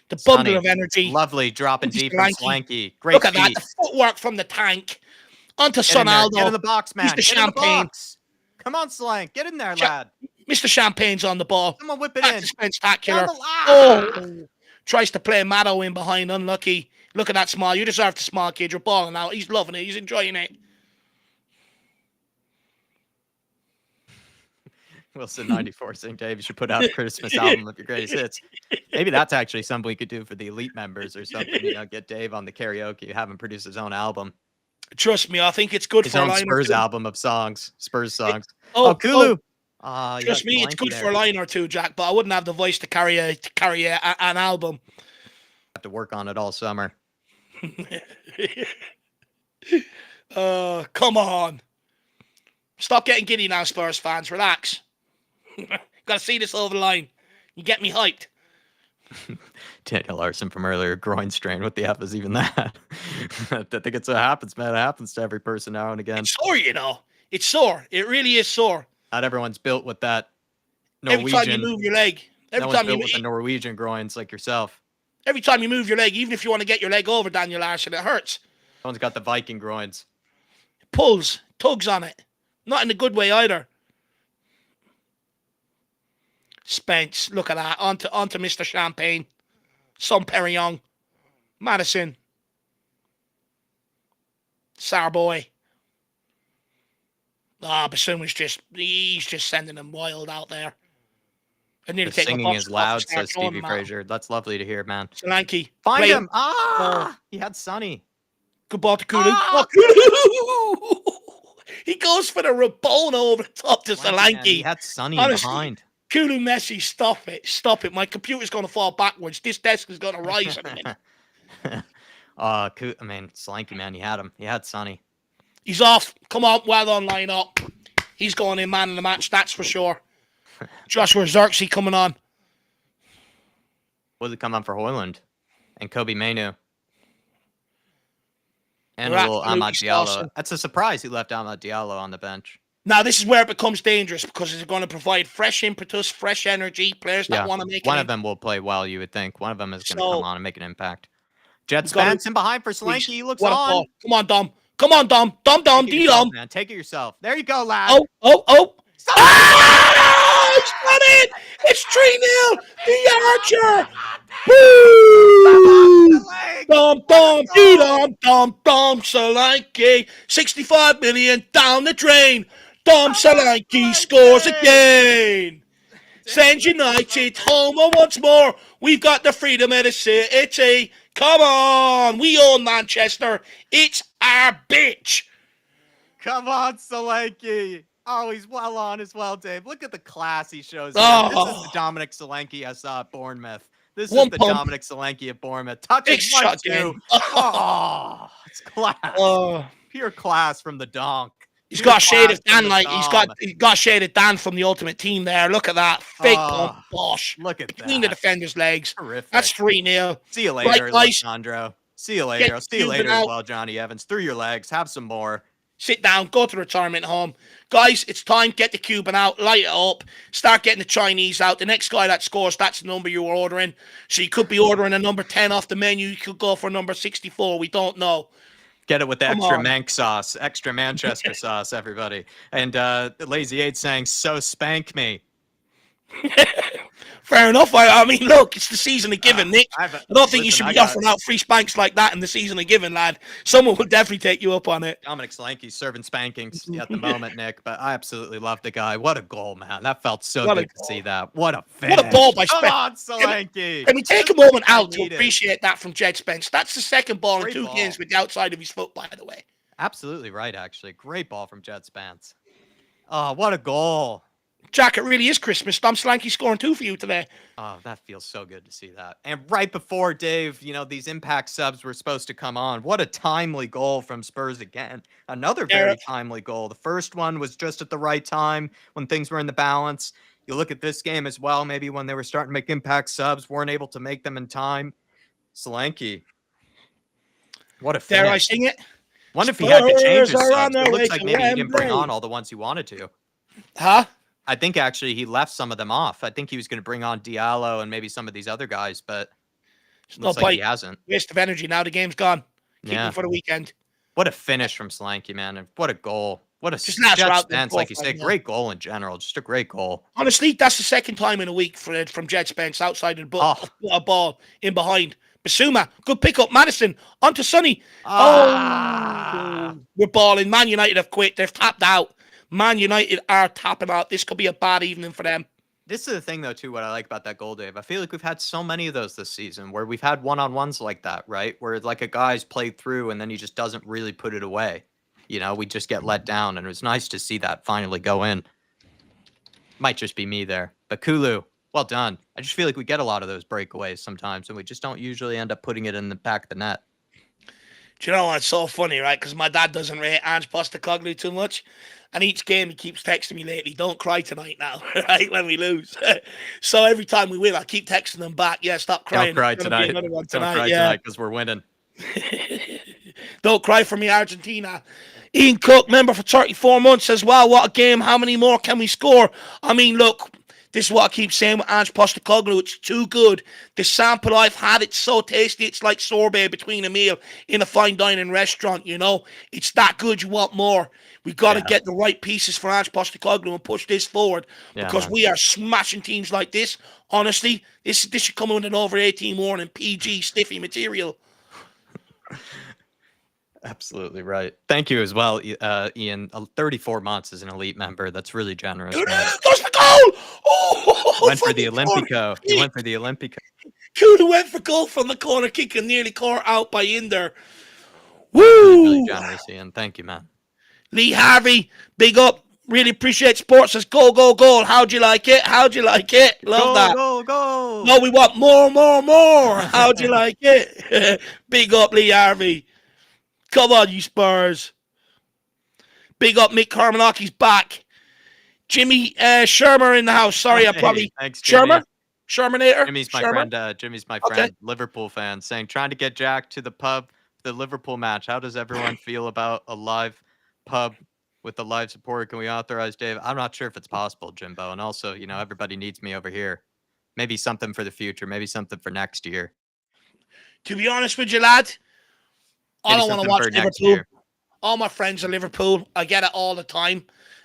S1: The bundle of energy.
S2: Lovely dropping deep from Slanky. Great
S1: Look at that. The footwork from the tank. Onto Sonaldo.
S2: Get in the box, man.
S1: Mr. Champagne.
S2: Come on, Slank. Get in there, lad.
S1: Mr. Champagne's on the ball.
S2: Someone whip it in.
S1: That's spectacular. Oh. Tries to play Maddo in behind. Unlucky. Look at that smile. You deserve the smile, kid. You're balling out. He's loving it. He's enjoying it.
S2: Wilson 94 saying, Dave, you should put out a Christmas album of your greatest hits. Maybe that's actually something we could do for the elite members or something. You know, get Dave on the karaoke, have him produce his own album.
S1: Trust me, I think it's good
S2: his
S1: for
S2: own
S1: a liner.
S2: Spurs album of songs, Spurs songs.
S1: Oh,
S2: Kulu.
S1: Trust me, it's good for a line or two, Jack. But I wouldn't have the voice to carry an album.
S2: Have to work on it all summer.
S1: Come on. Stop getting giddy now, Spurs fans. Relax. Got to see this over the line. You get me hyped.
S2: Daniel Larson from earlier, groin strain. What the F is even that? I think it happens, man. It happens to every person now and again.
S1: It's sore, you know. It's sore. It really is sore.
S2: Not everyone's built with that Norwegian.
S1: Every time you move your leg.
S2: No one's built with the Norwegian groins like yourself.
S1: Every time you move your leg, even if you want to get your leg over Daniel Larson, it hurts.
S2: Someone's got the Viking groins.
S1: Pulls, tugs on it. Not in a good way either. Spence, look at that. Onto Mr. Champagne. Some Perignon. Madison. Sarboy. Bassuma's he's just sending them wild out there.
S2: The singing is loud, says Stevie Frazier. That's lovely to hear, man.
S1: Solanke.
S2: Find him. He had Sonny.
S1: Good ball to Kulu. He goes for the Rabona over the top to Solanke.
S2: He had Sonny behind.
S1: Kulu Messi, stop it. Stop it. My computer's going to fall backwards. This desk is going to rise in a minute.
S2: Solanke, man, he had him. He had Sonny.
S1: He's off. Come on, well done, line up. He's going in man of the match, that's for sure. Joshua Xerxes coming on.
S2: Was it come on for Hoyland? And Kobe Mainu. And a little Amad Diallo. That's a surprise he left Amad Diallo on the bench.
S1: Now, this is where it becomes dangerous because it's going to provide fresh impetus, fresh energy, players that want to make it.
S2: One of them will play well, you would think. One of them is going to come on and make an impact. Jet Spence in behind for Slanky. He looks on.
S1: Come on, Dom. Come on, Dom. Dom, D-Dom.
S2: Man, take it yourself. There you go, lad.
S1: Oh. He's got it. It's 3-0. The Archer. Woo! Dom, Solanke. 65 million down the drain. Dom Solanke scores again. Sends United home once more. We've got the freedom of the city. Come on. We own Manchester. It's our bitch.
S2: Come on, Solanke. Oh, he's well on as well, Dave. Look at the class he shows. This is the Dominic Solanke I saw at Bournemouth. This is the Dominic Solanke at Bournemouth. Touches 1-2. Oh, it's class. Pure class from the donk.
S1: He's got a shade of Dan, like he's got a shade of Dan from the Ultimate Team there. Look at that fake pump, Bosh.
S2: Look at that.
S1: Between the defender's legs.
S2: Terrific.
S1: That's 3-0.
S2: See you later, Alessandro. See you later. See you later as well, Johnny Evans. Through your legs. Have some more.
S1: Sit down, go to the retirement home. Guys, it's time. Get the Cuban out, light it up, start getting the Chinese out. The next guy that scores, that's the number you were ordering. So you could be ordering a number 10 off the menu. You could go for number 64. We don't know.
S2: Get it with the
S1: Come
S2: extra
S1: on.
S2: Manx sauce, extra Manchester sauce, everybody. And Lazy 8 saying, so spank me.
S1: Fair enough. I mean, look, it's the season of giving, Nick. I don't think you should be offering out free spanks like that in the season of giving, lad. Someone will definitely take you up on it.
S2: Dominic Solanke's serving spankings at the moment, Nick, but I absolutely love the guy. What a goal, man. That felt so good to see that. What a finish.
S1: What a ball by Spence.
S2: Come on, Solanke.
S1: Can we take a moment out to appreciate that from Jed Spence? That's the second ball in 2 games with the outside of his foot, by the way.
S2: Absolutely right, actually. Great ball from Jed Spence. Oh, what a goal.
S1: Jack, it really is Christmas. Dom Solanke scoring 2 for you today.
S2: Oh, that feels so good to see that. And right before, Dave, these impact subs were supposed to come on. What a timely goal from Spurs again. Another very timely goal. The first one was just at the right time when things were in the balance. You look at this game as well, maybe when they were starting to make impact subs, weren't able to make them in time. Solanke. What a finish.
S1: Dare I sing it?
S2: Wonder if he had to change his subs. It looks like maybe he didn't bring on all the ones he wanted to.
S1: Huh?
S2: I think actually he left some of them off. I think he was going to bring on Diallo and maybe some of these other guys, but it looks like he hasn't.
S1: Waste of energy. Now the game's gone. Keep him for the weekend.
S2: What a finish from Solanke, man. And what a goal. What a
S1: Spence,
S2: like you say, great goal in general. Just a great goal.
S1: Honestly, that's the second time in a week from Jed Spence outside of a ball in behind. Basuma, good pickup. Madison, onto Sonny. We're balling. Man United have quit. They've tapped out. Man United are tapping out. This could be a bad evening for them.
S2: This is the thing, though, too, what I like about that goal, Dave. I feel like we've had so many of those this season where we've had one-on-ones like that, right? Where like a guy's played through and then he just doesn't really put it away. We just get let down, and it was nice to see that finally go in. Might just be me there. But Kulu, well done. I just feel like we get a lot of those breakaways sometimes, and we just don't usually end up putting it in the back of the net.
S1: Do you know what? It's so funny, right? Because my dad doesn't rate Ange Postecoglou too much. And each game he keeps texting me lately, don't cry tonight now, right, when we lose. So every time we win, I keep texting them back, yeah, stop crying.
S2: Don't cry tonight. Don't cry tonight because we're winning.
S1: Don't cry for me, Argentina. Ian Cook, member for 34 months, says, wow, what a game. How many more can we score? I mean, look, this is what I keep saying with Ange Postecoglou. It's too good. The sample I've had, it's so tasty. It's like sorbet between a meal in a fine dining restaurant, It's that good. You want more. We've got to get the right pieces for Ange Postecoglou and push this forward because we are smashing teams like this. Honestly, this should come with an over 18 warning, PG, stiffy material.
S2: Absolutely right. Thank you as well, Ian. 34 months as an elite member. That's really generous.
S1: Goes for goal! Oh,
S2: went for the Olympico. He went for the Olympico.
S1: Kuda went for goal from the corner kick and nearly caught out by Inder.
S2: Woo! Really generous, Ian. Thank you, man.
S1: Lee Harvey, big up. Really appreciate sports. Says go, go, goal. How'd you like it? How'd you like it? Love that.
S2: Go, go.
S1: No, we want more, more, more. How'd you like it? Big up, Lee Harvey. Come on, you Spurs. Big up, Mick Carmanaki's back. Jimmy Shermer in the house. Sorry, I probably...
S2: Thanks, Jimmy.
S1: Shermanator?
S2: Jimmy's my friend. Jimmy's my friend, Liverpool fan, saying, trying to get Jack to the pub, the Liverpool match. How does everyone feel about a live pub with the live support? Can we authorize Dave? I'm not sure if it's possible, Jimbo. And also, everybody needs me over here. Maybe something for the future. Maybe something for next year.
S1: To be honest with you, lad, I don't want to watch Liverpool. All my friends are Liverpool. I get it all the time.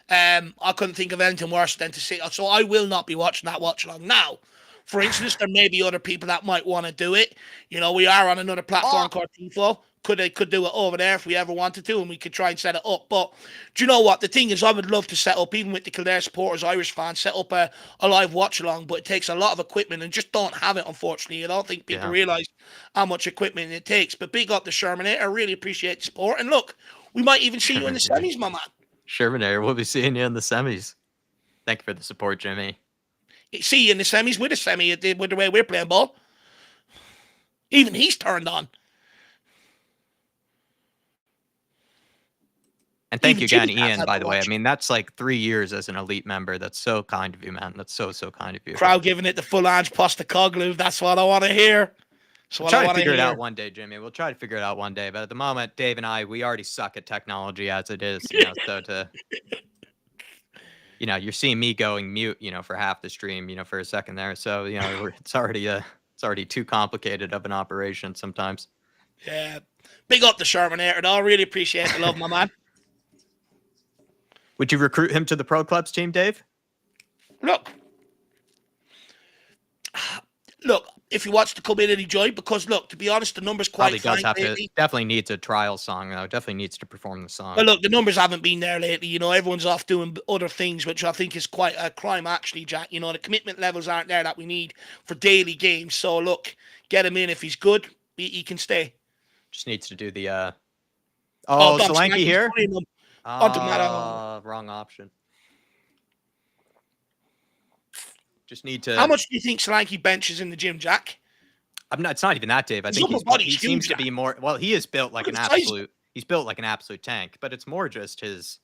S1: I couldn't think of anything worse than to see. So I will not be watching that watch along. Now, for instance, there may be other people that might want to do it. We are on another platform called TIFO. They could do it over there if we ever wanted to, and we could try and set it up. But do you know what? The thing is, I would love to set up, even with the Kildare supporters, Irish fans, set up a live watch along, but it takes a lot of equipment and just don't have it, unfortunately. I don't think people realise how much equipment it takes. But big up the Shermanator. I really appreciate the support. And look, we might even see you in the semis, my man.
S2: Shermanator, we'll be seeing you in the semis. Thank you for the support, Jimmy.
S1: See you in the semis with the way we're playing ball. Even he's turned on.
S2: And thank you again, Ian, by the way. I mean, that's like 3 years as an elite member. That's so kind of you, man. That's so kind of you.
S1: Crowd giving it the full Ange Postecoglou. That's what I want to hear. So
S2: We'll
S1: what I
S2: try to
S1: want to
S2: figure it
S1: hear.
S2: out one day, Jimmy. We'll try to figure it out one day. But at the moment, Dave and I, we already suck at technology as it is, you know. So you're seeing me going mute, for half the stream, for a second there. So, it's already too complicated of an operation sometimes.
S1: Yeah. Big up the Shermanator, though. I really appreciate the love, my man.
S2: Would you recruit him to the pro clubs team, Dave?
S1: Look, look, if you watch the community join, because look, to be honest, the numbers quite
S2: Probably does
S1: flank
S2: have to,
S1: lately.
S2: definitely needs a trial song, though. Definitely needs to perform the song.
S1: Well, look, the numbers haven't been there lately. Everyone's off doing other things, which I think is quite a crime, actually, Jack. The commitment levels aren't there that we need for daily games. So, look, get him in. If he's good, he can stay.
S2: Just needs to do the,
S1: Dom
S2: Solanke here?
S1: Onto Matter.
S2: Wrong option. Just need
S1: How
S2: to.
S1: much do you think Solanke benches in the gym, Jack?
S2: It's not even that, Dave. I
S1: His
S2: think
S1: upper body's
S2: he seems
S1: huge,
S2: to be more. Well, he is built like
S1: Look
S2: an
S1: at the size of
S2: absolute. He's built like an absolute tank. But it's more just his.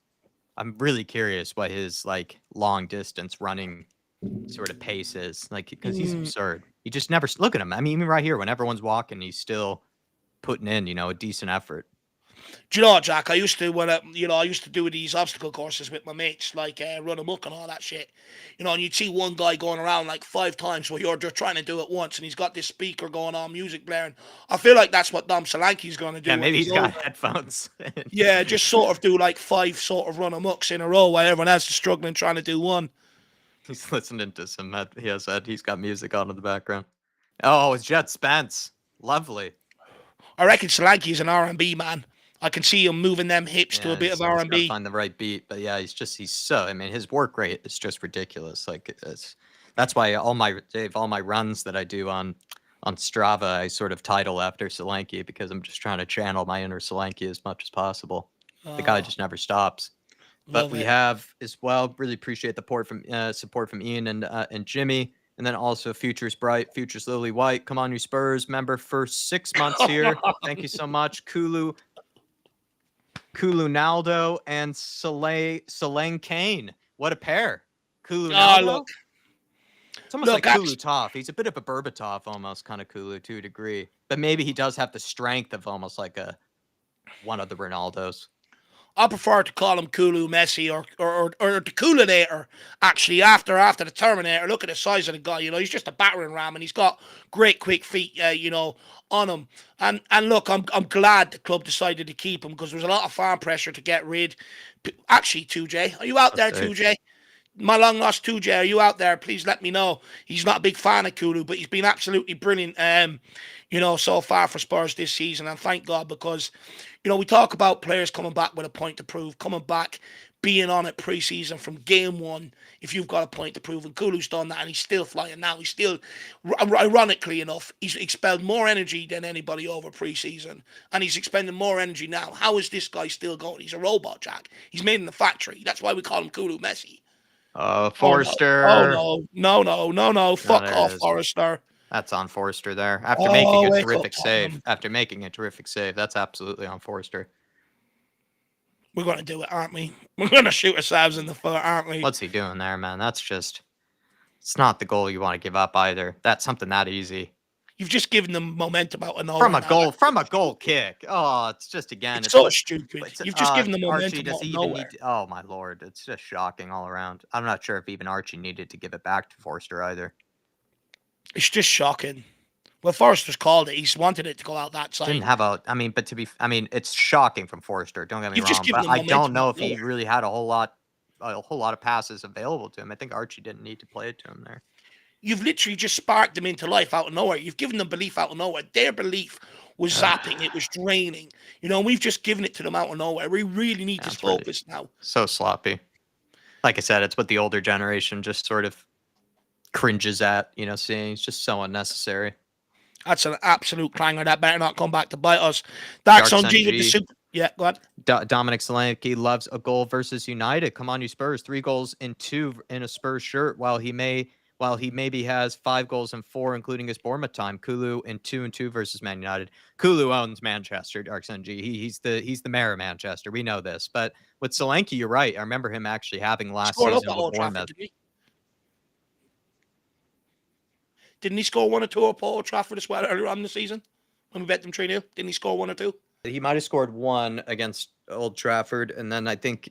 S2: I'm really curious what his long distance running sort of pace is, because he's absurd. You just never look at him. I mean, even right here, when everyone's walking, he's still putting in a decent effort.
S1: Do you know what, Jack? I used to I used to do these obstacle courses with my mates, like run amok and all that shit. And you'd see one guy going around like 5 times while you're just trying to do it once, and he's got this speaker going on, music blaring. I feel like that's what Dom Solanke's going to do.
S2: Yeah, maybe he's got
S1: older.
S2: headphones.
S1: Yeah, just sort of do like 5 sort of run amoks in a row while everyone else is struggling trying to do one.
S2: He's listening to some. He has said he's got music on in the background. Oh, it's Jet Spence. Lovely.
S1: I reckon Solanke's an R&B man. I can see him moving them hips to a bit of
S2: He's got to
S1: R&B.
S2: find the right beat, but yeah, he's so. I mean, his work rate is just ridiculous. That's why all my runs that I do on Strava, I sort of title after Solanke, because I'm just trying to channel my inner Solanke as much as possible. The guy just never stops. But we have as well. Really appreciate the support from Ian and Jimmy. And then also Futures Bright, Futures Lily White. Come on, you Spurs member for 6 months here. Thank you so much. Naldo and Solange Kane. What a pair. Naldo.
S1: Look.
S2: It's almost like Kulu Toff. He's a bit of a Berbatov almost, kind of Kulu to a degree. But maybe he does have the strength of almost like one of the Ronaldos.
S1: I prefer to call him Kulu Messi or the Coolinator, actually, after the Terminator. Look at the size of the guy, he's just a battering ram, and he's got great quick feet, on him. And look, I'm glad the club decided to keep him, because there was a lot of fan pressure to get rid. Actually, 2J, are you out there, 2J? My long lost 2J, are you out there? Please let me know. He's not a big fan of Kulu, but he's been absolutely brilliant, so far for Spurs this season. And thank God, because, we talk about players coming back with a point to prove, coming back, being on it pre-season from game one, if you've got a point to prove. And Kulu's done that, and he's still flying now. He's still, ironically enough, he's expelled more energy than anybody over pre-season, and he's expending more energy now. How is this guy still going? He's a robot, Jack. He's made in the factory. That's why we call him Kulu Messi.
S2: Forster.
S1: Oh, no. Fuck off, Forrester.
S2: That's on Forster there. After making a terrific save. That's absolutely on Forster.
S1: We're going to do it, aren't we? We're going to shoot ourselves in the foot, aren't we?
S2: What's he doing there, man? It's not the goal you want to give up either. That's something that easy.
S1: You've just given them momentum out of nowhere.
S2: From a goal kick. Oh, it's just, again.
S1: It's so stupid. You've just given them momentum out of nowhere.
S2: Oh, my Lord. It's just shocking all around. I'm not sure if even Archie needed to give it back to Forster either.
S1: It's just shocking. Well, Forrester's called it. He's wanted it to go out that side.
S2: It's shocking from Forster. Don't get me wrong. But I don't know if he really had a whole lot of passes available to him. I think Archie didn't need to play it to him there.
S1: You've literally just sparked them into life out of nowhere. You've given them belief out of nowhere. Their belief was zapping. It was draining. We've just given it to them out of nowhere. We really need to focus now.
S2: So sloppy. Like I said, it's what the older generation just sort of cringes at, seeing. It's just so unnecessary.
S1: That's an absolute clanger. That better not come back to bite us. Dark on G with the super. Yeah, go ahead.
S2: Dominic Solanke loves a goal versus United. Come on, you Spurs. 3 goals in 2 in a Spurs shirt, while he maybe has 5 goals and 4, including his Bournemouth time. Kulu in 2 and 2 versus Man United. Kulu owns Manchester, Dark Sun G. He's the mayor of Manchester. We know this. But with Solanke, you're right. I remember him actually having last season with Bournemouth.
S1: Didn't he score 1 or 2 up at Old Trafford as well earlier on in the season? When we bet them 3-0? Didn't he score 1 or 2?
S2: He might have scored 1 against Old Trafford, and then I think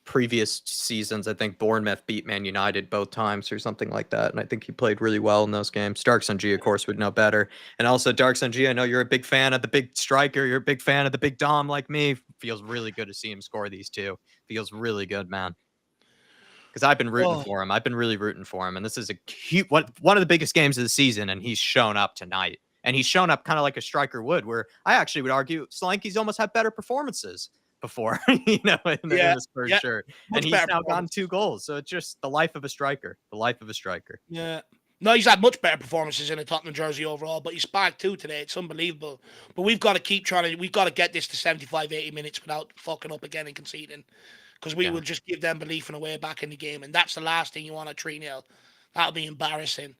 S2: previous seasons, I think Bournemouth beat Man United both times or something like that, and I think he played really well in those games. Dark Sun G, of course, would know better. And also, Dark Sun G, I know you're a big fan of the big striker. You're a big fan of the big Dom like me. Feels really good to see him score these two. Feels really good, man. Because I've been rooting for him. I've been really rooting for him. And this is one of the biggest games of the season, and he's shown up tonight. And he's shown up kind of like a striker would, where I actually would argue Solanke's almost had better performances before, in the Spurs shirt. And he's now gotten 2 goals. So it's just the life of a striker. The life of a striker.
S1: Yeah. No, he's had much better performances in a Tottenham jersey overall, but he's back too today. It's unbelievable. But we've got to keep trying we've got to get this to 75, 80 minutes without fucking up again and conceding. Because we will just give them belief in a way back in the game. And that's the last thing you want at 3-0. That'll be embarrassing.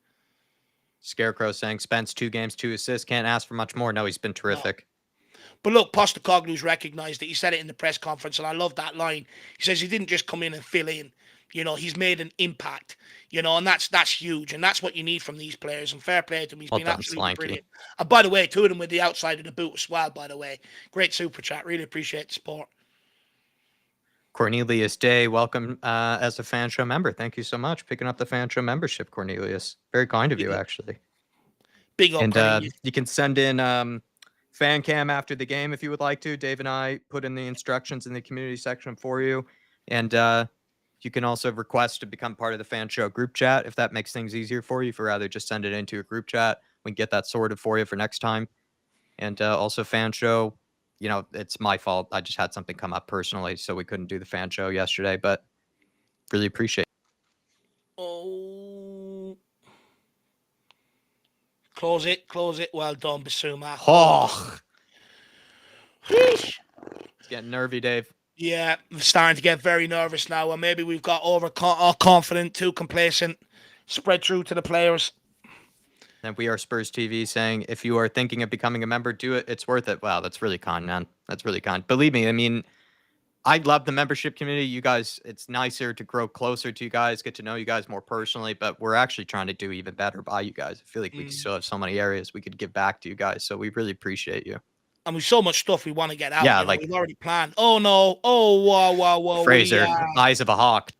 S2: Scarecrow saying Spence 2 games, 2 assists. Can't ask for much more. No, he's been terrific.
S1: No. But look, Postecoglou's recognised it. He said it in the press conference, and I love that line. He says he didn't just come in and fill in. He's made an impact. And that's huge. And that's what you need from these players. And fair play to him. He's been absolutely brilliant. And by the way, 2 of them with the outside of the boot as well, by the way. Great super chat. Really appreciate the support.
S2: Cornelius Day, welcome as a fan show member. Thank you so much. Picking up the fan show membership, Cornelius. Very kind of you, actually.
S1: Big up,
S2: and you can send in fan cam after the game if you would like to. Dave and I put in the instructions in the community section for you. And you can also request to become part of the fan show group chat if that makes things easier for you. If you'd rather just send it into a group chat, we can get that sorted for you for next time. And also fan show, it's my fault. I just had something come up personally, so we couldn't do the fan show yesterday, but really appreciate it.
S1: Oh. Close it. Well done, Basuma.
S2: Oh. It's getting nervy, Dave.
S1: Yeah, I'm starting to get very nervous now. Or maybe we've got overconfident, too complacent. Spread through to the players.
S2: And we are Spurs TV saying, if you are thinking of becoming a member, do it. It's worth it. Wow, that's really kind, man. That's really kind. Believe me, I mean, I love the membership community. You guys, it's nicer to grow closer to you guys, get to know you guys more personally, but we're actually trying to do even better by you guys. I feel like we still have so many areas we could give back to you guys, so we really appreciate you.
S1: And we've so much stuff we want to get out.
S2: Yeah,
S1: we've already planned. Oh, no. Oh, whoa.
S2: Fraser, eyes of a hawk.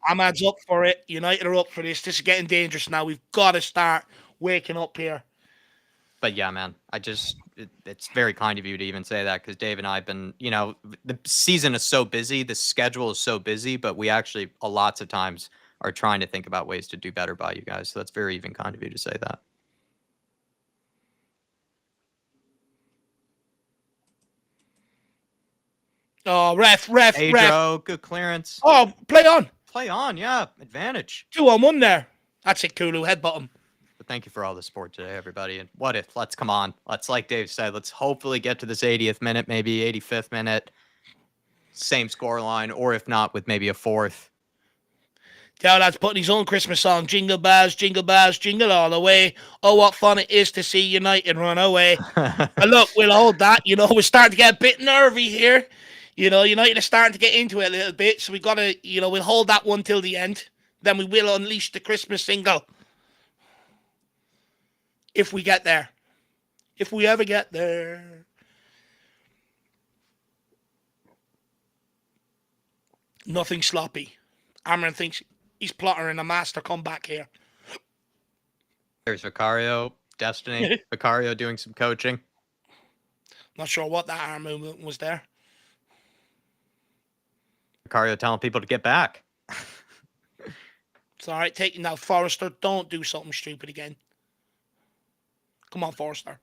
S1: I'm up for it. United are up for this. This is getting dangerous now. We've got to start waking up here.
S2: But yeah, man, it's very kind of you to even say that, because Dave and I have been, the season is so busy, the schedule is so busy, but we actually, lots of times, are trying to think about ways to do better by you guys. So that's very even kind of you to say that.
S1: Oh, ref.
S2: Adro, good clearance.
S1: Oh, play on.
S2: Play on, yeah. Advantage.
S1: 2-on-1 there. That's it, Kulu. Headbutt him.
S2: But thank you for all the support today, everybody. And come on. Let's, like Dave said, let's hopefully get to this 80th minute, maybe 85th minute. Same score line, or if not, with maybe a 4th.
S1: Dowdad's putting his own Christmas song. Jingle bells, jingle all the way. Oh, what fun it is to see United run away. And look, we'll hold that. We're starting to get a bit nervy here. United are starting to get into it a little bit, so we got to, we'll hold that one till the end. Then we will unleash the Christmas single. If we get there. If we ever get there. Nothing sloppy. Amran thinks he's plotting a master comeback here.
S2: There's Vicario, Destiny. Vicario doing some coaching.
S1: Not sure what that arm movement was there.
S2: Vicario telling people to get back.
S1: It's all right. Now, Forrester, don't do something stupid again. Come on, Forrester.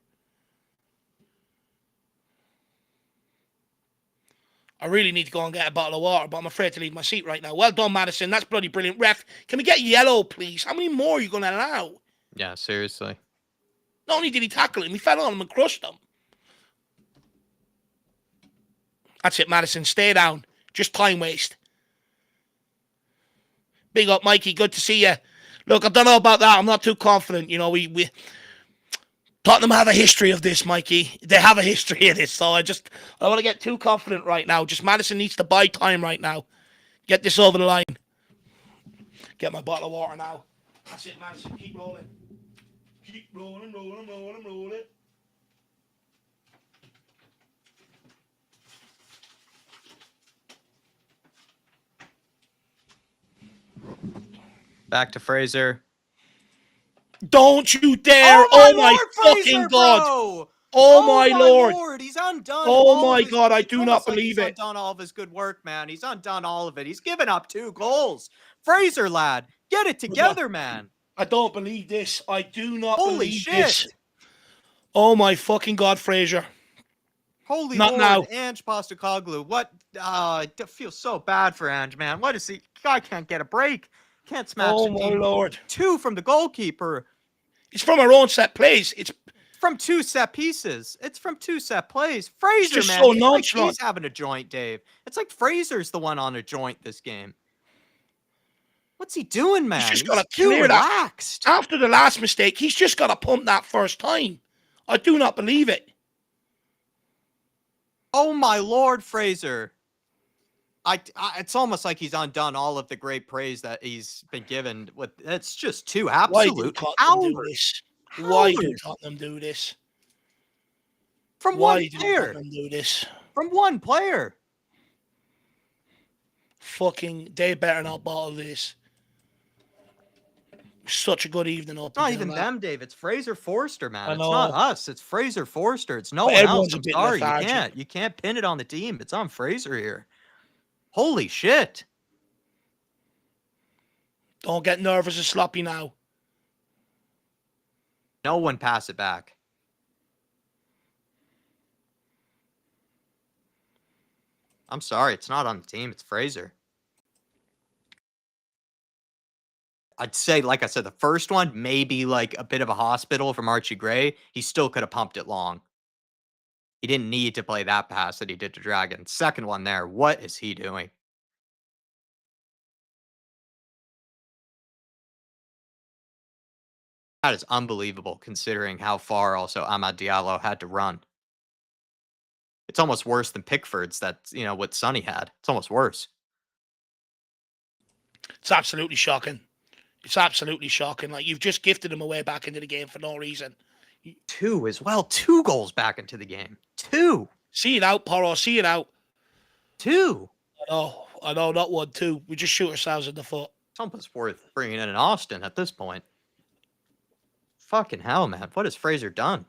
S1: I really need to go and get a bottle of water, but I'm afraid to leave my seat right now. Well done, Madison. That's bloody brilliant. Ref, can we get yellow, please? How many more are you going to allow?
S2: Yeah, seriously.
S1: Not only did he tackle him, he fell on him and crushed him. That's it, Madison. Stay down. Just time waste. Big up, Mikey. Good to see you. Look, I don't know about that. I'm not too confident. We Tottenham have a history of this, Mikey. They have a history of this, so I don't want to get too confident right now. Just Madison needs to buy time right now. Get this over the line. Get my bottle of water now. That's it, man. So keep rolling. Keep rolling, rolling, rolling, rolling.
S2: Back to Fraser.
S1: Don't you dare!
S2: Oh my
S1: Oh my
S2: lord,
S1: fucking
S2: Fraser,
S1: god!
S2: bro!
S1: Oh my
S2: My
S1: lord!
S2: lord, he's undone
S1: Oh
S2: all of
S1: my
S2: his.
S1: god! I
S2: It's
S1: do not
S2: almost like
S1: believe
S2: he's
S1: it.
S2: undone all of his good work, man. He's undone all of it. He's given up 2 goals. Fraser, lad, get it together, man.
S1: I don't believe this. I do not
S2: Holy
S1: believe this.
S2: shit!
S1: Oh my fucking god, Fraser!
S2: Holy
S1: Not
S2: lord,
S1: now.
S2: Ange Postecoglou. What? I feel so bad for Ange, man. What is he? Guy can't get a break. Can't smash
S1: Oh
S2: the
S1: my
S2: team.
S1: lord!
S2: 2 from the goalkeeper.
S1: It's from our own set plays. It's
S2: From 2 set pieces. It's from 2 set plays. Fraser,
S1: just
S2: man,
S1: so
S2: it's like
S1: nonchalant.
S2: he's having a joint, Dave. It's like Fraser's the one on a joint this game. What's he doing,
S1: He's
S2: man?
S1: just got
S2: He's
S1: to
S2: too
S1: clear that.
S2: relaxed.
S1: After the last mistake, he's just got to pump that first time. I do not believe it.
S2: Oh my lord, Fraser. It's almost like he's undone all of the great praise that he's been given. With it's just 2
S1: Why do
S2: absolute
S1: Tottenham do
S2: howlers.
S1: this? Why do
S2: Howlers
S1: Tottenham do this?
S2: from one
S1: Why do
S2: player.
S1: Tottenham do this?
S2: From one player.
S1: Fucking, they better not bottle this. Such a good evening up
S2: It's not
S1: until
S2: even
S1: that.
S2: them, Dave. It's Fraser Forster, man.
S1: I
S2: It's not
S1: know.
S2: us. It's Fraser Forster. It's no
S1: But
S2: one else.
S1: everyone's a
S2: I'm
S1: bit
S2: sorry.
S1: lethargic.
S2: You can't pin it on the team. It's on Fraser here. Holy shit.
S1: Don't get nervous or sloppy now.
S2: No one pass it back. I'm sorry. It's not on the team. It's Fraser. I'd say, like I said, the first one, maybe like a bit of a hospital from Archie Gray. He still could have pumped it long. He didn't need to play that pass that he did to Dragon. Second one there, what is he doing? That is unbelievable considering how far also Amad Diallo had to run. It's almost worse than Pickford's what Sonny had. It's almost worse.
S1: It's absolutely shocking. It's absolutely shocking. Like, you've just gifted him away back into the game for no reason.
S2: 2 as well. 2 goals back into the game. 2.
S1: See it out, Porro. See it out.
S2: 2.
S1: I know, not 1, 2. We just shoot ourselves in the foot.
S2: It's almost worth bringing in an Austin at this point. Fucking hell, man. What has Fraser done?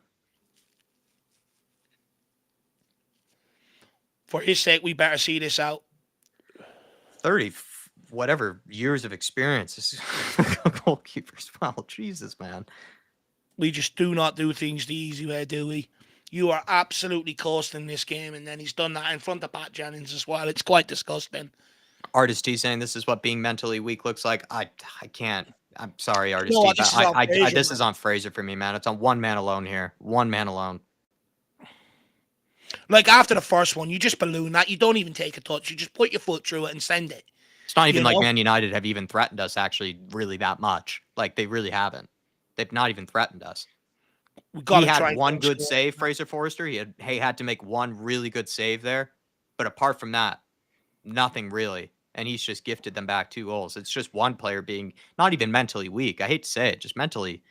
S1: For his sake, we better see this out.
S2: 30 whatever years of experience. This is goalkeepers. Wow, Jesus, man.
S1: We just do not do things the easy way, do we? You are absolutely costing this game, and then he's done that in front of Pat Jennings as well. It's quite disgusting.
S2: Artist T saying this is what being mentally weak looks like. I can't. I'm sorry, Artist
S1: No,
S2: T,
S1: this
S2: but
S1: is on Fraser,
S2: this
S1: man.
S2: is on Fraser for me, man. It's on one man alone here. One man alone.
S1: Like, after the first one, you just balloon that. You don't even take a touch. You just put your foot through it and send it.
S2: It's not even
S1: You
S2: like
S1: know?
S2: Man United have even threatened us actually really that much. Like they really haven't. They've not even threatened us.
S1: We got
S2: He
S1: to try
S2: had
S1: and
S2: one
S1: go
S2: good
S1: score.
S2: save, Fraser Forster. He had to make one really good save there. But apart from that, nothing really. And he's just gifted them back 2 goals. It's just one player being not even mentally weak. I hate to say it, just mentally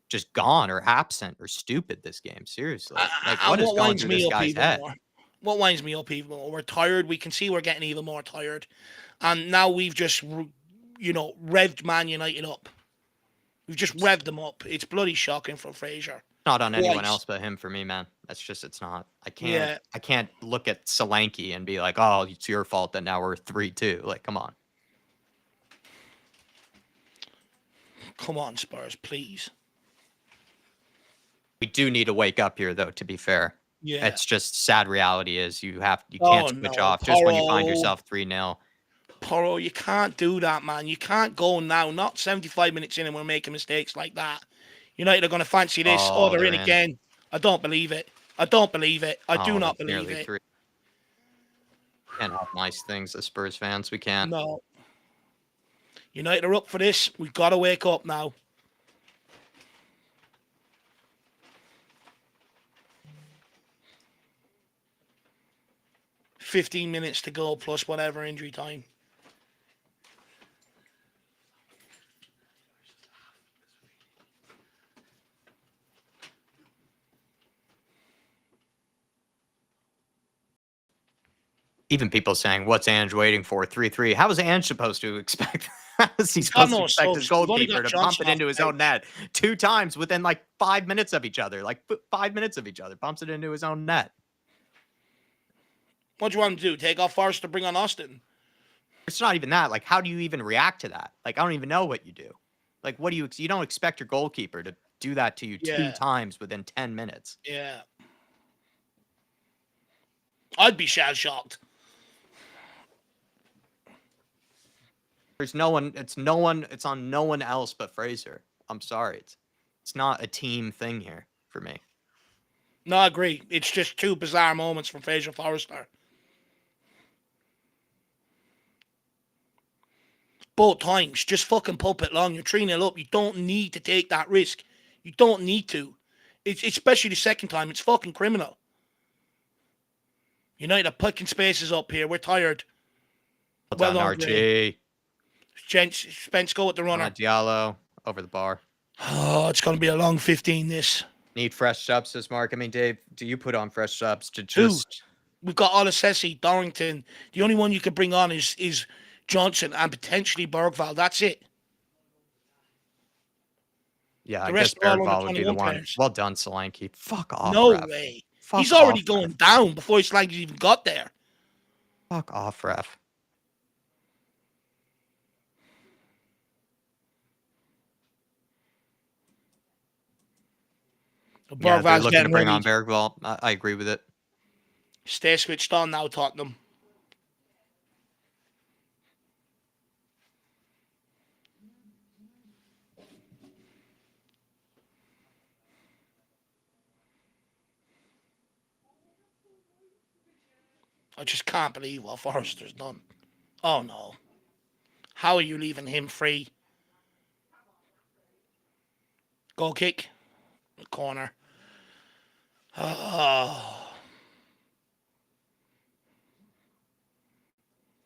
S2: just gone or absent or stupid this game. Seriously. Like what
S1: And
S2: is
S1: what
S2: going
S1: winds
S2: through
S1: me
S2: this
S1: up
S2: guy's
S1: even
S2: head?
S1: more? What winds me up even more? We're tired. We can see we're getting even more tired. And now we've just, revved Man United up. We've just revved them up. It's bloody shocking for Fraser.
S2: Not on anyone
S1: Twice.
S2: else but him for me, man. It's not.
S1: Yeah.
S2: I can't look at Solanke and be like, oh, it's your fault that now we're 3-2. Like, come on.
S1: Come on, Spurs, please.
S2: We do need to wake up here though, to be fair.
S1: Yeah.
S2: It's just sad reality is you can't
S1: Oh,
S2: switch
S1: no.
S2: off just when you find
S1: Porro.
S2: yourself 3-0.
S1: Porro, you can't do that, man. You can't go now. Not 75 minutes in and we're making mistakes like that. United are going to fancy this. Oh,
S2: Oh,
S1: they're
S2: they're
S1: in
S2: in.
S1: again. I don't believe it. I don't believe it. I do
S2: Oh,
S1: not
S2: that's
S1: believe
S2: nearly
S1: it.
S2: 3. Can't have nice things as Spurs fans. We can't.
S1: No. United are up for this. We've got to wake up now. $15 minutes to go plus whatever injury time.
S2: Even people saying, "What's Ange waiting for?" 3-3. How is Ange supposed to expect? How is he
S1: He's got
S2: supposed to
S1: no
S2: expect his
S1: subs. We've only
S2: goalkeeper
S1: got
S2: to bump
S1: Johnson
S2: it
S1: off
S2: into
S1: the
S2: his own
S1: bench.
S2: net 2 times within like 5 minutes of each other? Like 5 minutes of each other, bumps it into his own net.
S1: What do you want him to do? Take off Forrester, bring on Austin?
S2: It's not even that. Like, how do you even react to that? Like, I don't even know what you do. Like, what do you don't expect your goalkeeper to do that to you 2
S1: Yeah,
S2: times within 10 minutes.
S1: yeah. I'd be shell shocked.
S2: There's no one. It's no one. It's on no one else but Fraser. I'm sorry. It's not a team thing here for me.
S1: No, I agree. It's just two bizarre moments from Fraser Forrester. Both times, just fucking pump it long. You're 3-0 up. You don't need to take that risk. You don't need to. It's especially the second time. It's fucking criminal. United are picking spaces up here. We're tired.
S2: Well
S1: Well
S2: done,
S1: done, Gray.
S2: Archie.
S1: Gents, Spence, go with the runner.
S2: Diallo over the bar.
S1: Oh, it's going to be a long 15, this.
S2: Need fresh subs, says Mark. I mean, Dave, do you put on fresh subs to
S1: Two.
S2: just...
S1: We've got Olasesi, Dorrington. The only one you could bring on is Johnson and potentially Bergval. That's it.
S2: Yeah,
S1: The
S2: I guess
S1: rest are all under
S2: Bergvall would be the
S1: 21
S2: one.
S1: players.
S2: Well done, Solanke. Fuck off,
S1: No
S2: ref.
S1: way. He's
S2: Fuck
S1: already
S2: off,
S1: going
S2: ref.
S1: down before Slank's even got there.
S2: Fuck off, ref. Yeah, they're
S1: Bergval's
S2: looking to
S1: getting
S2: bring on
S1: ready.
S2: Bergvall. I agree with it.
S1: Stay switched on now, Tottenham. I just can't believe what Forrester's done. Oh no. How are you leaving him free? Goal kick. The corner. Oh.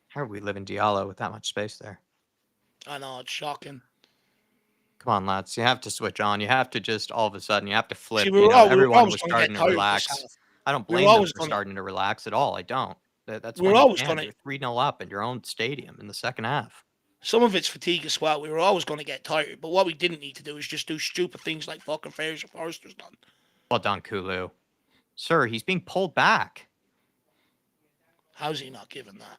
S2: How are we living Diallo with that much space there?
S1: I know, it's shocking.
S2: Come on, lads. You have to switch on. You have to just all of a sudden, you have to
S1: See,
S2: flip.
S1: we were
S2: Everyone
S1: always
S2: was
S1: going to get
S2: starting to
S1: tired this
S2: relax.
S1: half.
S2: I don't
S1: We were
S2: blame them
S1: always
S2: for
S1: going to.
S2: starting to relax at all. I don't. That's
S1: We were
S2: when you
S1: always
S2: can.
S1: going to.
S2: You're 3-0 up in your own stadium in the second half.
S1: Some of it's fatigue as well. We were always going to get tired, but what we didn't need to do is just do stupid things like fucking Fraser Forrester's done.
S2: Well done, Kulu. Sir, he's being pulled back.
S1: How's he not given that?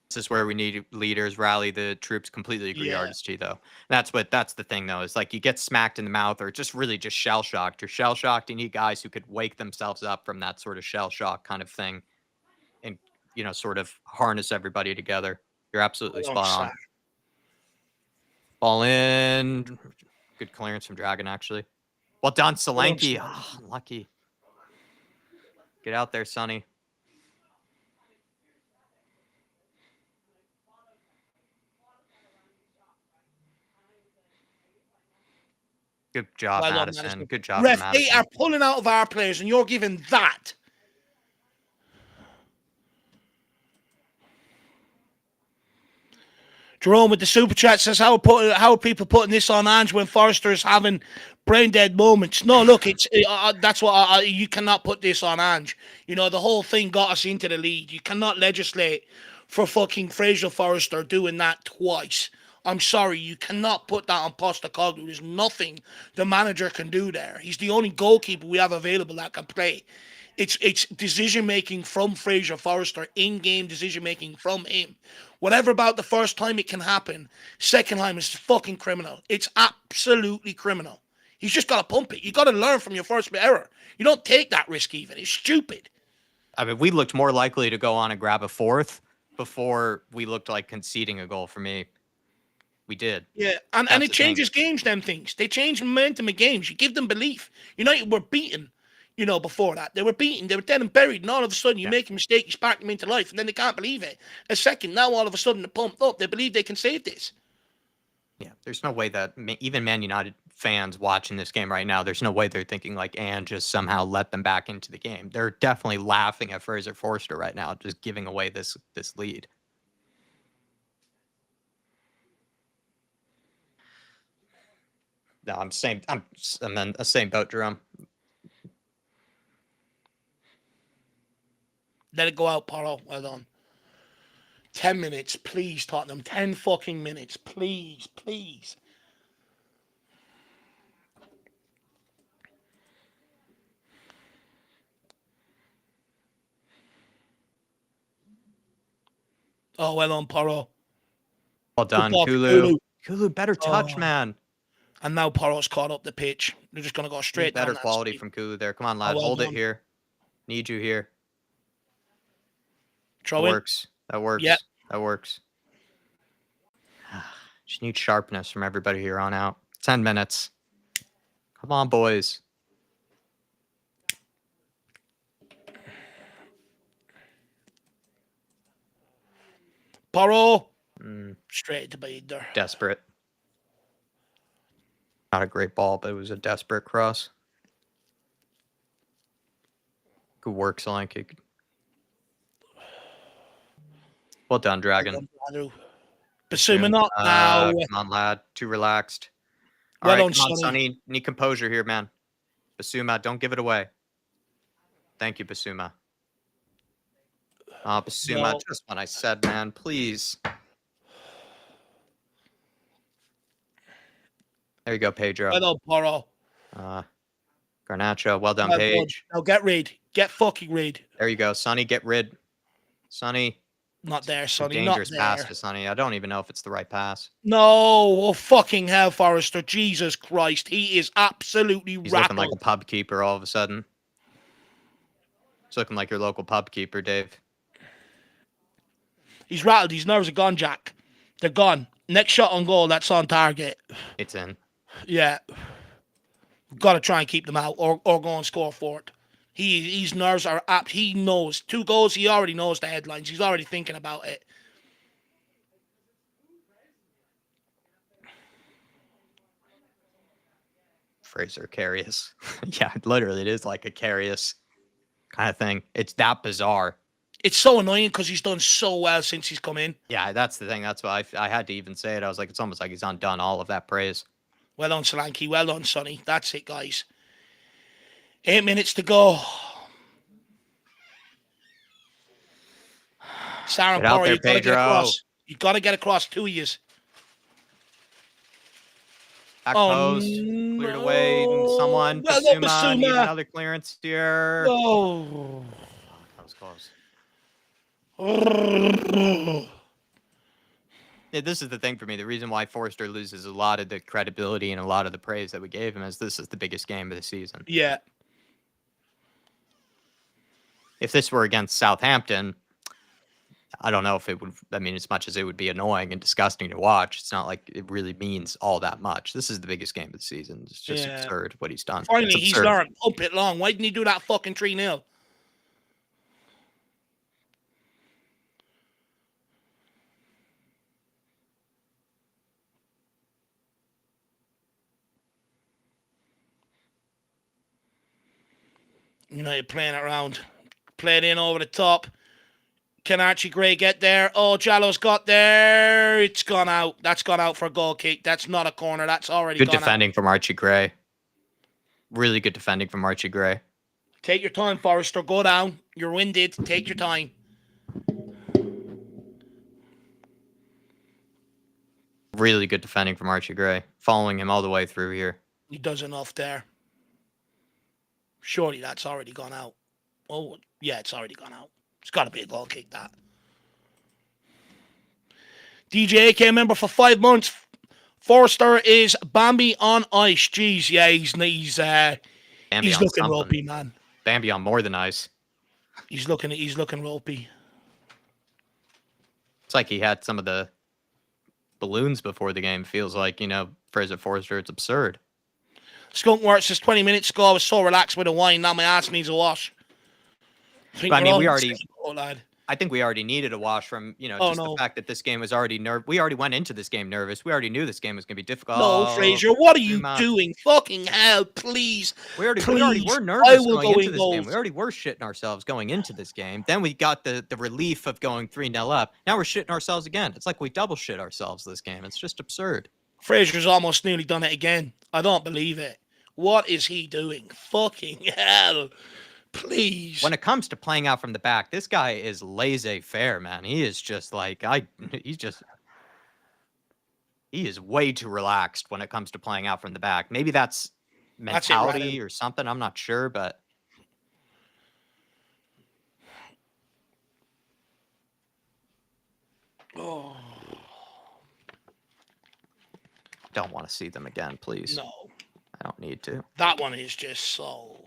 S2: This is where we need leaders, rally the troops. Completely agree,
S1: Yeah.
S2: Artist G, though. That's the thing, though, is like you get smacked in the mouth or just really just shell shocked. You're shell shocked. You need guys who could wake themselves up from that sort of shell shock kind of thing and, sort of harness everybody together. You're absolutely spot on. Ball in. Good clearance from Dragon, actually. Well done, Solanke. Oh, lucky. Get out there, Sonny. Good job,
S1: Well done,
S2: Madison. Good job for
S1: Ref, they
S2: Madison.
S1: are pulling out of our players, and you're giving that. Jerome with the super chat says, how are people putting this on Ange when Forrester is having brain dead moments? No, look, that's what you cannot put this on Ange. The whole thing got us into the lead. You cannot legislate for fucking Fraser Forrester doing that twice. I'm sorry, you cannot put that on Postecoglou. There's nothing the manager can do there. He's the only goalkeeper we have available that can play. It's decision making from Fraser Forrester, in-game decision making from him. Whatever about the first time it can happen, second time is fucking criminal. It's absolutely criminal. He's just got to pump it. You got to learn from your first error. You don't take that risk even. It's stupid.
S2: I mean, we looked more likely to go on and grab a fourth before we looked like conceding a goal for me. We did.
S1: Yeah, and it changes games, them things. They change momentum of games. You give them belief. United were beaten, before that. They were beaten. They were dead and buried. And all of a sudden, you make a mistake, you spark them into life, and then they can't believe it. A second, now all of a sudden, they're pumped up. They believe they can save this.
S2: Yeah, there's no way that even Man United fans watching this game right now, there's no way they're thinking like Ange just somehow let them back into the game. They're definitely laughing at Fraser Forster right now, just giving away this lead. No, I'm in the same boat, Jerome.
S1: Let it go out, Porro. Well done. 10 minutes, please, Tottenham. 10 fucking minutes. Please, please. Oh, well done, Porro.
S2: Well
S1: Good
S2: done,
S1: ball for
S2: Kulu.
S1: Kulu.
S2: Kulu, better touch,
S1: Oh.
S2: man.
S1: And now Porro's caught up the pitch. They're just going to go
S2: Need
S1: straight
S2: better
S1: down that
S2: quality
S1: side.
S2: from Kulu there. Come on,
S1: Oh,
S2: lad.
S1: well
S2: Hold it
S1: done.
S2: here. Need you here. That
S1: Throw in.
S2: works. That works.
S1: Yep.
S2: That works. Just need sharpness from everybody here on out. 10 minutes. Come on, boys.
S1: Porro. Straight to beat there.
S2: Desperate. Not a great ball, but it was a desperate cross. Good work, Solanke. Well done, Dragon.
S1: Basuma not now.
S2: Come on, lad. Too relaxed. All
S1: Well
S2: right,
S1: done,
S2: come on,
S1: Sonny.
S2: Sonny. Need composure here, man. Basuma, don't give it away. Thank you, Basuma. Basuma,
S1: No.
S2: just what I said, man. Please. There you go, Pedro.
S1: Well done, Porro.
S2: Garnacho, well done,
S1: Well
S2: Paige.
S1: done. Now get rid. Get fucking rid.
S2: There you go. Sonny, get rid. Sonny.
S1: Not there,
S2: It's a
S1: Sonny. Not
S2: dangerous pass
S1: there.
S2: to Sonny. I don't even know if it's the right pass.
S1: No. Oh, fucking hell, Forrester. Jesus Christ. He is absolutely
S2: He's looking like
S1: rattled.
S2: a pub keeper all of a sudden. He's looking like your local pub keeper, Dave.
S1: He's rattled. His nerves are gone, Jack. They're gone. Next shot on goal, that's on target.
S2: It's in.
S1: Yeah. Got to try and keep them out or go and score for it. His nerves are apt. He knows. 2 goals, he already knows the headlines. He's already thinking about it.
S2: Fraser Carius. Yeah, literally, it is like a Carius kind of thing. It's that bizarre.
S1: It's so annoying because he's done so well since he's come in.
S2: Yeah, that's the thing. That's why I had to even say it. I was like, it's almost like he's undone all of that praise.
S1: Well done, Solanke. Well done, Sonny. That's it, guys. 8 minutes to go. Sarah
S2: Get out
S1: Porro,
S2: there,
S1: you got to get
S2: Pedro.
S1: across. You got to get across 2 years.
S2: Back
S1: Oh,
S2: post. Cleared away.
S1: no.
S2: Someone.
S1: Well done,
S2: Basuma. Need
S1: Basuma.
S2: another clearance here.
S1: Oh.
S2: That was close.
S1: Oh.
S2: Yeah, this is the thing for me. The reason why Forrester loses a lot of the credibility and a lot of the praise that we gave him is this is the biggest game of the season.
S1: Yeah.
S2: If this were against Southampton, I don't know if it would. I mean, as much as it would be annoying and disgusting to watch, it's not like it really means all that much. This is the biggest game of the season. It's just absurd what he's done.
S1: Finally,
S2: It's
S1: he's
S2: absurd.
S1: learned. Pump it long. Why didn't he do that fucking 3-0? You know, you're playing it around. Play it in over the top. Can Archie Gray get there? Oh, Jallo's got there. It's gone out. That's gone out for a goal kick. That's not a corner. That's already
S2: Good
S1: gone
S2: defending
S1: out.
S2: from Archie Gray. Really good defending from Archie Gray.
S1: Take your time, Forrester. Go down. You're winded. Take your time.
S2: Really good defending from Archie Gray. Following him all the way through here.
S1: He does enough there. Surely that's already gone out. Oh, yeah, it's already gone out. It's got to be a goal kick, that. DJ AK member for 5 months. Forrester is Bambi on ice. Jeez, yeah, he's looking ropey, man.
S2: Bambi on more than ice.
S1: He's looking ropey.
S2: It's like he had some of the balloons before the game. Feels like, Fraser Forrester, it's absurd.
S1: Skunkworth says 20 minutes ago I was so relaxed with a wine. Now my ass needs a wash.
S2: I think we already needed a wash from, the fact that this game was already we already went into this game nervous. We already knew this game was going to be difficult.
S1: No, Fraser, what are you doing? Fucking hell, please.
S2: We already were nervous going into this game. We already were shitting ourselves going into this game. Then we got the relief of going 3-0 up. Now we're shitting ourselves again. It's like we double shit ourselves this game. It's just absurd.
S1: Fraser's almost nearly done it again. I don't believe it. What is he doing? Fucking hell. Please.
S2: When it comes to playing out from the back, this guy is laissez-faire, man. He is just like he is way too relaxed when it comes to playing out from the back. Maybe that's
S1: That's it, right?
S2: mentality or something. I'm not sure, but
S1: Oh,
S2: don't want to see them again, please.
S1: no.
S2: I don't need to.
S1: That one is just so...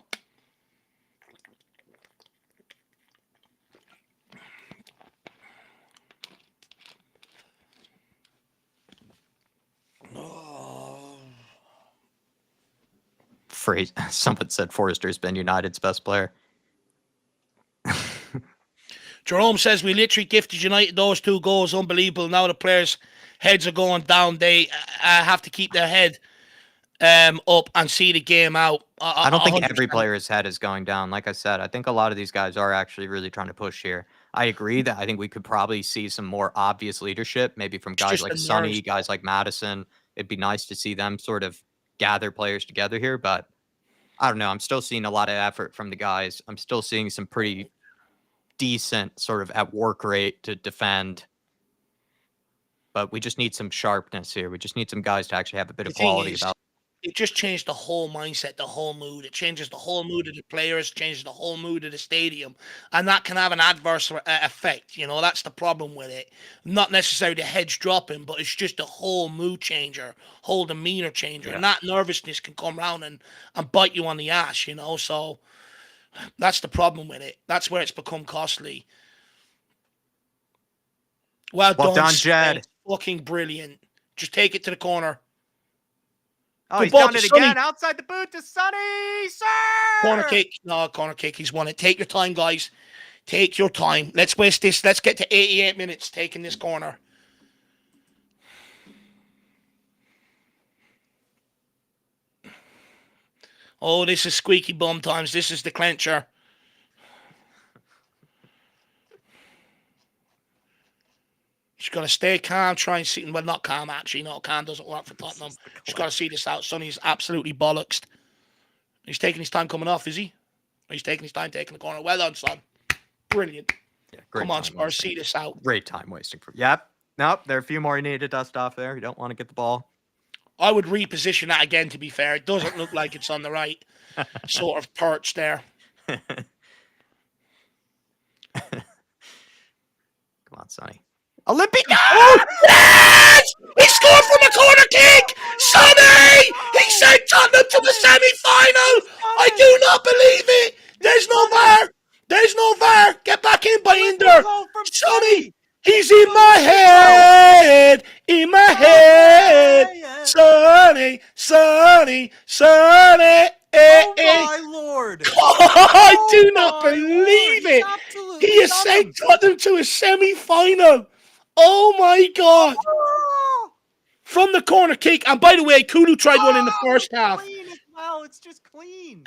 S1: Oh.
S2: Someone said Forrester's been United's best player.
S1: Jerome says, we literally gifted United those 2 goals. Unbelievable. Now the players' heads are going down. They have to keep their head up and see the game out.
S2: I don't think
S1: 100%.
S2: every player's head is going down. Like I said, I think a lot of these guys are actually really trying to push here. I agree that I think we could probably see some more obvious leadership, maybe from
S1: It's
S2: guys
S1: just
S2: like
S1: the
S2: Sonny,
S1: nerves.
S2: guys like Madison. It'd be nice to see them sort of gather players together here, but I don't know. I'm still seeing a lot of effort from the guys. I'm still seeing some pretty decent sort of at work rate to defend. But we just need some sharpness here. We just need some guys to actually have a bit
S1: The
S2: of
S1: thing
S2: quality
S1: is,
S2: about.
S1: it just changed the whole mindset, the whole mood. It changes the whole mood of the players, changes the whole mood of the stadium. And that can have an adverse effect. You know, that's the problem with it. Not necessarily the heads dropping, but it's just a whole mood changer, whole demeanor changer.
S2: Yeah.
S1: And that nervousness can come around and bite you on the ass, you know. So that's the problem with it. That's where it's become costly. Well done,
S2: Jed.
S1: Fucking brilliant. Just take it to the corner.
S2: Oh,
S1: Good
S2: he's
S1: ball
S2: done
S1: to
S2: it
S1: Sonny.
S2: again. Outside the boot to Sonny. Sir!
S1: Corner kick. No, corner kick. He's won it. Take your time, guys. Take your time. Let's waste this. Let's get to 88 minutes taking this corner. Oh, this is squeaky bum times. This is the clencher. She's got to stay calm, try and see. Well, not calm, actually. No, calm doesn't work for Tottenham. She's got to see this out. Sonny's absolutely bollocksed. He's taking his time coming off, is he? He's taking his time taking the corner. Well done, son. Brilliant.
S2: Yeah,
S1: Come on, Spurs, see this out.
S2: Great time wasting. Yep. Nope. There are a few more you need to dust off there. You don't want to get the ball.
S1: I would reposition that again, to be fair. It doesn't look like it's on the right sort of perch there.
S2: Come on, Sonny. Olympic!
S1: Oh, yes! He scored from a corner kick! Sonny! He sent Tottenham to the semi-final! I do not believe it! There's no VAR! There's no VAR! Get back in by Inder! Sonny! He's in my head! In my head! Sonny! Sonny! Sonny!
S2: Oh my lord!
S1: I do not believe it! He has sent Tottenham to a semi-final! Oh my god! From the corner kick, and by the way, Kulu tried one in the first half.
S2: Clean as well. It's just clean.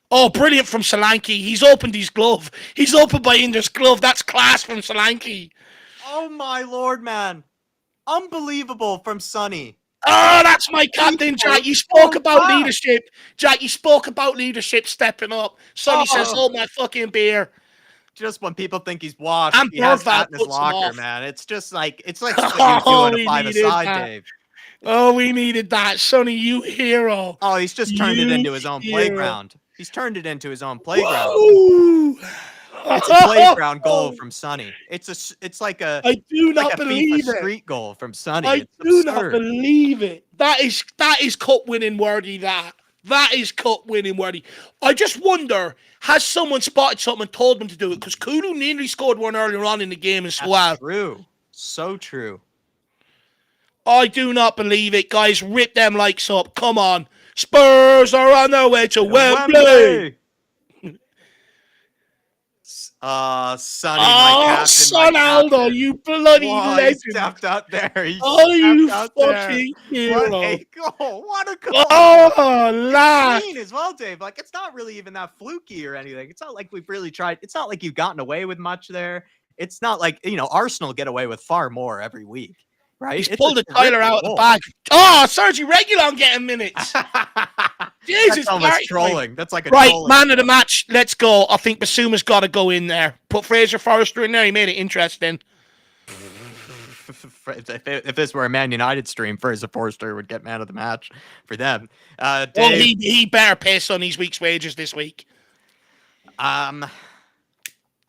S1: Oh, brilliant from Solanke. He's opened his glove. He's opened by Inder's glove. That's class from Solanke.
S2: Oh my lord, man. Unbelievable from Sonny.
S1: Oh, that's my captain, Jack. You spoke about leadership. Jack, you spoke about leadership stepping up. Sonny says, hold my fucking beer.
S2: Just when people think he's washed,
S1: And
S2: he has that in his
S1: puts him
S2: locker,
S1: off.
S2: man. It's just like something you do at a five-a-side, Dave.
S1: Oh, we needed that. Sonny, you hero.
S2: Oh, he's just turned it into his own playground. He's turned it into his own playground.
S1: Whoa.
S2: It's a playground goal from Sonny. It's like a
S1: I do not
S2: like a
S1: believe
S2: FIFA
S1: it.
S2: Street goal from Sonny.
S1: I do not believe it. That is cup winning worthy. That is cup winning worthy. I just wonder, has someone spotted something and told them to do it? Because Kulu nearly scored one earlier on in the game as well.
S2: True. So true.
S1: I do not believe it, guys. Rip them likes up. Come on. Spurs are on their way to Wembley.
S2: Sonny, my captain.
S1: Son Aldo, you bloody legend.
S2: He stepped up there.
S1: You fucking hero.
S2: What a goal. What a goal.
S1: Oh, lad.
S2: Clean as well, Dave. Like, it's not really even that fluky or anything. It's not like we've really tried. It's not like you've gotten away with much there. It's not like, Arsenal get away with far more every week, right?
S1: He's pulled a Tyler out of the bag. Oh, Sergi Reguilon getting minutes. Jesus,
S2: almost
S1: party time.
S2: trolling. That's like a
S1: Right,
S2: trolling.
S1: man of the match. Let's go. I think Basuma's got to go in there. Put Fraser Forrester in there. He made it interesting.
S2: If this were a Man United stream, Fraser Forster would get man of the match for them.
S1: Well,
S2: Dave,
S1: he better piss on his week's wages this week.
S2: I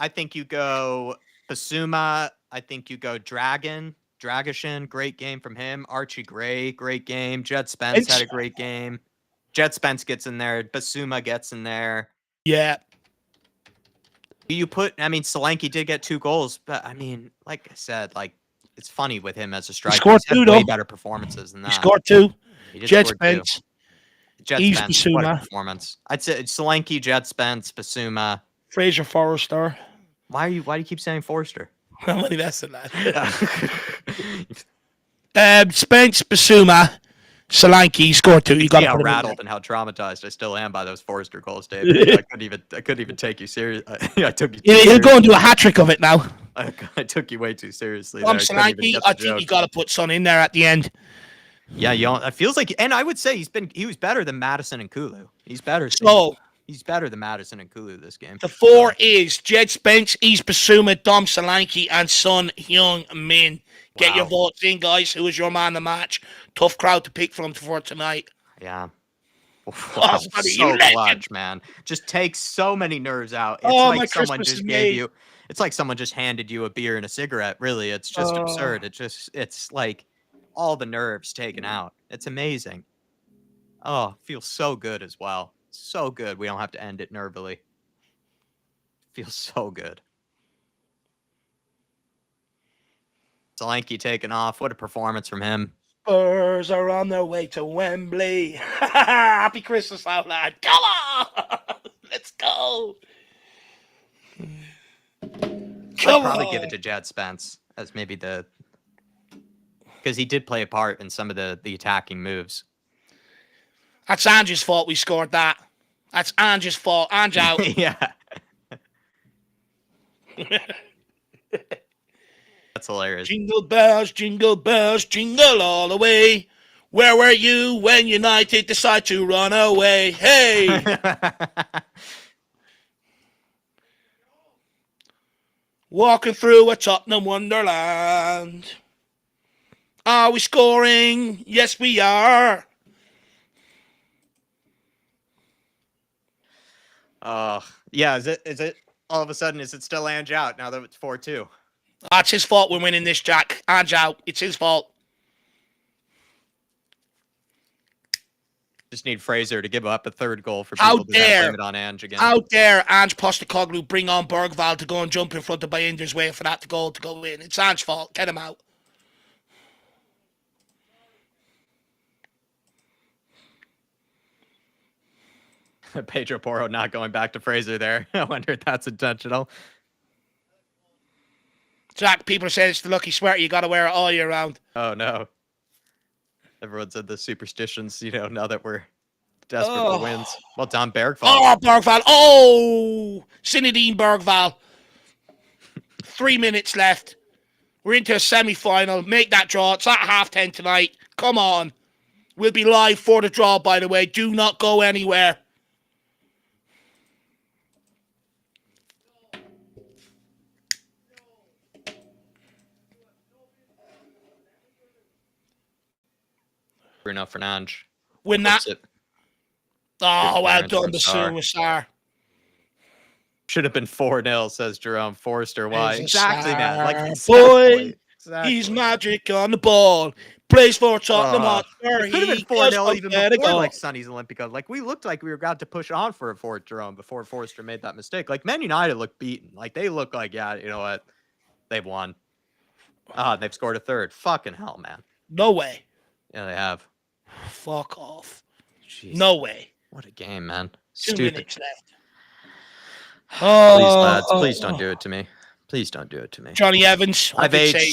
S2: think you go Basuma. I think you go Dragishin, great game from him. Archie Gray, great game. Jet Spence had a great game. Jet Spence gets in there. Basuma gets in there.
S1: Yeah.
S2: Solanke did get 2 goals, but I mean, like I said, like it's funny with him as a striker.
S1: Scored
S2: He's had
S1: 2
S2: way
S1: though.
S2: better performances than that.
S1: He scored 2.
S2: He did
S1: Jet
S2: score 2.
S1: Spence.
S2: Jet
S1: He's
S2: Spence, what a
S1: Basuma.
S2: performance. I'd say Solanke, Jet Spence, Basuma.
S1: Fraser Forrester.
S2: Why do you keep saying Forster?
S1: How many less than that? Spence, Basuma, Solanke scored 2. You got
S2: how rattled and how traumatized I still am by those Forster goals, Dave. I couldn't even take you serious. I took you.
S1: He'll go and do a hat trick of it now.
S2: I took you way too seriously.
S1: Solanke, I think you got to put Son in there at the end.
S2: Yeah, it feels like, and I would say he was better than Madison and Kulu. He's better. He's better than Madison and Kulu this game.
S1: The 4 is Jed Spence, East Basuma, Dom Solanke, and Son Heung-min. Get your votes in, guys. Who is your man of the match? Tough crowd to pick from for tonight.
S2: Yeah. Wow, so clutch, man. Just takes so many nerves out. It's like someone just gave you. It's like someone just handed you a beer and a cigarette. Really, it's just absurd. It's like all the nerves taken out. It's amazing. Oh, feels so good as well. So good. We don't have to end it nervily. Feels so good. Solanke taking off. What a performance from him.
S1: Spurs are on their way to Wembley. Happy Christmas out loud. Come on. Let's go.
S2: I'd probably give it to Jed Spence as maybe because he did play a part in some of the attacking moves.
S1: That's Ange's fault we scored that. That's Ange's fault. Ange out.
S2: Yeah. That's hilarious.
S1: Jingle bells, jingle all the way. Where were you when United decided to run away? Hey! Walking through a Tottenham wonderland. Are we scoring? Yes, we are.
S2: Yeah, is it all of a sudden, is it still Ange out now that it's 4-2?
S1: That's his fault we're winning this, Jack. Ange out. It's his fault.
S2: Just need Fraser to give up a 3rd goal for people to blame it on Ange again.
S1: How dare Ange Postecoglou bring on Bergvall to go and jump in front of Bayinder's way for that to go in. It's Ange's fault. Get him out.
S2: Pedro Porro not going back to Fraser there. I wonder if that's intentional.
S1: Jack, people are saying it's the lucky sweater. You got to wear it all year round.
S2: Oh, no. Everyone said the superstitions, now that we're desperate for wins. Well done, Bergvall.
S1: Oh, Bergvall. Oh, Zinedine Bergvall. 3 minutes left. We're into a semi-final. Make that draw. It's at 10:30 tonight. Come on. We'll be live for the draw, by the way. Do not go anywhere.
S2: Bruno Fernandes.
S1: Win that. Oh, well done, the superstar.
S2: Should have been 4-0, says Jerome Forster. Why? Exactly, man.
S1: Boy, he's magic on the ball. Plays for Tottenham Hotspur.
S2: It could have been 4-0 even before Sonny's Olympico. We looked like we were about to push on for a fourth, Jerome, before Forster made that mistake. Man United looked beaten. They look like, yeah, you know what? They've won. They've scored a 3rd. Fucking hell, man.
S1: No way.
S2: Yeah, they have.
S1: Fuck off.
S2: Jeez.
S1: No way.
S2: What a game, man.
S1: 2 minutes left.
S2: Please, lads, please don't do it to me. Please don't do it to me.
S1: Johnny Evans.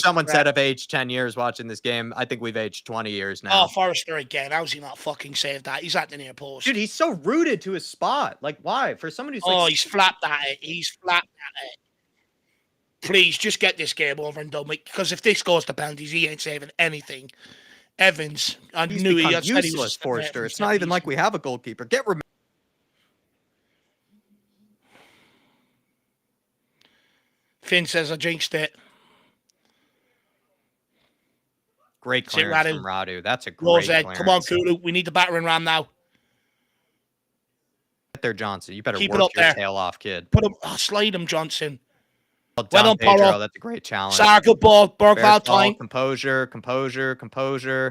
S2: Someone said I've aged 10 years watching this game. I think we've aged 20 years now.
S1: Oh, Forrester again. How's he not fucking saved that? He's at the near post.
S2: Dude, he's so rooted to his spot. Why? For somebody who's
S1: he's flapped at it. He's flapped at it. Please, just get this game over and done with. Because if this goes to penalties, he ain't saving anything. Evans. I
S2: He's
S1: knew
S2: become
S1: I said he was
S2: useless,
S1: a step ahead
S2: Forster.
S1: from
S2: It's not even
S1: set
S2: like
S1: piece.
S2: we have a goalkeeper.
S1: Finn says I jinxed it.
S2: Great
S1: Sit
S2: clearance from
S1: Radu.
S2: Radu. That's a
S1: Rose
S2: great
S1: Ed. Come on,
S2: clearance.
S1: Kulu. We need the battering ram now.
S2: Get there, Johnson. You better
S1: Keep it
S2: work
S1: up
S2: your
S1: there.
S2: tail off, kid.
S1: Put him. Slide him, Johnson.
S2: Well
S1: Well
S2: done,
S1: done,
S2: Pedro.
S1: Poro.
S2: That's a great challenge.
S1: Sar, good ball.
S2: Fair
S1: Bergval,
S2: ball,
S1: time.
S2: composure.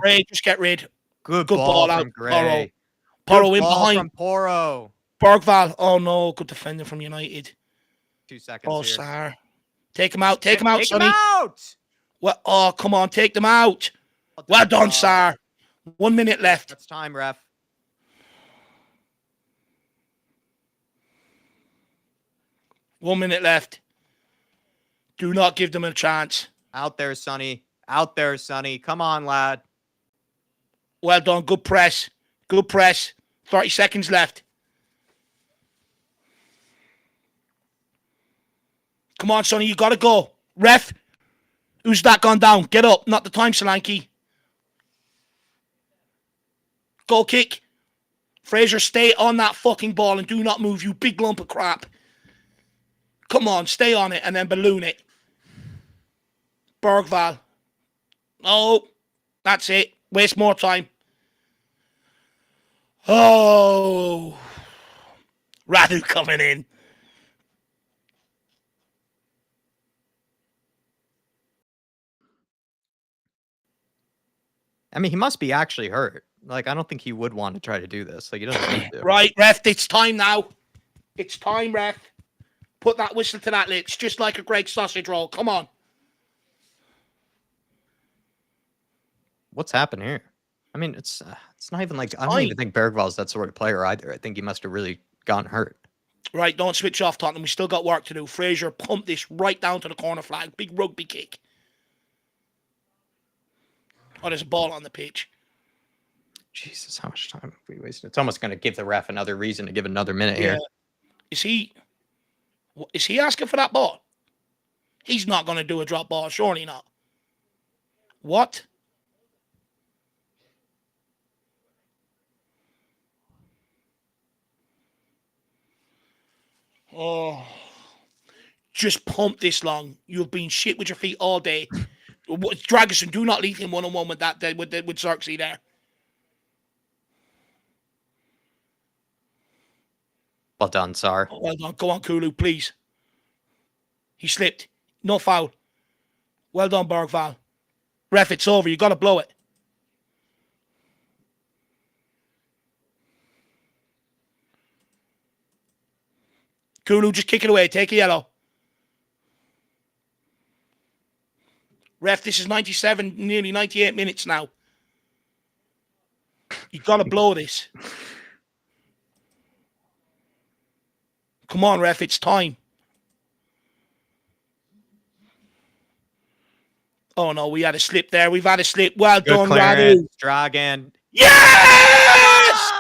S1: Ray, just get rid.
S2: Good
S1: Good
S2: ball
S1: ball out.
S2: from Gray.
S1: Poro
S2: Good
S1: in
S2: ball
S1: behind.
S2: from Poro.
S1: Bergval. Oh, no. Good defender from United.
S2: 2 seconds
S1: Oh,
S2: here.
S1: Sar. Take him out. Take him out,
S2: Take
S1: Sonny.
S2: him out!
S1: Well, oh, come on. Take them out. Well done, Sar. 1 minute left.
S2: That's time, ref.
S1: One minute left. Do not give them a chance.
S2: Out there, Sonny. Out there, Sonny. Come on, lad.
S1: Well done. Good press. Good press. 30 seconds left. Come on, Sonny. You got to go. Ref. Who's that gone down? Get up. Not the time, Solanke. Goal kick. Fraser, stay on that fucking ball and do not move, you big lump of crap. Come on, stay on it and then balloon it. Bergval. Oh, that's it. Waste more time. Oh. Radu coming in.
S2: I mean, he must be actually hurt. Like, I don't think he would want to try to do this. Like, he doesn't need to.
S1: Right, ref, it's time now. It's time, ref. Put that whistle to that lips, just like a Greg sausage roll. Come on.
S2: What's happened here? I mean, it's not even like, I don't even think Bergval's that sort of player either. I think he must have really gotten hurt.
S1: Right, don't switch off, Tottenham. We still got work to do. Fraser pumped this right down to the corner flag. Big rugby kick. Oh, there's a ball on the pitch.
S2: Jesus, how much time have we wasted? It's almost going to give the ref another reason to give another minute here.
S1: Is he asking for that ball? He's not going to do a drop ball. Surely not. What? Oh. Just pump this long. You've been shit with your feet all day. Dragerson, do not leave him one-on-one with that with Xerxes there.
S2: Well done, Sar.
S1: Oh, well done. Go on, Kulu, please. He slipped. No foul. Well done, Bergval. Ref, it's over. You got to blow it. Kulu, just kick it away. Take a yellow. Ref, this is 97, nearly 98 minutes now. You got to blow this. Come on, ref, it's time. Oh, no, we had a slip there. We've had a slip. Well done, Radu.
S2: Dragon.
S1: Yes!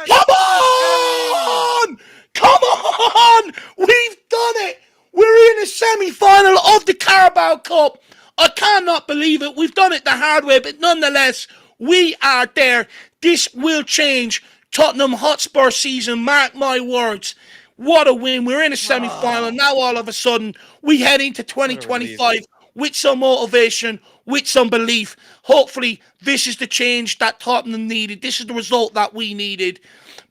S1: Come on! Come on! We've done it! We're in a semi-final of the Carabao Cup. I cannot believe it. We've done it the hard way, but nonetheless, we are there. This will change Tottenham Hotspur season. Mark my words. What a win. We're in a semi-final. Now all of a sudden, we head into 2025 with some motivation, with some belief. Hopefully, this is the change that Tottenham needed. This is the result that we needed.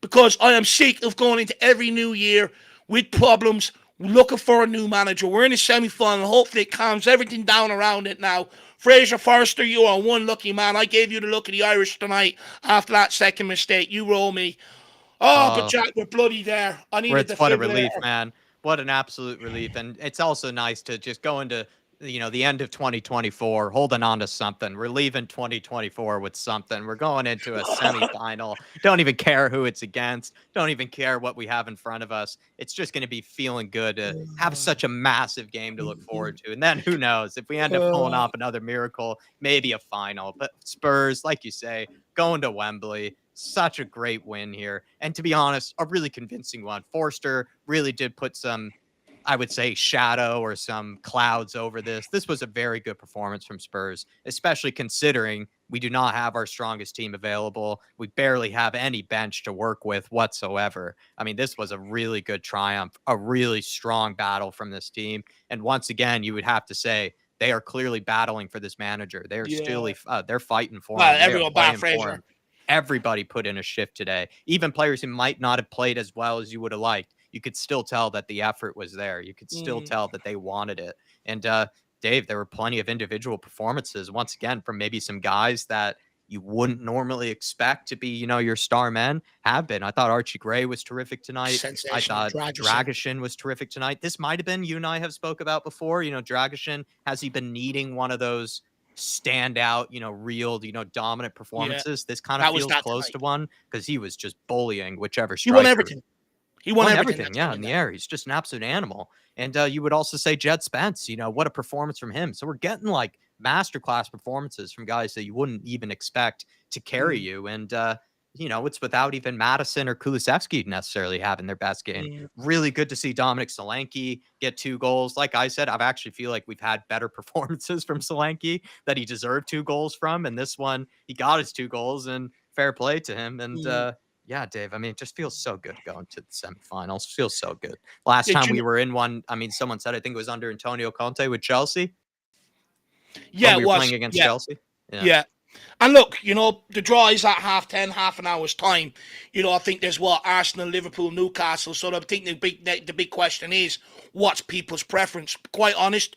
S1: Because I am sick of going into every new year with problems, looking for a new manager. We're in a semi-final. Hopefully, it calms everything down around it now. Fraser Forster, you are one lucky man. I gave you the look of the Irish tonight after that second mistake. You roll me. Oh, but Jack, we're bloody there. I needed the
S2: What a relief, man. What an absolute relief. And it's also nice to just go into, the end of 2024, holding on to something. We're leaving 2024 with something. We're going into a semifinal. Don't even care who it's against. Don't even care what we have in front of us. It's just going to be feeling good to have such a massive game to look forward to. And then who knows, if we end up pulling off another miracle, maybe a final. But Spurs, like you say, going to Wembley, such a great win here. And to be honest, a really convincing one. Forster really did put some I would say, shadow or some clouds over this. This was a very good performance from Spurs, especially considering we do not have our strongest team available. We barely have any bench to work with whatsoever. I mean, this was a really good triumph, a really strong battle from this team. And once again, you would have to say they are clearly battling for this manager. They are still,
S1: Yeah.
S2: they're fighting for
S1: Well,
S2: him. They are
S1: everyone, Bar
S2: playing for him.
S1: Fraser.
S2: Everybody put in a shift today. Even players who might not have played as well as you would have liked, you could still tell that the effort was there. You could still
S1: Mm,
S2: tell that they wanted it. And Dave, there were plenty of individual performances once again from maybe some guys that you wouldn't normally expect to be, your star men have been. I thought Archie Gray was terrific tonight. I
S1: sensational.
S2: thought
S1: Dragic.
S2: Dragishin was terrific tonight. This might have been you and I have spoke about before. Dragishin, has he been needing one of those standout, real, dominant
S1: Yeah.
S2: performances? This kind of
S1: That was
S2: feels
S1: that
S2: close to
S1: tonight.
S2: one because he was just bullying whichever
S1: He won
S2: striker.
S1: everything. He won
S2: Won
S1: everything
S2: everything,
S1: that
S2: yeah,
S1: time
S2: in
S1: in
S2: the
S1: there.
S2: air. He's just an absolute animal. And you would also say Jed Spence, what a performance from him. So we're getting like masterclass performances from guys that you wouldn't even expect to carry
S1: Mm,
S2: you. And, it's without even Madison or Kulusevski necessarily having their best game.
S1: mm,
S2: Really good to see Dominic Solanke get 2 goals. Like I said, I've actually feel like we've had better performances from Solanke that he deserved 2 goals from. And this one, he got his 2 goals, and fair play to him. And,
S1: mm.
S2: yeah, Dave. I mean, it just feels so good going to the semifinals. Feels so good. Last
S1: Did
S2: time
S1: you?
S2: we were in one, I mean, someone said I think it was under Antonio Conte with Chelsea when
S1: Yeah,
S2: we
S1: it
S2: were
S1: was.
S2: playing against
S1: Yeah,
S2: Chelsea. Yeah.
S1: yeah. And look, the draw is at 10:30, half an hour's time. I think there's Arsenal, Liverpool, Newcastle. So I think the big question is, what's people's preference? Quite honest,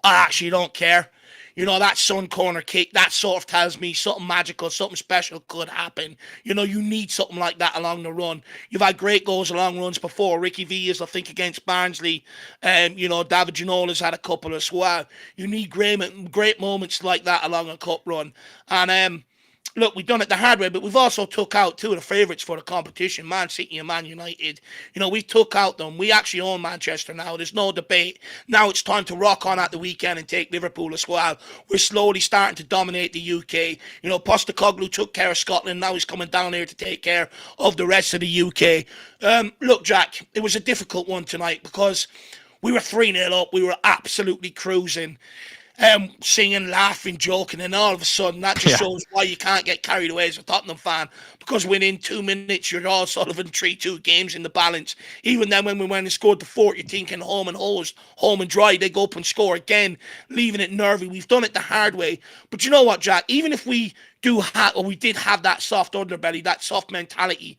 S1: I actually don't care. That sun corner kick, that sort of tells me something magical, something special could happen. You need something like that along the run. You've had great goals along runs before. Ricky Villas, I think, against Barnsley. David Ginola's had a couple as well. You need great moments like that along a cup run. And look, we've done it the hard way, but we've also took out two of the favourites for the competition, Man City and Man United. We took out them. We actually own Manchester now. There's no debate. Now it's time to rock on at the weekend and take Liverpool as well. We're slowly starting to dominate the UK. Postecoglou took care of Scotland. Now he's coming down here to take care of the rest of the UK. Look, Jack, it was a difficult one tonight because we were 3-0 up. We were absolutely cruising, singing, laughing, joking, and all of a sudden that just
S2: Yeah.
S1: shows why you can't get carried away as a Tottenham fan, because within 2 minutes you're all sort of in 3-2 games in the balance. Even then, when we went and scored the fourth, you're thinking home and hosed, home and dry. They go up and score again, leaving it nervy. We've done it the hard way. But you know what, Jack? Even if we did have that soft underbelly, that soft mentality,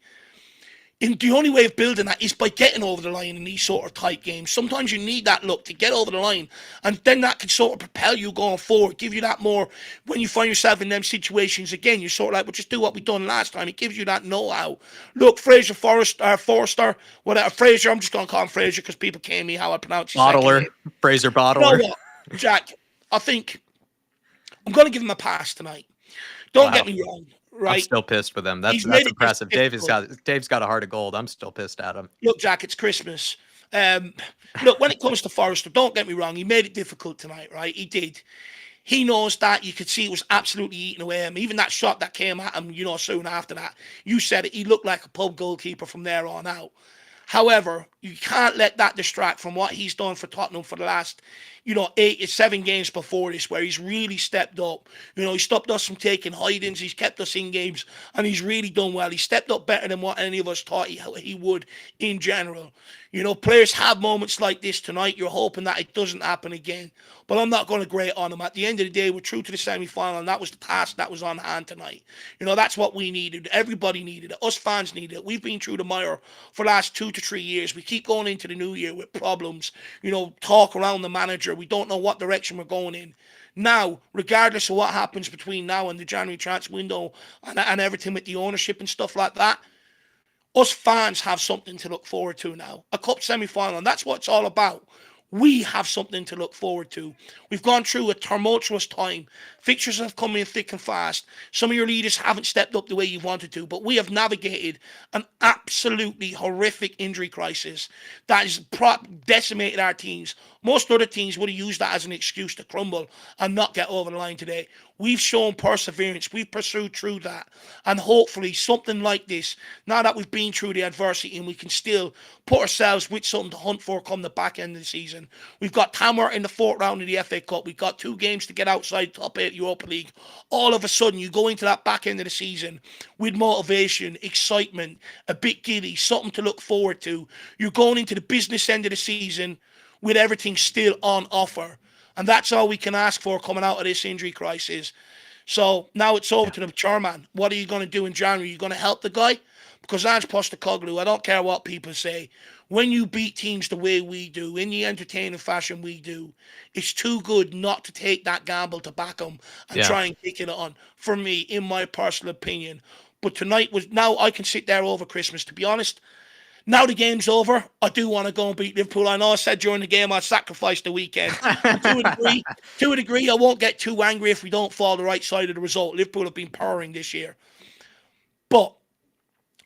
S1: the only way of building that is by getting over the line in these sort of tight games. Sometimes you need that look to get over the line, and then that can sort of propel you going forward, give you that more. When you find yourself in them situations again, you're sort of like, well, just do what we done last time. It gives you that know-how. Look, Forrester, whatever, Fraser, I'm just going to call him Fraser because people can't me how I pronounce his second
S2: Bottler,
S1: name.
S2: Fraser
S1: You know
S2: Bottler.
S1: what, Jack? I think I'm going to give him a pass tonight. Don't
S2: Wow.
S1: get me wrong,
S2: I'm
S1: right?
S2: still pissed with him.
S1: He's
S2: That's
S1: made it
S2: impressive.
S1: difficult.
S2: Dave's got a heart of gold. I'm still pissed at him.
S1: Look, Jack, it's Christmas. Um, Look, when it comes to Forrester, don't get me wrong. He made it difficult tonight, right? He did. He knows that. You could see it was absolutely eating away at him. Even that shot that came at him, soon after that, you said it. He looked like a pub goalkeeper from there on out. However, you can't let that distract from what he's done for Tottenham for the last, 7 games before this, where he's really stepped up. He stopped us from taking hidings. He's kept us in games, and he's really done well. He stepped up better than what any of us thought he would in general. Players have moments like this tonight. You're hoping that it doesn't happen again. But I'm not going to grate on him. At the end of the day, we're through to the semi-final, and that was the task that was on hand tonight. That's what we needed. Everybody needed it. Us fans needed it. We've been through the mire for the last 2 to 3 years. We keep going into the new year with problems. Talk around the manager. We don't know what direction we're going in. Now, regardless of what happens between now and the January transfer window and everything with the ownership and stuff like that, us fans have something to look forward to now. A cup semi-final, and that's what it's all about. We have something to look forward to. We've gone through a tumultuous time. Fixtures have come in thick and fast. Some of your leaders haven't stepped up the way you wanted to, but we have navigated an absolutely horrific injury crisis that has decimated our teams. Most other teams would have used that as an excuse to crumble and not get over the line today. We've shown perseverance. We've pursued through that. And hopefully something like this, now that we've been through the adversity and we can still put ourselves with something to hunt for come the back end of the season. We've got Tamworth in the fourth round of the FA Cup. We've got 2 games to get outside top 8 Europa League. All of a sudden, you go into that back end of the season with motivation, excitement, a bit giddy, something to look forward to. You're going into the business end of the season with everything still on offer. And that's all we can ask for coming out of this injury crisis. So now it's over
S2: Yeah.
S1: to the chairman. What are you going to do in January? Are you going to help the guy? Because Ange Postecoglou, I don't care what people say, when you beat teams the way we do, in the entertaining fashion we do, it's too good not to take that gamble to back them and
S2: Yeah.
S1: try and kick it on, for me, in my personal opinion. But tonight was, now I can sit there over Christmas, to be honest. Now the game's over, I do want to go and beat Liverpool. I know I said during the game I'd sacrifice the weekend. And to a degree, I won't get too angry if we don't fall the right side of the result. Liverpool have been powering this year. But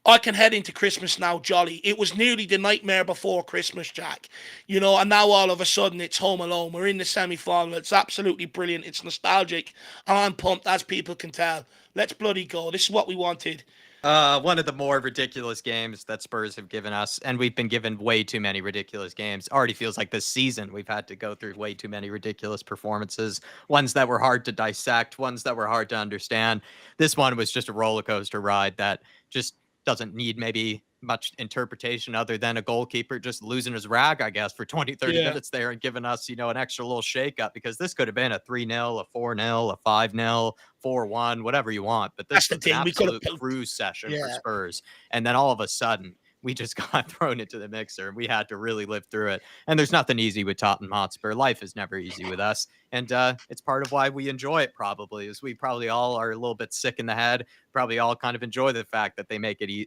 S1: I can head into Christmas now jolly. It was nearly the nightmare before Christmas, Jack. And now all of a sudden it's Home Alone. We're in the semi-final. It's absolutely brilliant. It's nostalgic. And I'm pumped, as people can tell. Let's bloody go. This is what we wanted.
S2: One of the more ridiculous games that Spurs have given us, and we've been given way too many ridiculous games. Already feels like this season we've had to go through way too many ridiculous performances, ones that were hard to dissect, ones that were hard to understand. This one was just a roller coaster ride that just doesn't need maybe much interpretation other than a goalkeeper just losing his rag, I guess, for 20, 30
S1: Yeah.
S2: minutes there and giving us, an extra little shake up, because this could have been a 3-0, a 4-0, a 5-0, 4-1, whatever you want. But this
S1: That's the
S2: was an
S1: thing. We could
S2: absolute
S1: have...
S2: cruise session for
S1: Yeah.
S2: Spurs. And then all of a sudden, we just got thrown into the mixer and we had to really live through it. And there's nothing easy with Tottenham Hotspur. Life is never easy with us. And it's part of why we enjoy it, probably, is we probably all are a little bit sick in the head. Probably all kind of enjoy the fact that they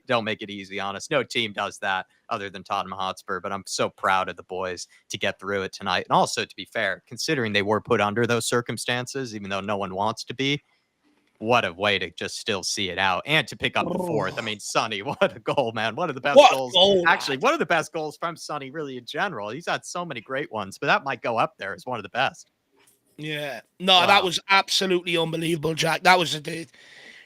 S2: don't make it easy on us. No team does that other than Tottenham Hotspur. But I'm so proud of the boys to get through it tonight. And also, to be fair, considering they were put under those circumstances, even though no one wants to be, what a way to just still see it out and to pick up the fourth. I mean, Sonny, what a goal, man. One of the best
S1: What a
S2: goals.
S1: goal,
S2: Actually,
S1: lad.
S2: one of the best goals from Sonny, really, in general. He's had so many great ones, but that might go up there as one of the best.
S1: Yeah. No, that
S2: Wow.
S1: was absolutely unbelievable, Jack. That was a day.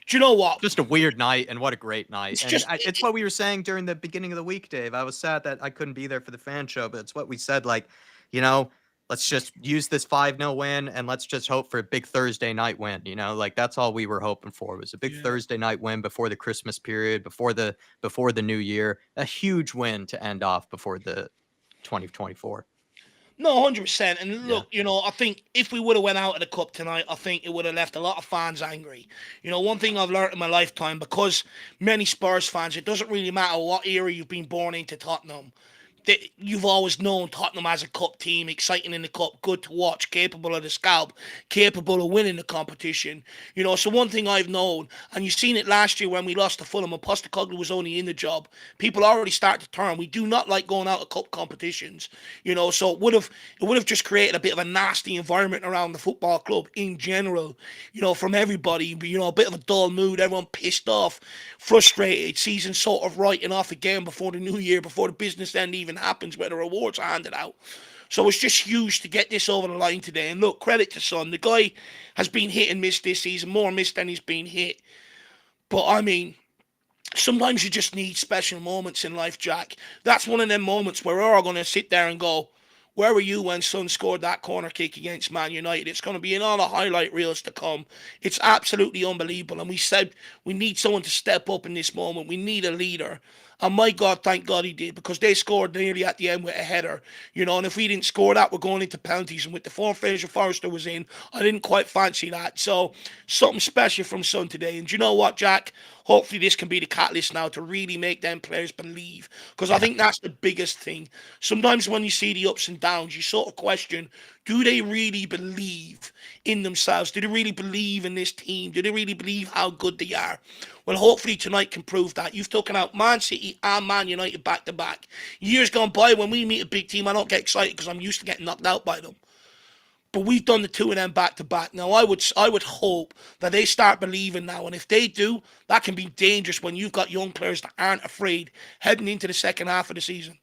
S1: Do you know what?
S2: Just a weird night, and what a great night.
S1: It's
S2: And
S1: just...
S2: it's what we were saying during the beginning of the week, Dave. I was sad that I couldn't be there for the fan show, but it's what we said, like, you know, let's just use this 5-0 win and let's just hope for a big Thursday night win. Like, that's all we were hoping for, was a big
S1: Yeah.
S2: Thursday night win before the Christmas period, before the new year. A huge win to end off before the 2024.
S1: No, 100%. And
S2: Yeah.
S1: look, I think if we would have went out of the cup tonight, I think it would have left a lot of fans angry. One thing I've learned in my lifetime, because many Spurs fans, it doesn't really matter what era you've been born into Tottenham. You've always known Tottenham as a cup team, exciting in the cup, good to watch, capable of the scalp, capable of winning the competition. So one thing I've known, and you've seen it last year when we lost to Fulham and Postecoglou was only in the job, people already start to turn. We do not like going out of cup competitions. So it would have just created a bit of a nasty environment around the football club in general. From everybody, a bit of a dull mood, everyone pissed off, frustrated, season sort of writing off again before the new year, before the business end even happens, where the rewards are handed out. So it's just huge to get this over the line today. And look, credit to Son. The guy has been hit and miss this season, more missed than he's been hit. But I mean, sometimes you just need special moments in life, Jack. That's one of them moments where we're all going to sit there and go, where were you when Son scored that corner kick against Man United? It's going to be in all the highlight reels to come. It's absolutely unbelievable. And we said we need someone to step up in this moment. We need a leader. And my God, thank God he did, because they scored nearly at the end with a header. And if we didn't score that, we're going into penalties. And with the form Fraser Forrester was in, I didn't quite fancy that. So something special from Son today. And do you know what, Jack? Hopefully this can be the catalyst now to really make them players believe. Because I think that's the biggest thing. Sometimes when you see the ups and downs, you sort of question, do they really believe in themselves? Do they really believe in this team? Do they really believe how good they are? Well, hopefully tonight can prove that. You've taken out Man City and Man United back to back. Years gone by, when we meet a big team, I don't get excited because I'm used to getting knocked out by them. But we've done the two of them back to back. Now, I would hope that they start believing now. And if they do, that can be dangerous when you've got young players that aren't afraid heading into the second half of the season.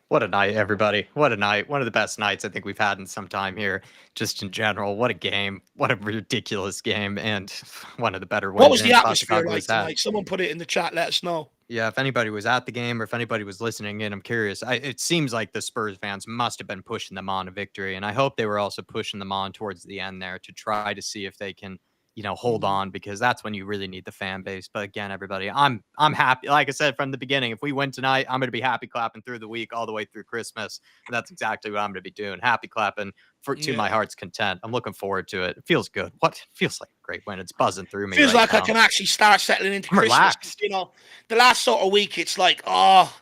S2: What a night, everybody. What a night. One of the best nights I think we've had in some time here, just in general. What a game. What a ridiculous game. And one of the better
S1: What
S2: win
S1: was the
S2: and
S1: atmosphere
S2: Postecoglou
S1: like
S2: has had.
S1: tonight? Someone put it in the chat. Let us know.
S2: Yeah, if anybody was at the game or if anybody was listening in, I'm curious. It seems like the Spurs fans must have been pushing them on to victory, and I hope they were also pushing them on towards the end there to try to see if they can, hold
S1: Mm,
S2: on because that's when you really need the fan base. But again, everybody, I'm happy. Like I said from the beginning, if we win tonight, I'm going to be happy clapping through the week all the way through Christmas, and that's exactly what I'm going to be doing. Happy clapping for to
S1: yeah.
S2: my heart's content. I'm looking forward to it. It feels good. What feels like a great win? It's buzzing through me
S1: Feels
S2: right
S1: like I
S2: now.
S1: can actually start settling into
S2: I'm
S1: Christmas.
S2: relaxed.
S1: The last sort of week, it's like, oh,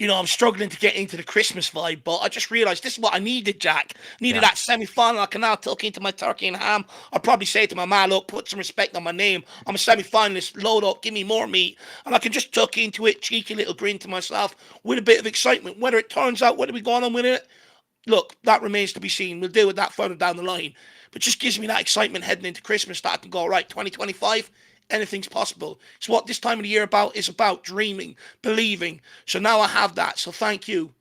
S1: I'm struggling to get into the Christmas vibe, but I just realised this is what I needed, Jack. Needed
S2: Yeah.
S1: that semi-final. I can now tuck into my turkey and ham. I'll probably say to my man, look, put some respect on my name. I'm a semi-finalist. Load up, give me more meat. And I can just tuck into it, cheeky little grin to myself with a bit of excitement. Whether it turns out, whether we go on with it, look, that remains to be seen. We'll deal with that further down the line. But just gives me that excitement heading into Christmas that I can go, right, 2025, anything's possible. It's what this time of the year is about dreaming, believing. So now I have that. So thank you.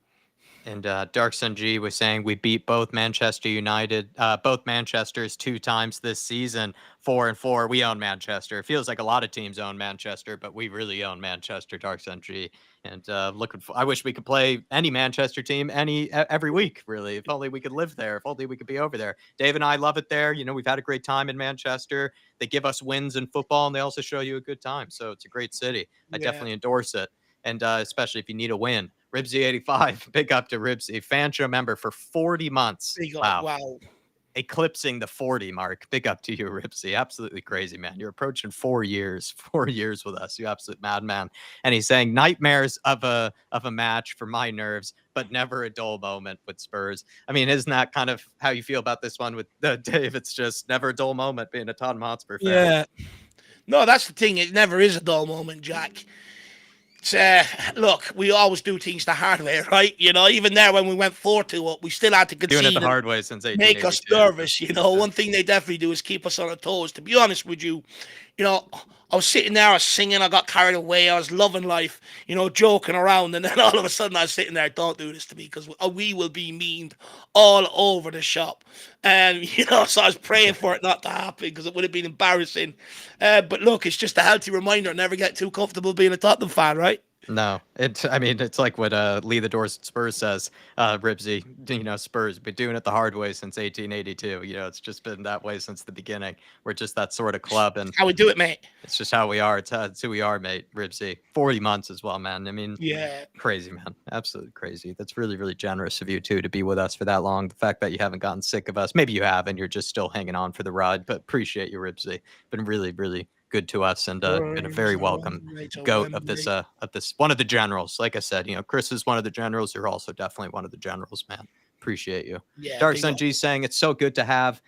S2: And Dark Sun G was saying we beat both Manchester United, both Manchesters 2 times this season, 4-4. We own Manchester. It feels like a lot of teams own Manchester, but we really own Manchester. Dark Sun G, and I wish we could play any Manchester team every week. Really, if only we could live there. If only we could be over there. Dave and I love it there. We've had a great time in Manchester. They give us wins in football, and they also show you a good time. So it's a great city. I
S1: Yeah.
S2: definitely endorse it. And especially if you need a win. Ribsy85, big up to Ribsy, fan show member for 40 months.
S1: Big up.
S2: Wow.
S1: Wow.
S2: Eclipsing the 40 mark. Big up to you, Ribsy. Absolutely crazy, man. You're approaching 4 years, 4 years with us. You absolute madman. And he's saying nightmares of a match for my nerves, but never a dull moment with Spurs. I mean, isn't that kind of how you feel about this one with Dave? It's just never a dull moment being a Tottenham Hotspur fan.
S1: Yeah. No, that's the thing. It never is a dull moment, Jack. Look, we always do things the hard way, right? Even there when we went 4-2 up, we still had to
S2: Doing it the
S1: concede and
S2: hard way since
S1: make us
S2: 1882.
S1: nervous. One thing they definitely do is keep us on our toes. To be honest with you, you know, I was sitting there, I was singing, I got carried away, I was loving life, joking around, and then all of a sudden I was sitting there, don't do this to me, because we will be meaned all over the shop. And, so I was praying for it not to happen, because it would have been embarrassing. But look, it's just a healthy reminder, never get too comfortable being a Tottenham fan, right?
S2: No, I mean, it's like what Lee the Dorset Spurs says, Ribsy, Spurs been doing it the hard way since 1882. It's just been that way since the beginning. We're just that sort of club, and
S1: How we do it, mate.
S2: it's just how we are. It's who we are, mate. Ribsy, 40 months as well, man. I mean,
S1: Yeah.
S2: crazy, man. Absolutely crazy. That's really, really generous of you, too, to be with us for that long. The fact that you haven't gotten sick of us. Maybe you have, and you're just still hanging on for the ride, but appreciate you, Ribsy. Been really, really good to us, and been a very welcome goat of this one of the generals. Like I said, Chris is one of the generals. You're also definitely one of the generals, man. Appreciate you.
S1: Yeah,
S2: Dark
S1: big
S2: Sun
S1: up.
S2: G saying it's so good to have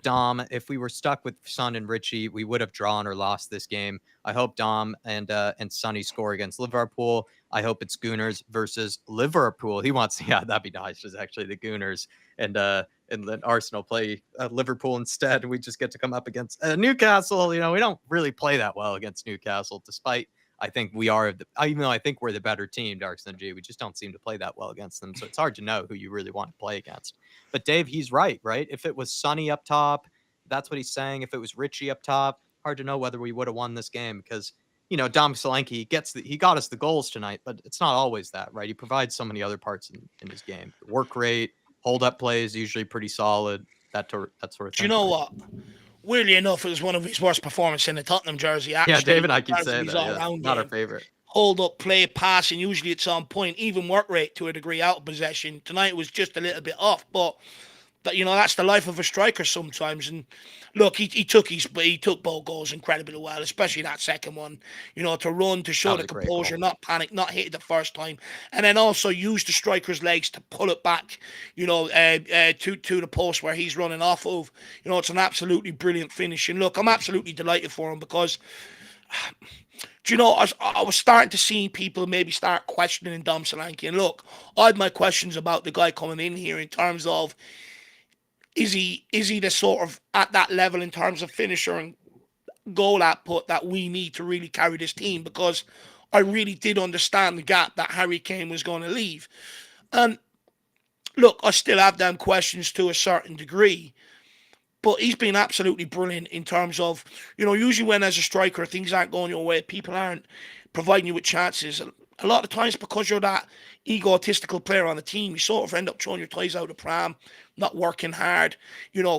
S2: Dom. If we were stuck with Son and Richie, we would have drawn or lost this game. I hope Dom and Sonny score against Liverpool. I hope it's Gooners versus Liverpool. He wants, yeah, that'd be nice. It's actually the Gooners and then Arsenal play Liverpool instead. We just get to come up against Newcastle. We don't really play that well against Newcastle, despite I think we are, even though I think we're the better team, Dark Sun G, we just don't seem to play that well against them. So it's hard to know who you really want to play against. But Dave, he's right? If it was Sonny up top, that's what he's saying. If it was Richie up top, hard to know whether we would have won this game because Dom Solanke he got us the goals tonight, but it's not always that, right? He provides so many other parts in his game. Work rate, hold up plays, usually pretty solid, that sort of
S1: Do you
S2: thing.
S1: know what? Weirdly enough, it was one of his worst performances in the Tottenham jersey,
S2: Yeah,
S1: actually,
S2: Dave and I
S1: in
S2: keep
S1: terms of
S2: saying
S1: his
S2: that. Yeah,
S1: all-round
S2: not our
S1: game.
S2: favorite.
S1: Hold up, play, passing, usually it's on point, even work rate to a degree out of possession. Tonight was just a little bit off, but that's the life of a striker sometimes. And look, he took both goals incredibly well, especially that second one. To run, to
S2: That
S1: show
S2: was
S1: the
S2: a great goal.
S1: composure, not panic, not hit it the first time, and then also use the striker's legs to pull it back. To the post where he's running off of. It's an absolutely brilliant finish. And look, I'm absolutely delighted for him because. I was starting to see people maybe start questioning Dom Solanke. And look, I had my questions about the guy coming in here in terms of is he the sort of at that level in terms of finisher and goal output that we need to really carry this team, because I really did understand the gap that Harry Kane was going to leave. And look, I still have them questions to a certain degree, but he's been absolutely brilliant in terms of, usually when as a striker things aren't going your way, people aren't providing you with chances. A lot of times because you're that egotistical player on the team, you sort of end up throwing your toys out of the pram, not working hard,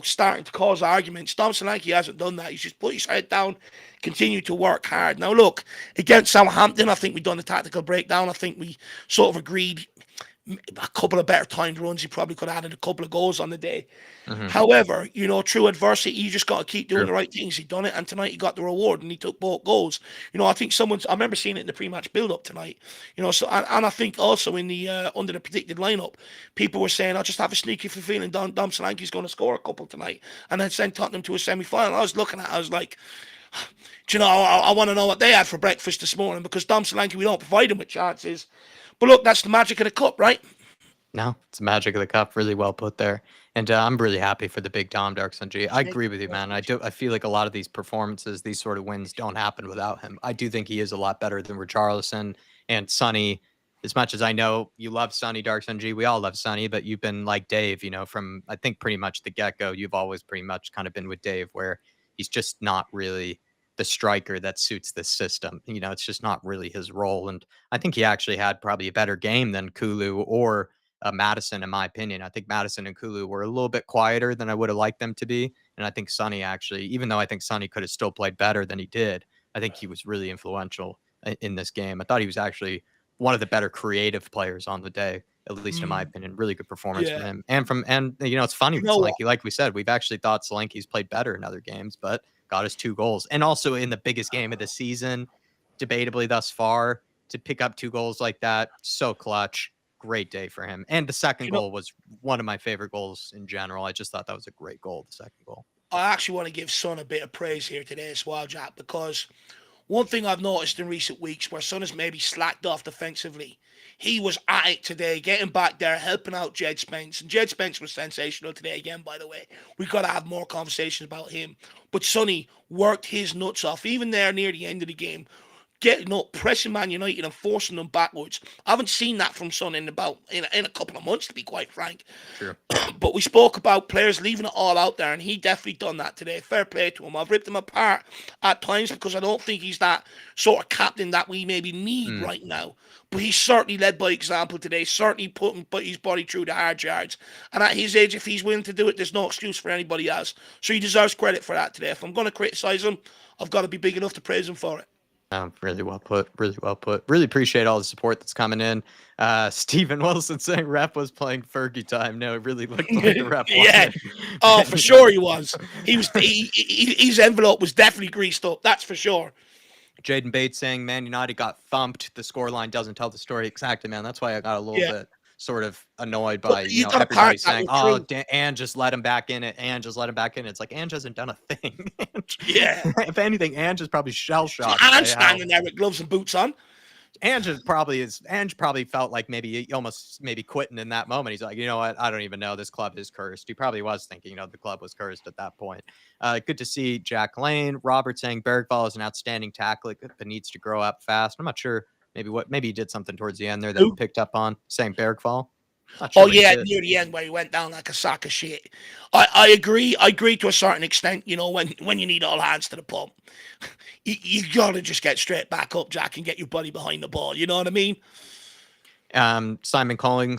S1: starting to cause arguments. Dom Solanke hasn't done that. He's just put his head down, continue to work hard. Now look, against Southampton, I think we done the tactical breakdown. I think we sort of agreed a couple of better timed runs. He probably could have added a couple of goals on the day.
S2: Hmm.
S1: However, through adversity, you just got to keep doing
S2: True.
S1: the right things. He done it, and tonight he got the reward, and he took both goals. I think I remember seeing it in the pre-match build-up tonight. So and I think also in the under the predicted lineup, people were saying, "I just have a sneaky feeling Dom Solanke's going to score a couple tonight, and then send Tottenham to a semi-final." I was looking at, it, I was like, I want to know what they had for breakfast this morning because Dom Solanke, we don't provide him with chances. But look, that's the magic of the cup, right?
S2: No, it's the magic of the cup. Really well put there. And I'm really happy for the big Dom Darkson G. I agree with you, man. I feel like a lot of these performances, these sort of wins, don't happen without him. I do think he is a lot better than Richarlison and Sonny. As much as I know you love Sonny Darkson G, we all love Sonny, but you've been like Dave, from I think pretty much the get go. You've always pretty much kind of been with Dave, where he's just not really the striker that suits this system. It's just not really his role. And I think he actually had probably a better game than Kulu or Madison, in my opinion. I think Madison and Kulu were a little bit quieter than I would have liked them to be. And I think Sonny actually, even though I think Sonny could have still played better than he did, I think he was really influential in this game. I thought he was actually one of the better creative players on the day, at least in my
S1: Mm,
S2: opinion. Really good performance from
S1: yeah.
S2: him. And it's funny
S1: You
S2: with
S1: know what?
S2: Solanke. Like we said, we've actually thought Solanke's played better in other games, but got his 2 goals. And also in the biggest game of the season, debatably thus far, to pick up 2 goals like that, so clutch. Great day for him. And the second
S1: You know,
S2: goal was one of my favorite goals in general. I just thought that was a great goal, the second goal.
S1: I actually want to give Son a bit of praise here today as well, Jack, because one thing I've noticed in recent weeks where Son has maybe slacked off defensively, he was at it today, getting back there, helping out Jed Spence. And Jed Spence was sensational today again, by the way. We've got to have more conversations about him. But Sonny worked his nuts off, even there near the end of the game, getting up, pressing Man United and forcing them backwards. I haven't seen that from Son in a couple of months, to be quite frank.
S2: Sure.
S1: But we spoke about players leaving it all out there, and he definitely done that today. Fair play to him. I've ripped him apart at times because I don't think he's that sort of captain that we maybe need
S2: Mm.
S1: right now. But he certainly led by example today, certainly put his body through the hard yards. And at his age, if he's willing to do it, there's no excuse for anybody else. So he deserves credit for that today. If I'm going to criticize him, I've got to be big enough to praise him for it.
S2: Really well put. Really well put. Really appreciate all the support that's coming in. Stephen Wilson saying Rep was playing Fergie time. No, it really looked like the Rep
S1: Yeah.
S2: wasn't.
S1: Oh,
S2: Man
S1: for sure
S2: United.
S1: he was. He was. His envelope was definitely greased up. That's for sure.
S2: Jaden Bates saying Man United got thumped. The scoreline doesn't tell the story exactly, man. That's why I got a little
S1: Yeah.
S2: bit sort of annoyed
S1: But
S2: by,
S1: you got to
S2: everybody
S1: park that
S2: saying,
S1: with
S2: oh,
S1: truth.
S2: and just let him back in it. And just let him back in. It's like, Ange hasn't done a thing.
S1: Yeah.
S2: If anything, Ange is probably shell
S1: So
S2: shocked
S1: I'm
S2: by how
S1: standing there with gloves and boots on.
S2: Ange probably felt like maybe he almost maybe quitting in that moment. He's like, you know what? I don't even know. This club is cursed. He probably was thinking, the club was cursed at that point. Good to see Jack Lane. Robert saying Bergvall is an outstanding tackler, but needs to grow up fast. I'm not sure. Maybe he did something towards the end there that we
S1: Who?
S2: picked up on. Saying Bergvall. Not sure
S1: Oh
S2: what he
S1: yeah,
S2: did.
S1: near the end where he went down like a sack of shit. I agree. I agree to a certain extent. When you need all hands to the pump, you gotta just get straight back up, Jack, and get your buddy behind the ball. You know what I mean?
S2: Simon Coley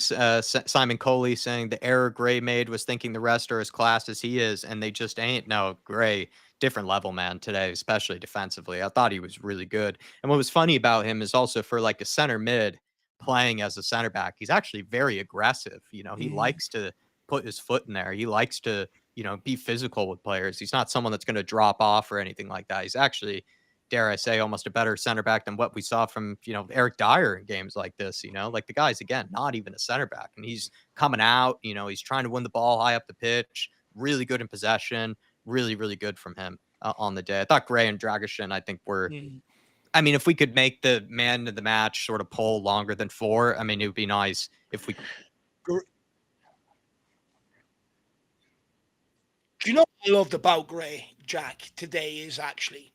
S2: saying the error Gray made was thinking the rest are as class as he is, and they just ain't. No, Gray, different level, man, today, especially defensively. I thought he was really good. And what was funny about him is also for like a center mid playing as a center back, he's actually very aggressive. He
S1: Mm.
S2: likes to put his foot in there. He likes to, be physical with players. He's not someone that's going to drop off or anything like that. He's actually, dare I say, almost a better center back than what we saw from, Eric Dyer in games like this. Like the guy's, again, not even a center back. And he's coming out, he's trying to win the ball high up the pitch, really good in possession, really, really good from him on the day. I thought Gray and Dragishin, I think, were,
S1: Mm.
S2: I mean, if we could make the man of the match sort of poll longer than 4, I mean, it would be nice if we.
S1: Gr- Do you know what I loved about Gray, Jack, today is actually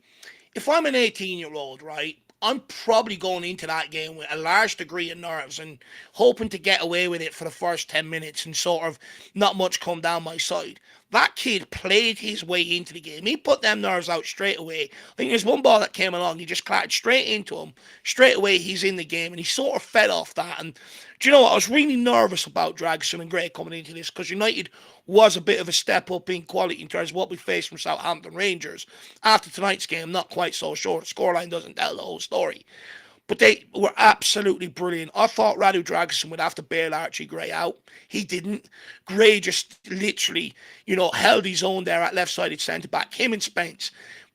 S1: if I'm an 18-year-old, right? I'm probably going into that game with a large degree of nerves and hoping to get away with it for the first 10 minutes and sort of not much come down my side. That kid played his way into the game. He put them nerves out straight away. I think there's one ball that came along, he just clattered straight into him. Straight away, he's in the game, and he sort of fed off that. And do you know what? I was really nervous about Dragston and Gray coming into this because United was a bit of a step up in quality in terms of what we faced from Southampton Rangers. After tonight's game, not quite so sure. The scoreline doesn't tell the whole story. But they were absolutely brilliant. I thought Radu Dragusin would have to bail Archie Gray out. He didn't. Gray just literally, held his own there at left-sided centre-back. Him and Spence,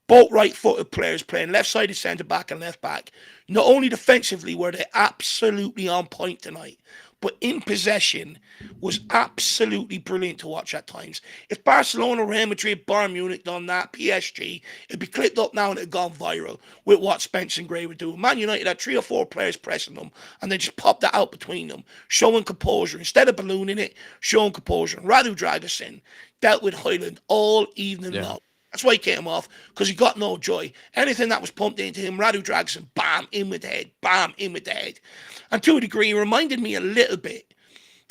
S1: both right-footed players playing left-sided centre-back and left-back. Not only defensively were they absolutely on point tonight, but in possession was absolutely brilliant to watch at times. If Barcelona, Real Madrid, Bayern Munich done that, PSG, it'd be clipped up now and it'd gone viral with what Spence and Gray would do. Man United had 3 or 4 players pressing them and they just popped that out between them, showing composure. Instead of ballooning it, showing composure. And Radu Dragusin dealt with Højlund all evening long. That's why he came off, because he got no joy. Anything that was pumped into him, Radu Dragusin, bam, in with the head, bam, in with the head. And to a degree, he reminded me a little bit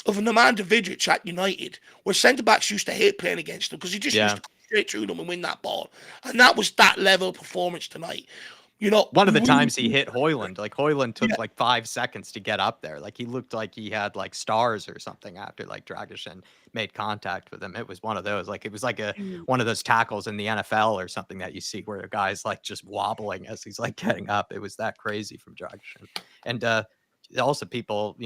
S1: of Nemanja Vidic at United, where centre-backs used to hate playing against him, because he just used to come straight through them and win that ball. And that was that level of performance tonight.
S2: One of the times he hit Højlund, like Højlund took like 5 seconds to get up there. Like he looked like he had like stars or something after like Dragusin made contact with him. It was one of those, like it was like one of those tackles in the NFL or something that you see where a guy's like just wobbling as he's like getting up. It was that crazy from Dragusin. And also people,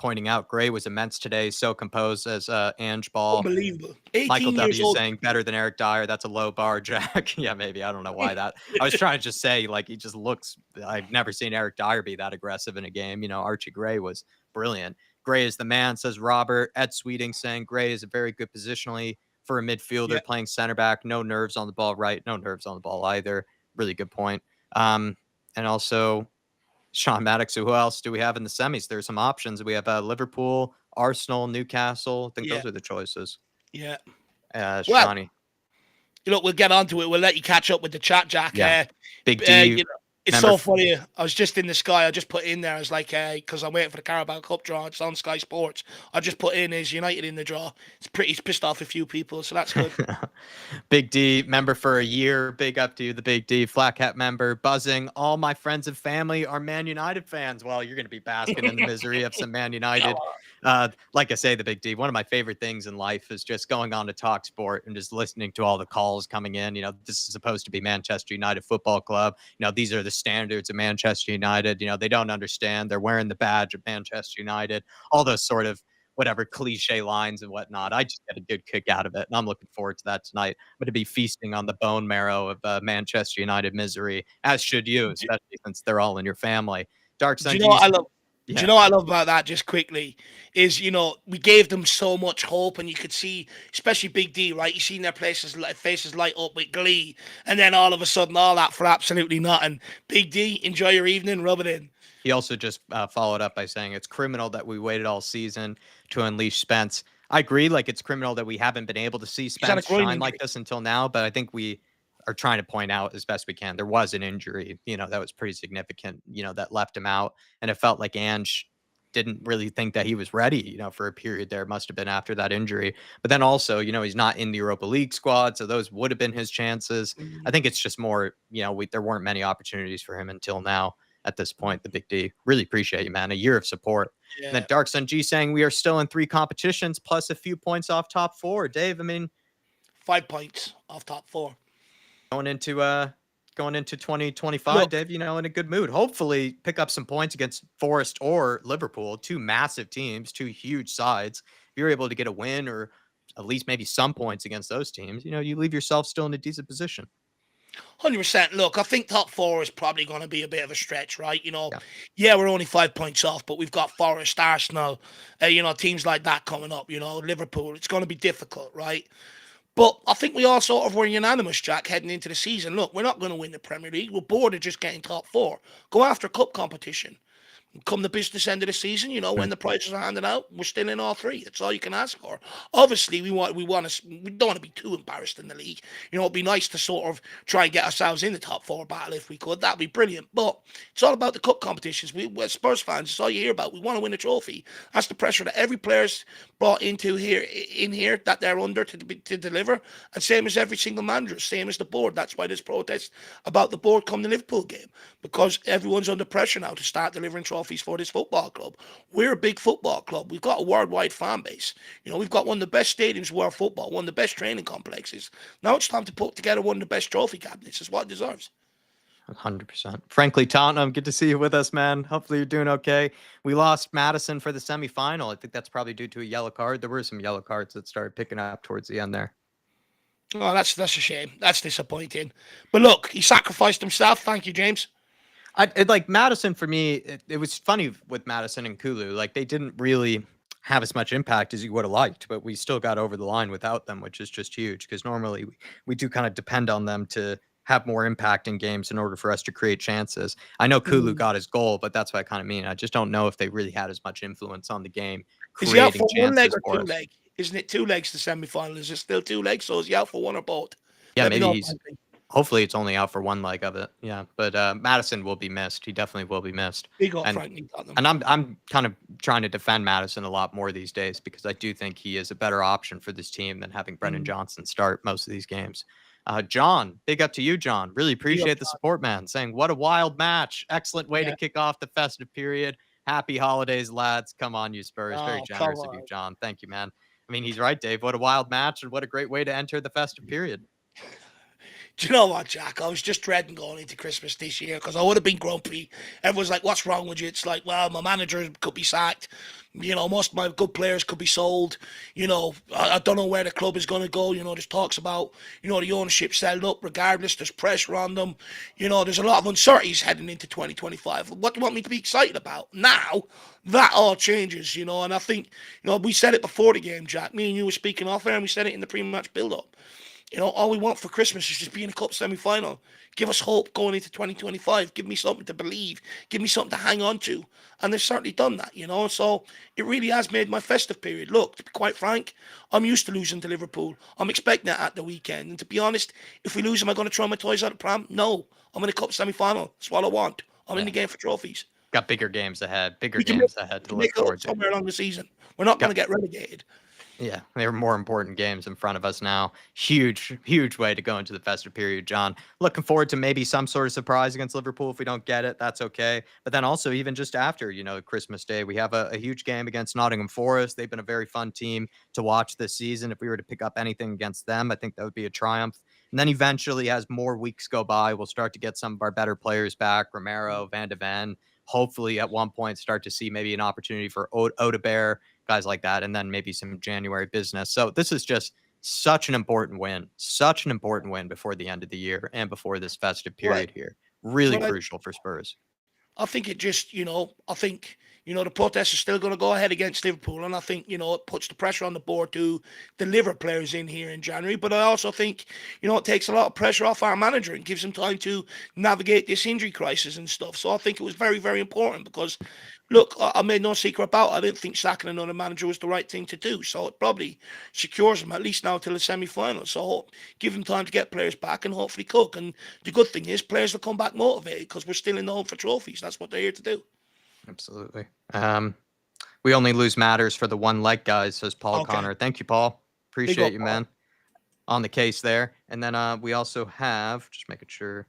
S2: pointing out Gray was immense today, so composed as Ange Ball.
S1: Unbelievable.
S2: Michael W.
S1: old.
S2: saying better than Eric Dyer. That's a low bar, Jack. Yeah, maybe. I don't know why that. I was trying to just say, like, he just looks. I've never seen Eric Dyer be that aggressive in a game. Archie Gray was brilliant. Gray is the man, says Robert. Ed Sweeting saying Gray is a very good positionally for a midfielder playing center back. No nerves on the ball, right? No nerves on the ball either. Really good point. And also, Sean Maddox, who else do we have in the semis? There's some options. We have Liverpool, Arsenal, Newcastle. I think those are the choices.
S1: Yeah.
S2: Shawnee.
S1: We'll get on to it. We'll let you catch up with the chat, Jack.
S2: Yeah. Big D.
S1: It's so funny. I was just in the Sky. I just put in there. I was like, because I'm waiting for the Carabao Cup draw. It's on Sky Sports. I just put in is United in the draw. It's pissed off a few people, so that's good.
S2: Big D, member for a year. Big up to you, the Big D. Flat Hat member, buzzing. All my friends and family are Man United fans. Well, you're going to be basking in the misery of some Man United. Like I say, the Big D, one of my favorite things in life is just going on to Talk Sport and just listening to all the calls coming in. This is supposed to be Manchester United Football Club. These are the standards of Manchester United. They don't understand. They're wearing the badge of Manchester United. All those sort of whatever cliche lines and whatnot. I just get a good kick out of it, and I'm looking forward to that tonight. I'm going to be feasting on the bone marrow of Manchester United misery, as should you, especially since they're all in your family. Dark Sun.
S1: Do you know what I love about that, just quickly, is, we gave them so much hope, and you could see, especially Big D, right? You seen their faces light up with glee, and then all of a sudden, all that for absolutely nothing. Big D, enjoy your evening, rub it in.
S2: He also just followed up by saying it's criminal that we waited all season to unleash Spence. I agree, like it's criminal that we haven't been able to see Spence shine like this until now, but I think we are trying to point out as best we can there was an injury, that was pretty significant, that left him out, and it felt like Ange didn't really think that he was ready, for a period there. It must have been after that injury. But then also, he's not in the Europa League squad, so those would have been his chances. I think it's just more, there weren't many opportunities for him until now. At this point, the Big D. Really appreciate you, man. A year of support. Yeah. And then Dark Sun G saying we are still in 3 competitions plus a few points off top 4. Dave,
S1: 5 points off top 4.
S2: Going into 2025, look, Dave, in a good mood. Hopefully pick up some points against Forest or Liverpool, 2 massive teams, 2 huge sides. If you're able to get a win or at least maybe some points against those teams, you leave yourself still in a decent position.
S1: 100%. Look, I think top 4 is probably going to be a bit of a stretch, right? Yeah, we're only 5 points off, but we've got Forest, Arsenal, teams like that coming up, Liverpool. It's going to be difficult, right? But I think we all sort of were unanimous, Jack, heading into the season. Look, we're not going to win the Premier League. We're bored of just getting top 4. Go after cup competition. Come the business end of the season, when the prizes are handed out, we're still in all three. That's all you can ask for. Obviously, we don't want to be too embarrassed in the league. It'd be nice to sort of try and get ourselves in the top four battle if we could. That'd be brilliant. But it's all about the cup competitions. We're Spurs fans. It's all you hear about. We want to win a trophy. That's the pressure that every player's brought into here that they're under to deliver. And same as every single manager, same as the board. That's why there's protests about the board come the Liverpool game, because everyone's under pressure now to start delivering trophies for this football club. We're a big football club. We've got a worldwide fan base. We've got one of the best stadiums in world football, one of the best training complexes. Now it's time to put together one of the best trophy cabinets. It's what it deserves.
S2: 100%. Frankly, Tottenham, good to see you with us, man. Hopefully you're doing okay. We lost Madison for the semifinal. I think that's probably due to a yellow card. There were some yellow cards that started picking up towards the end there.
S1: Oh, that's a shame. That's disappointing. But look, he sacrificed himself. Thank you, James.
S2: Like Madison, for me, it was funny with Madison and Kulu. Like, they didn't really have as much impact as you would have liked, but we still got over the line without them, which is just huge, because normally we do kind of depend on them to have more impact in games in order for us to create chances. I know Kulu got his goal, but that's what I kind of mean. I just don't know if they really had as much influence on the game
S1: Is he out
S2: creating
S1: for one leg
S2: chances
S1: or
S2: for
S1: two
S2: us.
S1: leg? Isn't it 2 legs to semi-final? Is it still 2 legs? So is he out for one or both?
S2: Yeah,
S1: Let me
S2: maybe
S1: know.
S2: he's. Hopefully, it's only out for one leg of it. Yeah, but Madison will be missed. He definitely will be missed.
S1: Big up,
S2: And
S1: Frank.
S2: and I'm kind of trying to defend Madison a lot more these days, because I do think he is a better option for this team than having Brendan Johnson start most of these games. John, big up to you, John. Really
S1: Big up,
S2: appreciate the support, man. Saying, what a wild match. Excellent way to
S1: Yeah.
S2: kick off the festive period. Happy holidays, lads. Come on, you Spurs. Very
S1: Oh, come
S2: generous of you,
S1: on.
S2: John. Thank you, man. I mean, he's right, Dave. What a wild match, and what a great way to enter the festive period.
S1: Do you know what, Jack? I was just dreading going into Christmas this year because I would have been grumpy. Everyone's like, what's wrong with you? It's like, well, my manager could be sacked. Most of my good players could be sold. I don't know where the club is going to go. There's talks about, the ownership settled up regardless. There's pressure on them. There's a lot of uncertainties heading into 2025. What do you want me to be excited about? Now, that all changes, and I think, we said it before the game, Jack. Me and you were speaking off air, and we said it in the pre-match build-up. All we want for Christmas is just be in a cup semi-final. Give us hope going into 2025. Give me something to believe. Give me something to hang on to. And they've certainly done that, So it really has made my festive period. Look, to be quite frank, I'm used to losing to Liverpool. I'm expecting that at the weekend. And to be honest, if we lose, am I going to throw my toys out the pram? No. I'm in a cup semi-final. That's what I want. I'm in the game for trophies.
S2: Got bigger games ahead. Bigger
S1: We can
S2: games ahead to look
S1: make it up
S2: forward to.
S1: somewhere along the season. We're not going to get relegated.
S2: Yeah, there are more important games in front of us now. Huge, huge way to go into the festive period, John. Looking forward to maybe some sort of surprise against Liverpool. If we don't get it, that's okay. But then also, even just after, Christmas Day, we have a huge game against Nottingham Forest. They've been a very fun team to watch this season. If we were to pick up anything against them, I think that would be a triumph. And then eventually, as more weeks go by, we'll start to get some of our better players back. Romero, Van de Ven. Hopefully, at one point, start to see maybe an opportunity for Odebear, guys like that, and then maybe some January business. So this is just such an important win before the end of the year and before this festive period here. Really crucial for Spurs.
S1: I think it just, the protests are still going to go ahead against Liverpool. And I think, it puts the pressure on the board to deliver players in here in January. But I also think, it takes a lot of pressure off our manager and gives him time to navigate this injury crisis and stuff. So I think it was very, very important because, look, I made no secret about it. I didn't think sacking another manager was the right thing to do. So it probably secures him at least now till the semi-final. So give him time to get players back and hopefully cook. And the good thing is players will come back motivated because we're still in the hunt for trophies. That's what they're here to do.
S2: Absolutely. We only lose matters for the one leg, guys, says Paul Connor. Thank you, Paul. Appreciate you, man. On the case there. And then we also have, just making sure,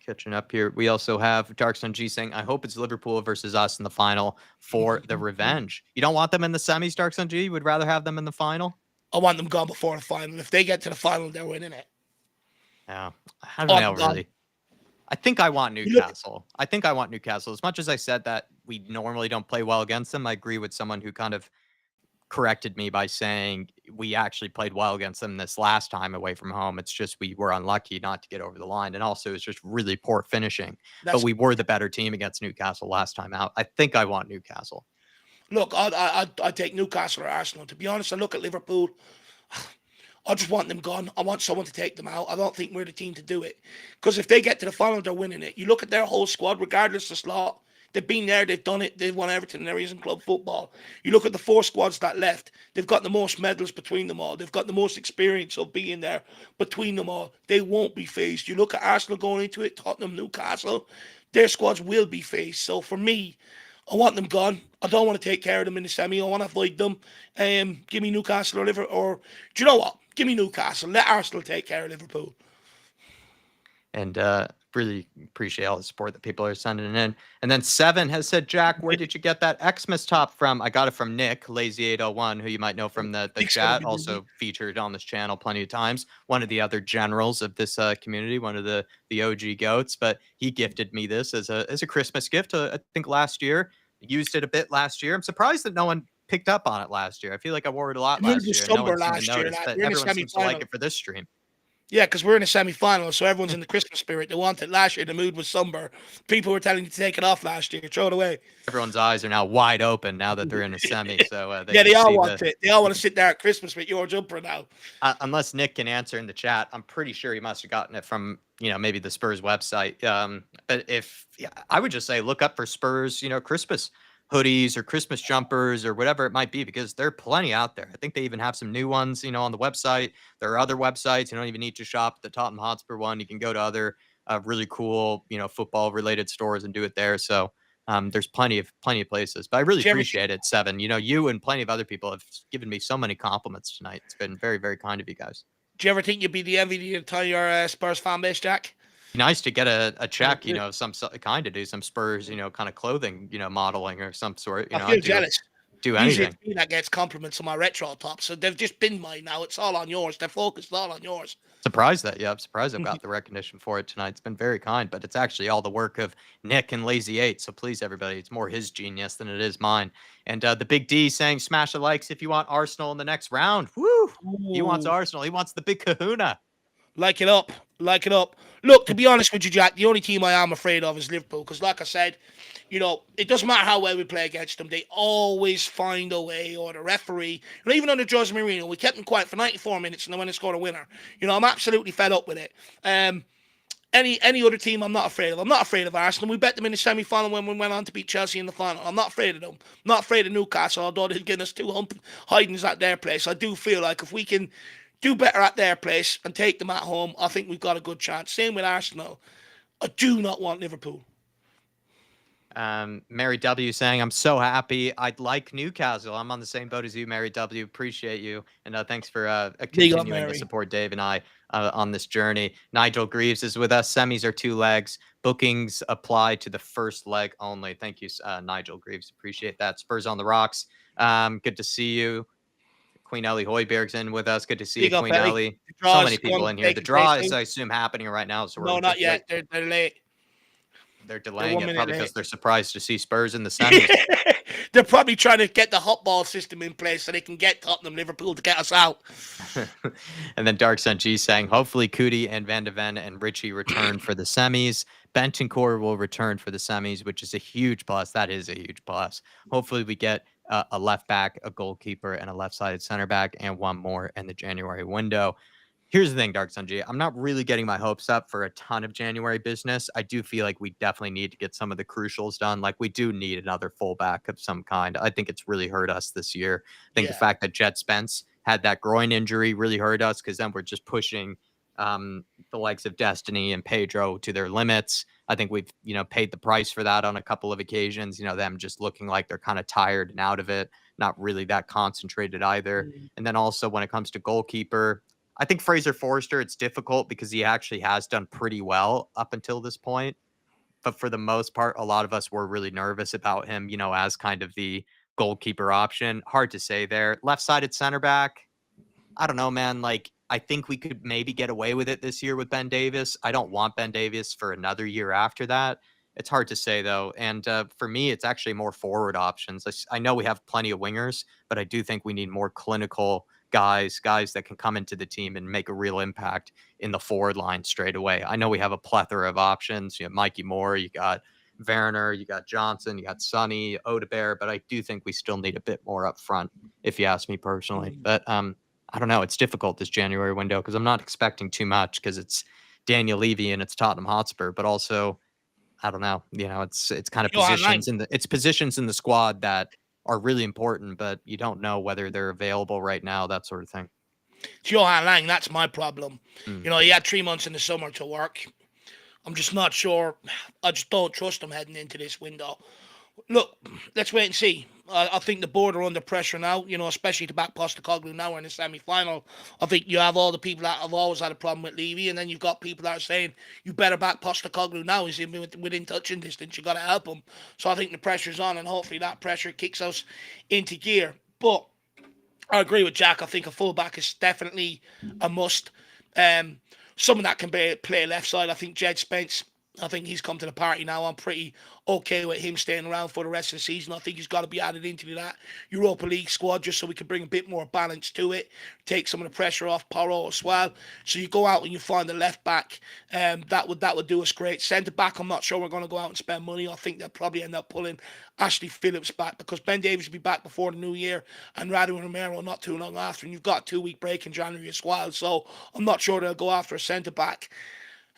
S2: catching up here, we also have Dark Sun G saying, I hope it's Liverpool versus us in the final for the revenge. You don't want them in the semis, Dark Sun G? You would rather have them in the final?
S1: I want them gone before the final. If they get to the final, they're winning it.
S2: Yeah. I don't know, really. I think I want Newcastle. As much as I said that we normally don't play well against them, I agree with someone who kind of corrected me by saying we actually played well against them this last time away from home. It's just we were unlucky not to get over the line. And also it's just really poor finishing. But we were the better team against Newcastle last time out. I think I want Newcastle.
S1: Look, I'd take Newcastle or Arsenal. To be honest, I look at Liverpool. I just want them gone. I want someone to take them out. I don't think we're the team to do it. Because if they get to the final, they're winning it. You look at their whole squad, regardless of slot, They've been there, they've done it, they've won everything there is in club football. You look at the 4 squads that left, they've got the most medals between them all. They've got the most experience of being there between them all. They won't be faced. You look at Arsenal going into it, Tottenham, Newcastle, their squads will be faced. So for me, I want them gone. I don't want to take care of them in the semi. I want to avoid them. Give me Newcastle or Liverpool. Or do you know what? Give me Newcastle. Let Arsenal take care of Liverpool.
S2: And really appreciate all the support that people are sending in. And then 7 has said, Jack, where did you get that Xmas top from? I got it from Nick, Lazy801, who you might know from the chat, also featured on this channel plenty of times. One of the other generals of this community, one of the OG goats. But he gifted me this as a Christmas gift, I think last year. Used it a bit last year. I'm surprised that no one picked up on it last year. I feel like I wore it a lot last year. No one seemed to notice, but everyone seems to like it for this stream.
S1: Yeah, because we're in a semi-final, so everyone's in the Christmas spirit. They want it. Last year, the mood was somber. People were telling you to take it off last year. Throw it away.
S2: Everyone's eyes are now wide open now that they're in a semi. So
S1: they all want it. They all want to sit there at Christmas with your jumper now.
S2: Unless Nick can answer in the chat, I'm pretty sure he must have gotten it from maybe the Spurs website. But I would just say look up for Spurs, Christmas hoodies or Christmas jumpers or whatever it might be, because there are plenty out there. I think they even have some new ones, on the website. There are other websites. You don't even need to shop at the Tottenham Hotspur one. You can go to other really cool, football related stores and do it there. So there's plenty of places. But I really appreciate it, 7. You and plenty of other people have given me so many compliments tonight. It's been very, very kind of you guys.
S1: Do you ever think you'd be the MVP of the entire Spurs fan base, Jack?
S2: Nice to get a check, some kind to do some Spurs, kind of clothing, modeling or some sort.
S1: I feel jealous.
S2: Do anything.
S1: Usually it's me that gets compliments on my retro tops, so they've just been mine now. It's all on yours. They're focused all on yours.
S2: I'm surprised I've got the recognition for it tonight. It's been very kind, but it's actually all the work of Nick and Lazy 8. So please, everybody, it's more his genius than it is mine. And the Big D saying, smash the likes if you want Arsenal in the next round. Woo! Ooh. He wants Arsenal. He wants the big kahuna.
S1: Like it up. Look, to be honest with you, Jack, the only team I am afraid of is Liverpool. Because like I said, it doesn't matter how well we play against them. They always find a way, or the referee. Even under Jose Mourinho, we kept them quiet for 94 minutes and then went and scored a winner. I'm absolutely fed up with it. Any other team I'm not afraid of. I'm not afraid of Arsenal. We bet them in the semi-final when we went on to beat Chelsea in the final. I'm not afraid of them. I'm not afraid of Newcastle, although they'll get us 2 hidings at their place. I do feel like if we can do better at their place and take them at home, I think we've got a good chance. Same with Arsenal. I do not want Liverpool.
S2: Mary W saying, I'm so happy. I'd like Newcastle. I'm on the same boat as you, Mary W. Appreciate you. And thanks for continuing to support Dave and I on this journey. Nigel Greaves is with us. Semis are 2 legs. Bookings apply to the first leg only. Thank you, Nigel Greaves. Appreciate that. Spurs on the rocks. Good to see you. Queen Ellie Hoiberg's in with us. Good to see you, Queen Ellie. So many people in here. The draw is, I assume, happening right now. So
S1: no, not yet. They're late.
S2: They're delaying it probably because they're surprised to see Spurs in the semis.
S1: They're probably trying to get the hot ball system in place so they can get Tottenham, Liverpool to get us out.
S2: And then Dark Sun G saying, hopefully Cootie and Van de Ven and Richie return for the semis. Bentancur will return for the semis, which is a huge plus. That is a huge plus. Hopefully we get a left back, a goalkeeper, and a left-sided center back, and one more in the January window. Here's the thing, Dark Sun G. I'm not really getting my hopes up for a ton of January business. I do feel like we definitely need to get some of the crucials done. Like we do need another fullback of some kind. I think it's really hurt us this year. I think the fact that Jet Spence had that groin injury really hurt us, because then we're just pushing the likes of Destiny and Pedro to their limits. I think we've, paid the price for that on a couple of occasions, them just looking like they're kind of tired and out of it, not really that concentrated either. And then also when it comes to goalkeeper, I think Fraser Forster, it's difficult because he actually has done pretty well up until this point. But for the most part, a lot of us were really nervous about him, as kind of the goalkeeper option. Hard to say there. Left-sided center back, I don't know, man. Like, I think we could maybe get away with it this year with Ben Davis. I don't want Ben Davis for another year after that. It's hard to say, though. And for me, it's actually more forward options. I know we have plenty of wingers, but I do think we need more clinical guys that can come into the team and make a real impact in the forward line straight away. I know we have a plethora of options. You have Mikey Moore, you got Werner, you got Johnson, you got Sonny, Odebear, but I do think we still need a bit more up front, if you ask me personally. But I don't know. It's difficult this January window because I'm not expecting too much because it's Daniel Levy and it's Tottenham Hotspur, but also I don't know. It's kind of
S1: Johan Lang.
S2: positions in the squad that are really important, but you don't know whether they're available right now, that sort of thing.
S1: It's Johan Lang. That's my problem.
S2: Mm.
S1: He had 3 months in the summer to work. I'm just not sure. I just don't trust him heading into this window. Look, let's wait and see. I think the board are under pressure now, especially to back Postecoglou now we're in the semi-final. I think you have all the people that have always had a problem with Levy, and then you've got people that are saying, you better back Postecoglou now. He's within touching distance. You got to help him. So I think the pressure's on, and hopefully that pressure kicks us into gear. But I agree with Jack. I think a fullback is definitely a must. Um, Someone that can play left side. I think Jed Spence. I think he's come to the party now. I'm pretty okay with him staying around for the rest of the season. I think he's got to be added into that Europa League squad just so we can bring a bit more balance to it, take some of the pressure off Porro as well. So you go out and you find the left back. That would do us great. Centre back, I'm not sure we're going to go out and spend money. I think they'll probably end up pulling Ashley Phillips back because Ben Davies will be back before the new year and Radu Romero not too long after. And you've got a 2-week break in January as well. So I'm not sure they'll go after a centre back.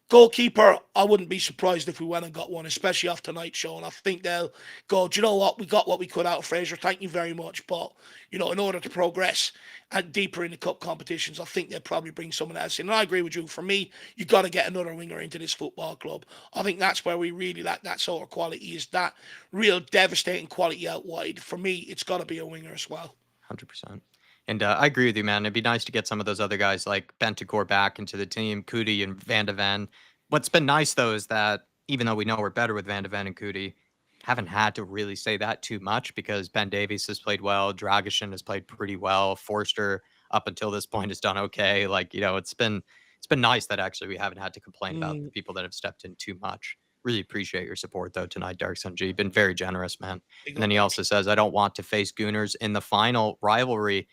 S1: Goalkeeper, I wouldn't be surprised if we went and got one, especially after tonight's show. And I think they'll go, do you know what? We got what we could out of Fraser. Thank you very much. But, in order to progress and deeper in the cup competitions, I think they'll probably bring someone else in. And I agree with you. For me, you got to get another winger into this football club. I think that's where we really lack that sort of quality, is that real devastating quality out wide. For me, it's got to be a winger as well.
S2: 100%. And I agree with you, man. It'd be nice to get some of those other guys like Bentancur back into the team, Cootie and Van de Ven. What's been nice, though, is that even though we know we're better with Van de Ven and Cootie, haven't had to really say that too much because Ben Davies has played well. Dragishin has played pretty well. Forster, up until this point, has done okay. It's been nice that actually we haven't had to complain about the people that have stepped in too much. Really appreciate your support, though, tonight, Dark Sun G. Been very generous, man. And then he also says, I don't want to face Gooners in the final rivalry.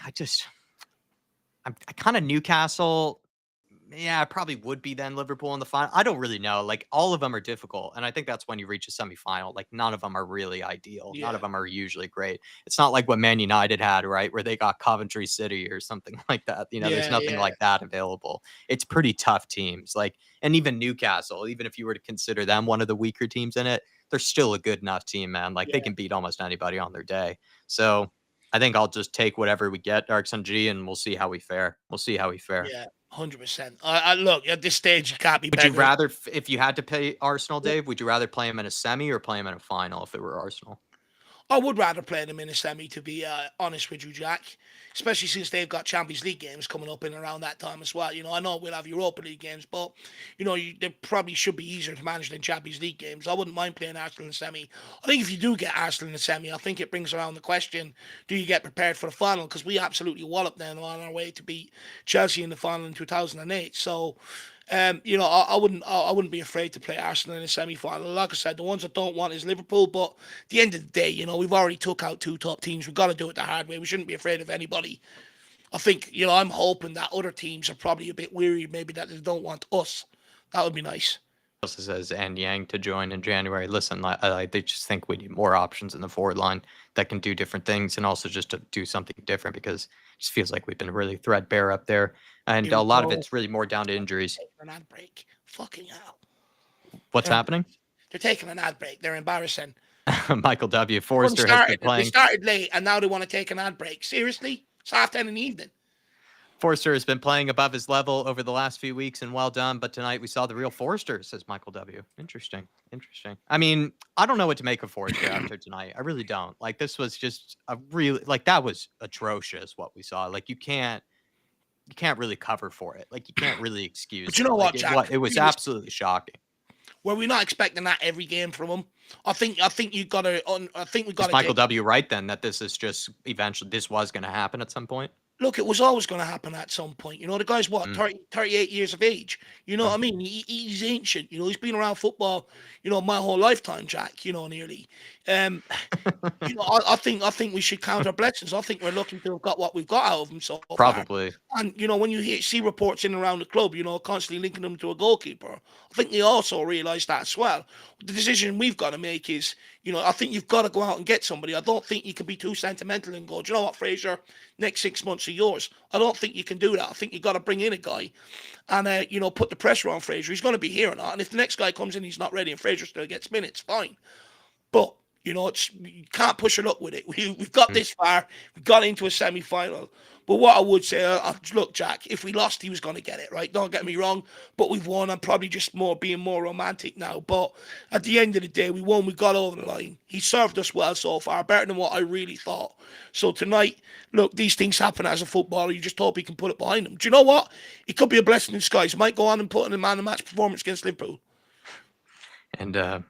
S2: I kind of Newcastle. Yeah, I probably would be then Liverpool in the final. I don't really know. Like, all of them are difficult. And I think that's when you reach a semifinal. Like, none of them are really ideal. None of them are usually great. It's not like what Man United had, right? Where they got Coventry City or something like that. There's nothing like that available. It's pretty tough teams. And even Newcastle, even if you were to consider them one of the weaker teams in it, they're still a good enough team, man. They can beat almost anybody on their day. So I think I'll just take whatever we get, Dark Sun G, and we'll see how we fare.
S1: Yeah, 100%. I look, at this stage, you can't be
S2: Would
S1: better.
S2: you rather, if you had to play Arsenal, Dave, would you rather play him in a semi or play him in a final if it were Arsenal?
S1: I would rather play them in a semi, to be honest with you, Jack. Especially since they've got Champions League games coming up in around that time as well. I know we'll have Europa League games, but they probably should be easier to manage than Champions League games. I wouldn't mind playing Arsenal in a semi. I think if you do get Arsenal in a semi, I think it brings around the question: do you get prepared for the final? Because we absolutely walloped them on our way to beat Chelsea in the final in 2008. So. I wouldn't be afraid to play Arsenal in a semi-final. Like I said, the ones I don't want is Liverpool. But at the end of the day, we've already took out 2 top teams. We've got to do it the hard way. We shouldn't be afraid of anybody. I think, I'm hoping that other teams are probably a bit weary, maybe that they don't want us. That would be nice.
S2: Also says and Yang to join in January. Listen, they just think we need more options in the forward line that can do different things and also just to do something different because it just feels like we've been really threadbare up there. And a lot of it's really more down to injuries.
S1: An ad break. Fucking hell.
S2: What's happening?
S1: They're taking an ad break. They're embarrassing.
S2: Michael W. Forster has been playing.
S1: They started late and now they want to take an ad break. Seriously? It's 10:30 in the evening.
S2: Forster has been playing above his level over the last few weeks, and well done. But tonight we saw the real Forster, says Michael W. Interesting. I mean, I don't know what to make of Forster after tonight. I really don't. This was just that was atrocious what we saw. You can't really cover for it. You can't really excuse.
S1: But you know what, Jack?
S2: It was absolutely shocking.
S1: Were we not expecting that every game from him? I think you got to. I think we got to.
S2: Michael W. right then that this is just eventually this was going to happen at some point.
S1: Look, it was always going to happen at some point. The guy's 38 years of age. You know what I mean? He's ancient. He's been around football, my whole lifetime, Jack, nearly. I think we should count our blessings. I think we're lucky to have got what we've got out of him so
S2: Probably.
S1: far. And, when you see reports in and around the club, constantly linking them to a goalkeeper, I think they also realise that as well. The decision we've got to make is, I think you've got to go out and get somebody. I don't think you can be too sentimental and go, do you know what, Fraser? Next 6 months, are yours. I don't think you can do that. I think you got to bring in a guy and put the pressure on Fraser. He's going to be here or not. And if the next guy comes in, he's not ready, and Fraser still gets minutes, fine. But you can't push it up with it. We've got this far. We got into a semi-final. But what I would say, look, Jack, if we lost, he was going to get it, right? Don't get me wrong. But we've won. I'm probably just being more romantic now. But at the end of the day, we won. We got over the line. He served us well so far, better than what I really thought. So tonight, look, these things happen as a footballer. You just hope he can put it behind him. Do you know what? It could be a blessing in disguise. He might go on and put in a man-of-the-match performance against Liverpool.
S2: And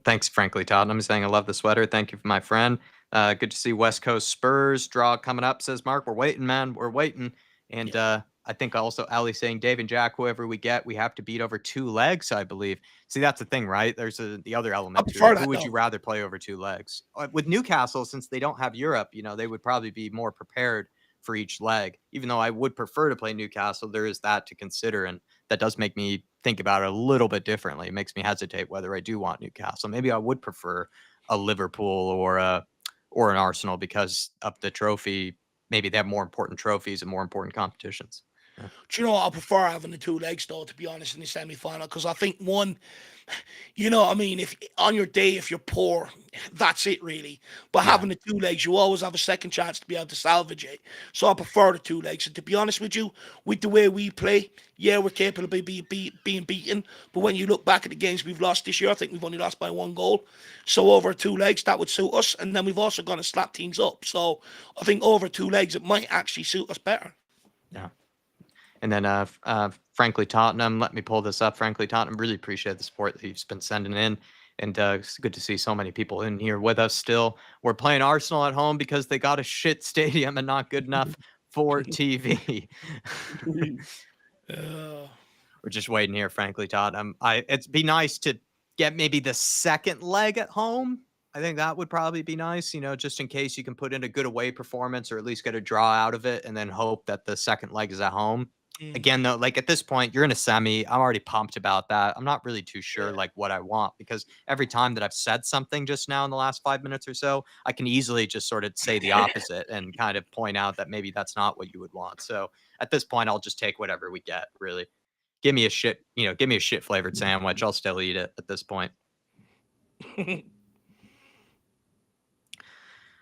S2: thanks, frankly, Tottenham, saying I love the sweater. Thank you, my friend. Good to see West Coast Spurs draw coming up, says Mark. We're waiting, man. We're waiting. And I think also Ali saying, Dave and Jack, whoever we get, we have to beat over 2 legs, I believe. See, that's the thing, right? There's the other element to it. Who would you rather play over 2 legs? With Newcastle, since they don't have Europe, they would probably be more prepared for each leg. Even though I would prefer to play Newcastle, there is that to consider. And that does make me think about it a little bit differently. It makes me hesitate whether I do want Newcastle. Maybe I would prefer a Liverpool or an Arsenal because of the trophy. Maybe they have more important trophies and more important competitions. Yeah.
S1: Do you know what? I prefer having the 2 legs, though, to be honest, in the semi-final, because I think one, if on your day, if you're poor, that's it, really. But having the 2 legs, you always have a second chance to be able to salvage it. So I prefer the 2 legs. And to be honest with you, with the way we play, yeah, we're capable of being beaten. But when you look back at the games we've lost this year, I think we've only lost by 1 goal. So over 2 legs, that would suit us. And then we've also gone to slap teams up. So I think over 2 legs, it might actually suit us better.
S2: Yeah. And then, frankly, Tottenham, let me pull this up. Frankly, Tottenham, really appreciate the support that you've been sending in. And it's good to see so many people in here with us still. We're playing Arsenal at home because they got a shit stadium and not good enough for TV. We're just waiting here, frankly, Tottenham. It'd be nice to get maybe the second leg at home. I think that would probably be nice, just in case you can put in a good away performance or at least get a draw out of it and then hope that the second leg is at home. Again, though, like at this point, you're in a semi. I'm already pumped about that. I'm not really too sure like what I want because every time that I've said something just now in the last 5 minutes or so, I can easily just sort of say the opposite and kind of point out that maybe that's not what you would want. So at this point, I'll just take whatever we get, really. Give me a shit flavored sandwich. I'll still eat it at this point.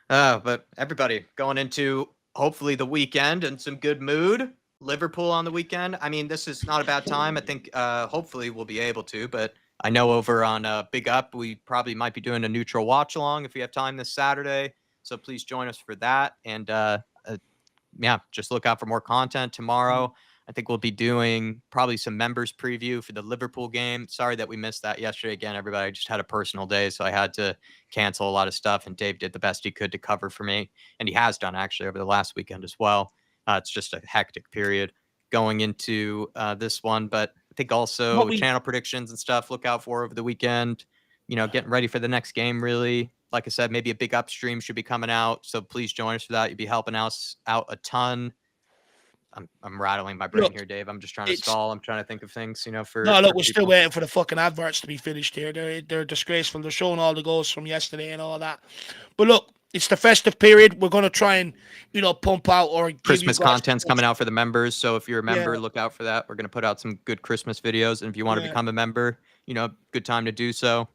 S2: But everybody going into hopefully the weekend and some good mood. Liverpool on the weekend. I mean, this is not a bad time. I think hopefully we'll be able to, but I know over on Big Up, we probably might be doing a neutral watch along if we have time this Saturday. So please join us for that. And just look out for more content tomorrow. I think we'll be doing probably some members preview for the Liverpool game. Sorry that we missed that yesterday. Again, everybody, I just had a personal day, so I had to cancel a lot of stuff, and Dave did the best he could to cover for me. And he has done actually over the last weekend as well. It's just a hectic period going into this one, but I think also channel predictions and stuff look out for over the weekend, getting ready for the next game. Really, like I said, maybe a big upstream should be coming out. So please join us for that. You'd be helping us out a ton. I'm rattling my brain here, Dave. I'm just trying to stall. I'm trying to think of things, for.
S1: No, look, we're still waiting for the fucking adverts to be finished here. They're disgraceful. They're showing all the goals from yesterday and all that. But look, it's the festive period. We're going to try and, pump out or
S2: Christmas content's coming out for the members. So if you're a member, look out for that. We're going to put out some good Christmas videos. And if you want to become a member, good time to do so.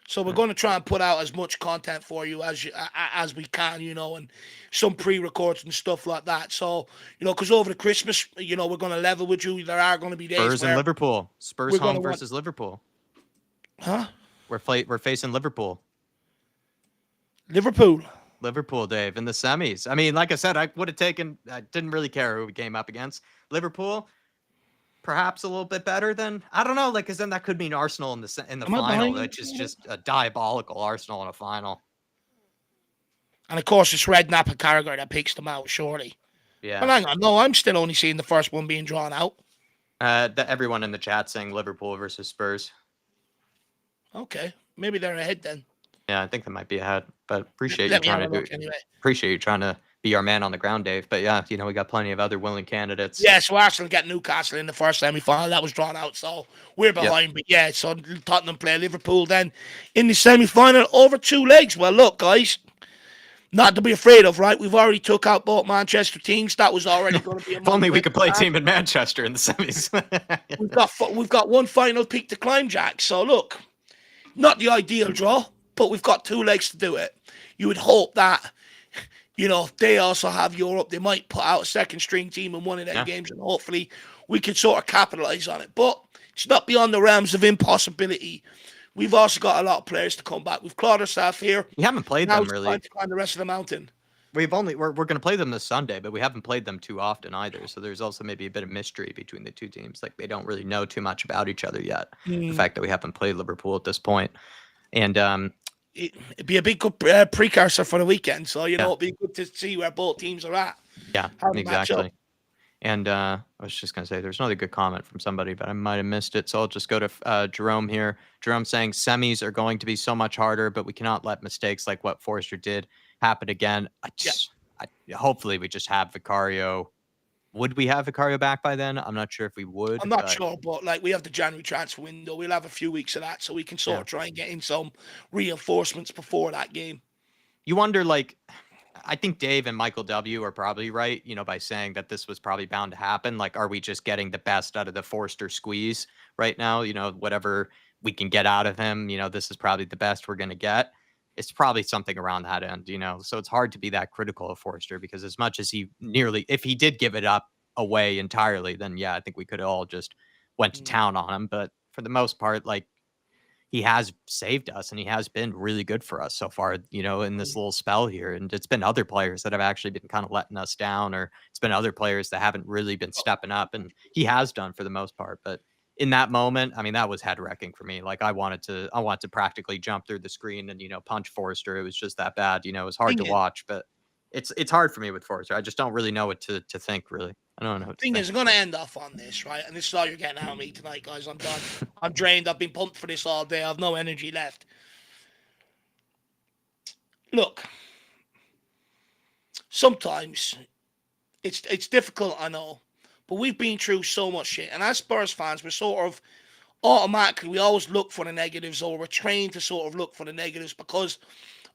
S1: So we're going to try and put out as much content for you as we can, and some pre-records and stuff like that. So, because over the Christmas, we're going to level with you. There are going to be days
S2: Spurs and Liverpool. Spurs home versus Liverpool.
S1: Huh?
S2: We're facing Liverpool.
S1: Liverpool,
S2: Dave, in the semis. I mean, like I said, I didn't really care who we came up against. Liverpool, perhaps a little bit better than, I don't know, because then that could mean Arsenal in the final, which is just a diabolical Arsenal in a final.
S1: And of course, it's Redknapp and Carragher that picks them out, surely.
S2: Yeah.
S1: But hang on, no, I'm still only seeing the first one being drawn out.
S2: Everyone in the chat saying Liverpool versus Spurs.
S1: Okay, maybe they're ahead then.
S2: Yeah, I think they might be ahead, but appreciate you trying to be our man on the ground, Dave. But yeah, we got plenty of other willing candidates.
S1: Yeah, so Arsenal got Newcastle in the first semi-final. That was drawn out, so we're behind. Yep. But yeah, so Tottenham play Liverpool then in the semi-final over 2 legs. Well, look, guys, Not to be afraid of, right? We've already took out both Manchester teams. That was already going to be a
S2: If only we
S1: monumental
S2: could play a
S1: task.
S2: team in Manchester in the semis.
S1: We've got one final peak to climb, Jack. So look, not the ideal draw, but we've got 2 legs to do it. You would hope that they also have Europe. They might put out a second string team in one of them
S2: Yeah.
S1: games, and hopefully we can sort of capitalize on it. But it's not beyond the realms of impossibility. We've also got a lot of players to come back. We've clawed ourselves here.
S2: We haven't played
S1: Now
S2: them
S1: it's time
S2: really.
S1: to climb the rest of the mountain.
S2: We're going to play them this Sunday, but we haven't played them too often either. So there's also maybe a bit of mystery between the two teams. Like they don't really know too much about each other yet. The fact that we haven't played Liverpool at this point, and
S1: It'd be a big good precursor for the weekend. So
S2: yeah,
S1: it'd be good to see where both teams are at.
S2: yeah,
S1: How they match up.
S2: exactly. And I was just gonna say, there's another good comment from somebody, but I might have missed it. So I'll just go to Jerome here. Jerome saying semis are going to be so much harder, but we cannot let mistakes like what Forrester did happen again. Hopefully we just have Vicario. Would we have Vicario back by then? I'm not sure if we would.
S1: I'm not sure, but like we have the January transfer window. We'll have a few weeks of that, so we can sort of try and get in some reinforcements before that game.
S2: You wonder, like, I think Dave and Michael W are probably right, by saying that this was probably bound to happen. Like, are we just getting the best out of the Forster squeeze right now? Whatever we can get out of him, this is probably the best we're going to get. It's probably something around that end, So it's hard to be that critical of Forster because as much as if he did give it up away entirely, then yeah, I think we could all just went to town on him. But for the most part, like, he has saved us and he has been really good for us so far, in this little spell here. And it's been other players that have actually been kind of letting us down, or it's been other players that haven't really been stepping up, and he has done for the most part. But in that moment, I mean, that was head wrecking for me. Like I wanted to practically jump through the screen and, punch Forrester. It was just that bad. It was hard to watch, but it's hard for me with Forrester. I just don't really know what to think, really. I don't know.
S1: The thing is, I'm going to end off on this, right? And this is all you're getting out of me tonight, guys. I'm done. I'm drained. I've been pumped for this all day. I have no energy left. Look, sometimes it's difficult, I know, but we've been through so much shit. And as Spurs fans, we're sort of automatically, we always look for the negatives, or we're trained to sort of look for the negatives because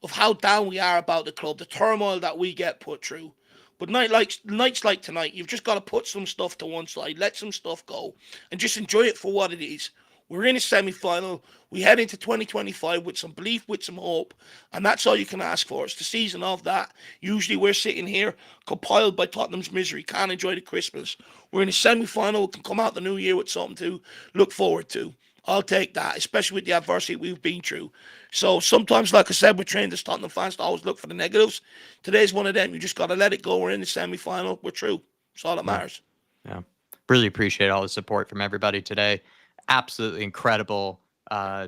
S1: of how down we are about the club, the turmoil that we get put through. But nights like tonight, you've just got to put some stuff to one side, let some stuff go, and just enjoy it for what it is. We're in a semi-final. We head into 2025 with some belief, with some hope, and that's all you can ask for. It's the season of that. Usually we're sitting here compiled by Tottenham's misery, can't enjoy the Christmas. We're in a semi-final, can come out the new year with something to look forward to. I'll take that, especially with the adversity we've been through. So sometimes, like I said, we're trained as Tottenham fans to always look for the negatives. Today's one of them. You just got to let it go. We're in the semi-final. We're through. That's all that matters.
S2: Yeah. Really appreciate all the support from everybody today. Absolutely incredible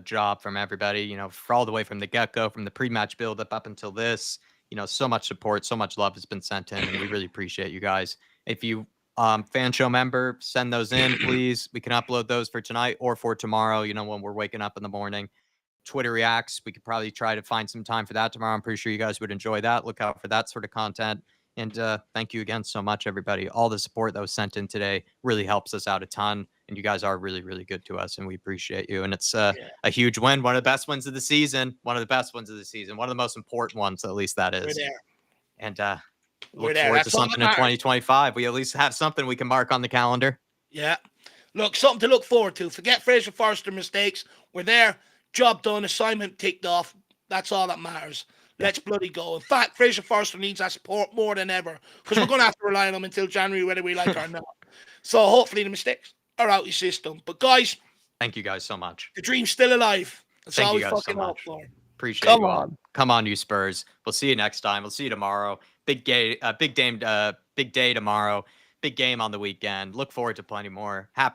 S2: job from everybody, for all the way from the get-go, from the pre-match build-up up until this. So much support, so much love has been sent in, and we really appreciate you guys. If you fan show member, send those in, please. We can upload those for tonight or for tomorrow, when we're waking up in the morning. Twitter reacts, we could probably try to find some time for that tomorrow. I'm pretty sure you guys would enjoy that. Look out for that sort of content. And thank you again so much, everybody. All the support that was sent in today really helps us out a ton. And you guys are really, really good to us, and we appreciate you. And it's a huge win, one of the best wins of the season, one of the most important ones, at least that is.
S1: We're there.
S2: And look forward to something in 2025. We at least have something we can mark on the calendar.
S1: Yeah. Look, something to look forward to. Forget Fraser Forster mistakes. We're there. Job done. Assignment ticked off. That's all that matters. Let's bloody go. In fact, Fraser Forster needs our support more than ever because we're going to have to rely on him until January, whether we like it or not. So hopefully the mistakes are out your system. But guys,
S2: thank you guys so much.
S1: The dream's still alive. That's
S2: thank
S1: all
S2: you
S1: we
S2: guys
S1: fucking
S2: so much.
S1: hope for.
S2: Appreciate you all. Come on, you Spurs. We'll see you next time. We'll see you tomorrow. Big day tomorrow. Big game on the weekend. Look forward to plenty more. Happy